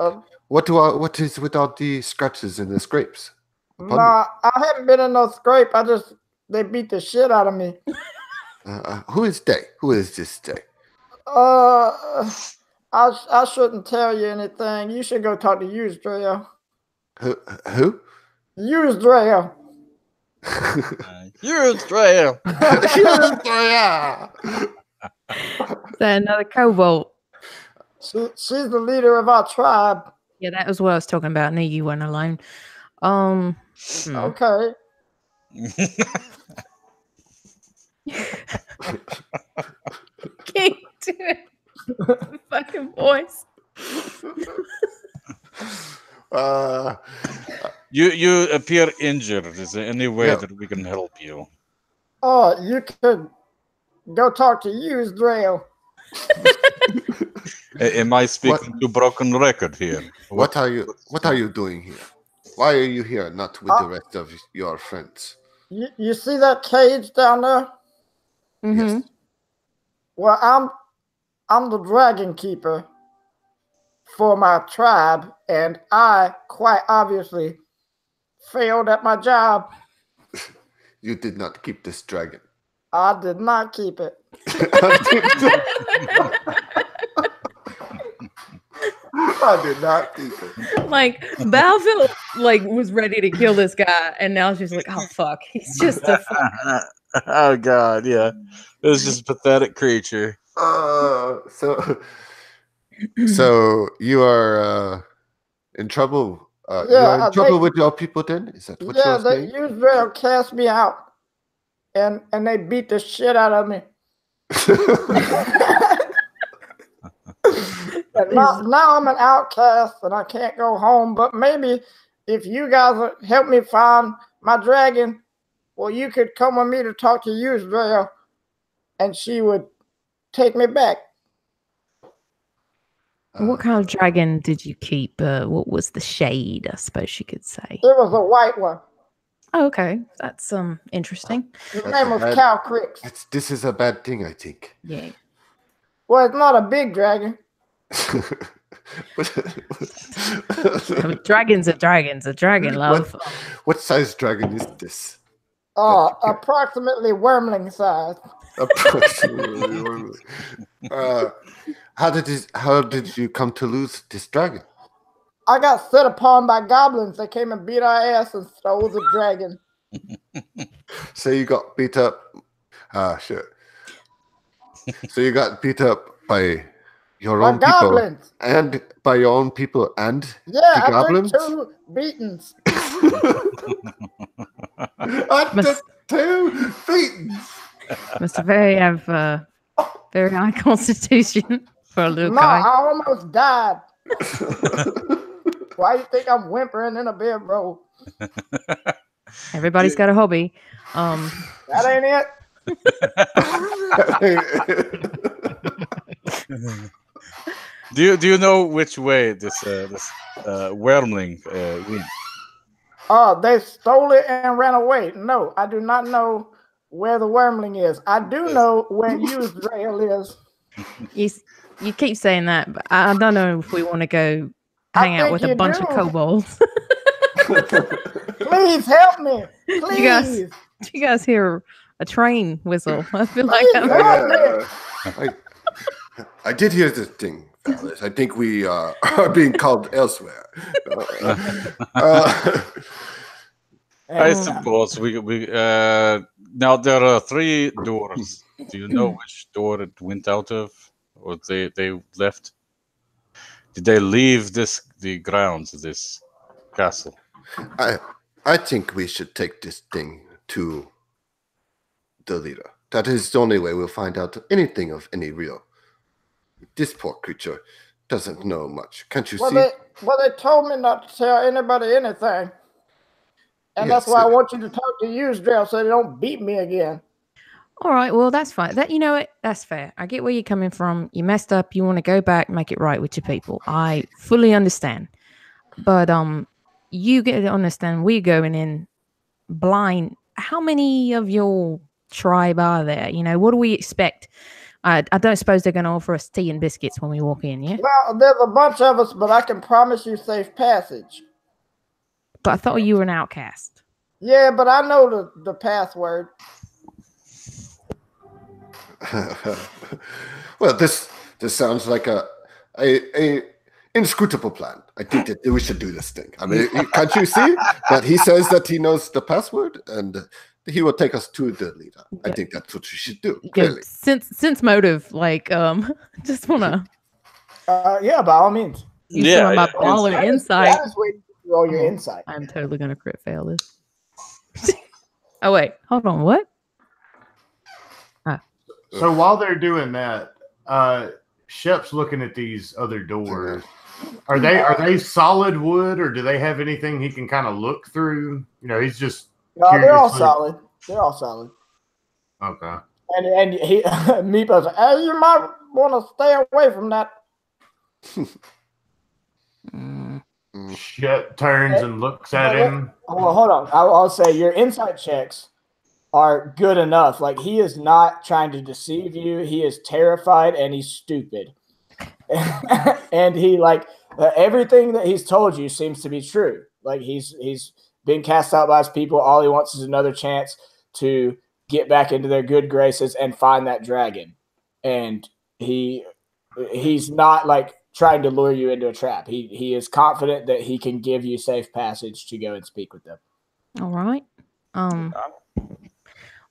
is with all the scratches and the scrapes? Nah, I haven't been in no scrape. They beat the shit out of me. Who is they? Who is this they? I shouldn't tell you anything. You should go talk to Usedrell. Who? Usedrell. Usedrell. Is that another kobold? She's the leader of our tribe. Yeah, that was what I was talking about. No, you weren't alone. Okay. Can't do it. Fucking voice. You appear injured. Is there any way that we can help you? Oh, you could go talk to Usedrell. Am I speaking to broken record here? What are you doing here? Why are you here, not with the rest of your friends? You see that cage down there? Mm-hmm. Yes. Well, I'm the dragon keeper for my tribe, and I quite obviously failed at my job. You did not keep this dragon. I did not keep it. I did not keep it. Like Battlefield, like was ready to kill this guy, and now she's like, "Oh fuck, he's just a." Oh God, yeah, it was just a pathetic creature. So you are in trouble. You are in trouble with your people. Then is that what you're saying? Usedrell cast me out, and they beat the shit out of me. And now I'm an outcast and I can't go home. But maybe if you guys would help me find my dragon, well, you could come with me to talk to Usedrell, and she would take me back. What kind of dragon did you keep? What was the shade, I suppose you could say? It was a white one. Oh, okay, that's interesting. His That's name a was bad- Cal Cricks. This is a bad thing, I think. Yeah. Well, it's not a big dragon. Dragons are dragons. A dragon, love. What size dragon is this? Approximately wormling size. Approximately. How did you come to lose this dragon? I got set upon by goblins. They came and beat our ass and stole the dragon. So you got beat up. Shit. So you got beat up by your own goblins. people and by your own people and Yeah, the I goblins. took 2 beatings. I took 2 beatings. Must have very high constitution for a little No, guy. I almost died. Why you think I'm whimpering in a bedroll? Everybody's got a hobby. That ain't it. Do you know which way this wormling went? They stole it and ran away. No, I do not know where the wormling is. I do know where Yusdrael is. You keep saying that, but I don't know if we want to go hang out with a bunch of kobolds. Please help me. Please. Do you guys hear a train whistle? I feel like I did hear this thing, fellas. I think we are being called elsewhere. I suppose we now there are 3 doors. Do you know which door it went out of, or they left? Did they leave the grounds of this castle? I think we should take this thing to the leader. That is the only way we'll find out anything of any real. This poor creature doesn't know much. Can't you see? They told me not to tell anybody anything. And Yes, that's why I want you to talk to Yusdrael so they don't beat me again. all right, well, that's fine. You know what? That's fair. I get where you're coming from. You messed up. You want to go back, make it right with your people. I fully understand. But you get to understand we're going in blind. How many of your tribe are there? You know, what do we expect? I don't suppose they're going to offer us tea and biscuits when we walk in, yeah? Well, there's a bunch of us, but I can promise you safe passage. But I thought you were an outcast. Yeah, but I know the password. Well, this sounds like a inscrutable plan. I think that we should do this thing. I mean, can't you see that he says that he knows the password and he will take us to the leader? Yeah. I think that's what we should do. Clearly. Since motive, like, just wanna. Yeah, by all means. Use some of my baller insight. That is where you roll your insight. I'm totally gonna crit fail this. Oh wait, hold on. What? So while they're doing that, Shep's looking at these other doors. Are they solid wood, or do they have anything he can kind of look through? You know, he's just. No, they're all solid. They're all solid. Okay. And he Meepo's like, hey, you might want to stay away from that. Shep turns and looks at him. Well, hold on. I'll say your insight checks are good enough. Like, he is not trying to deceive you. He is terrified and he's stupid. And he, like, everything that he's told you seems to be true. Like, he's been cast out by his people. All he wants is another chance to get back into their good graces and find that dragon. And he's not, like, trying to lure you into a trap. He is confident that he can give you safe passage to go and speak with them. All right.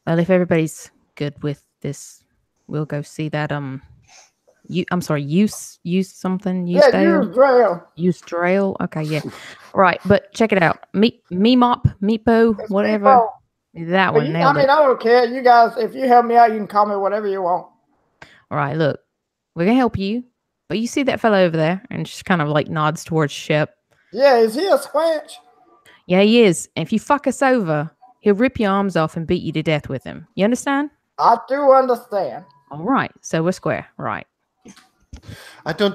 Well, if everybody's good with this, we'll go see that. Use something. Use Drail. Okay, yeah. Right, but check it out. Meepo, whatever. Meepo. That one. I don't care. You guys, if you help me out, you can call me whatever you want. All right, look, we're gonna help you. But you see that fellow over there, and just kind of like nods towards Shep. Yeah, is he a squanch? Yeah, he is. And if you fuck us over, he'll rip your arms off and beat you to death with him. You understand? I do understand. All right. So we're square. Right. I do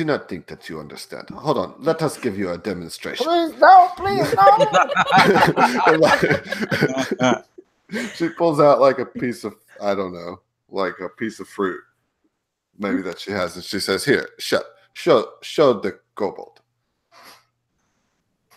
not think that you understand. Hold on. Let us give you a demonstration. Please don't. Please don't. She pulls out like a piece of, I don't know, like a piece of fruit, maybe that she has, and she says, "Here, show the kobold."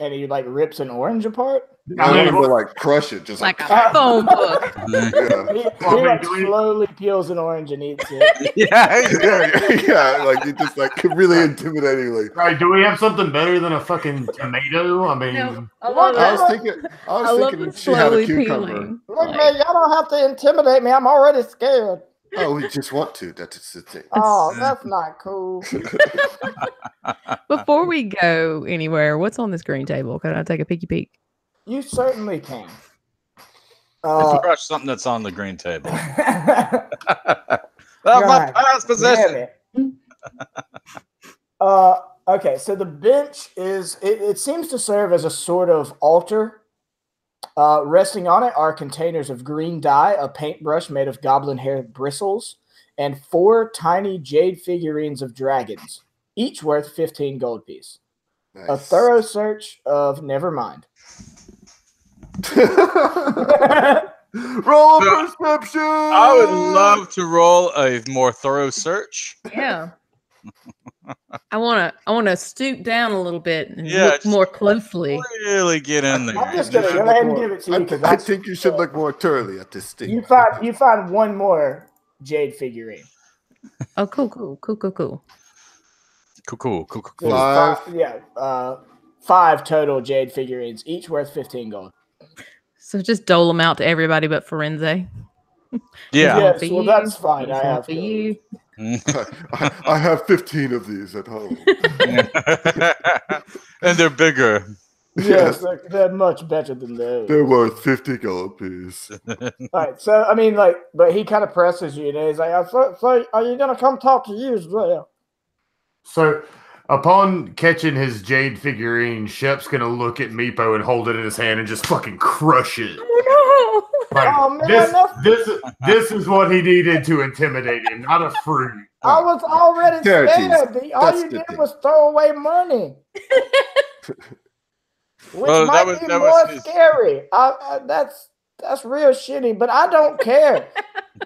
And he like rips an orange apart. I want him to like crush it, just Like a phone book. yeah. He like slowly peels an orange and eats it. yeah, like he just like really intimidatingly. Right? Do we have something better than a fucking tomato? I mean, No, I was thinking the she had a slowly cucumber. peeling. Look, man, y'all don't have to intimidate me. I'm already scared. Oh, we just want to. That is the thing. Oh, that's not cool. Before we go anywhere, what's on this green table? Can I take a peeky peek? You certainly can. Let's crush something that's on the green table. God, My past position. damn it. Okay, so the bench is, it seems to serve as a sort of altar. Resting on it are containers of green dye, a paintbrush made of goblin hair bristles, and 4 tiny jade figurines of dragons, each worth 15 gold piece. Nice. A thorough search of Nevermind. Roll a perception. I would love to roll a more thorough search. Yeah. I wanna stoop down a little bit and Yeah, look more closely. Really get in there. I'm just gonna go ahead and give it to you because I think you should look more thoroughly at this thing. you find one more jade figurine. Oh, cool. Cool. There's 5 total jade figurines, each worth 15 gold. So just dole them out to everybody but Forense. Yeah. Yes, for well, you, that's fine. there's I one have for you. I have 15 of these at home. And they're bigger. Yes, they're much better than those. They're worth 50 gold piece. All right, so I mean, like, but he kind of presses you, and he's like, "So are you gonna come talk to you as well?" so upon catching his jade figurine, Shep's gonna look at Meepo and hold it in his hand and just fucking crush it. Oh, Like, Oh, man, this is what he needed to intimidate him, not a fruit. I was already Charities. scared. All That's you the did thing. was throw away money, which Well, might that be was more his- scary. That's real shitty, but I don't care.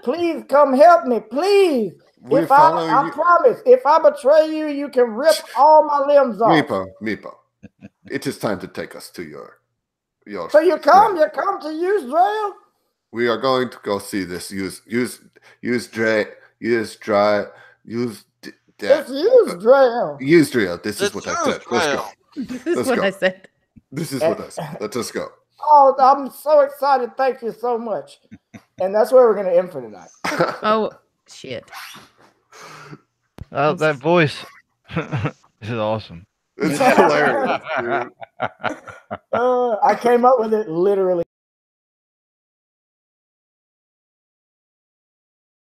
Please come help me, please. We're If I following you. promise, if I betray you, you can rip all my limbs off. Meepo. It is time to take us to your So you come to use Drail? We are going to go see this. Use dry. Let's use Drail. Use drill. This is what I said. Let's go. this is Let's what go. I said. This is what I said. Let us go. Oh, I'm so excited. Thank you so much. And that's where we're going to end for tonight. Oh, shit. Oh, that voice. This is awesome. It's hilarious, dude. I came up with it literally.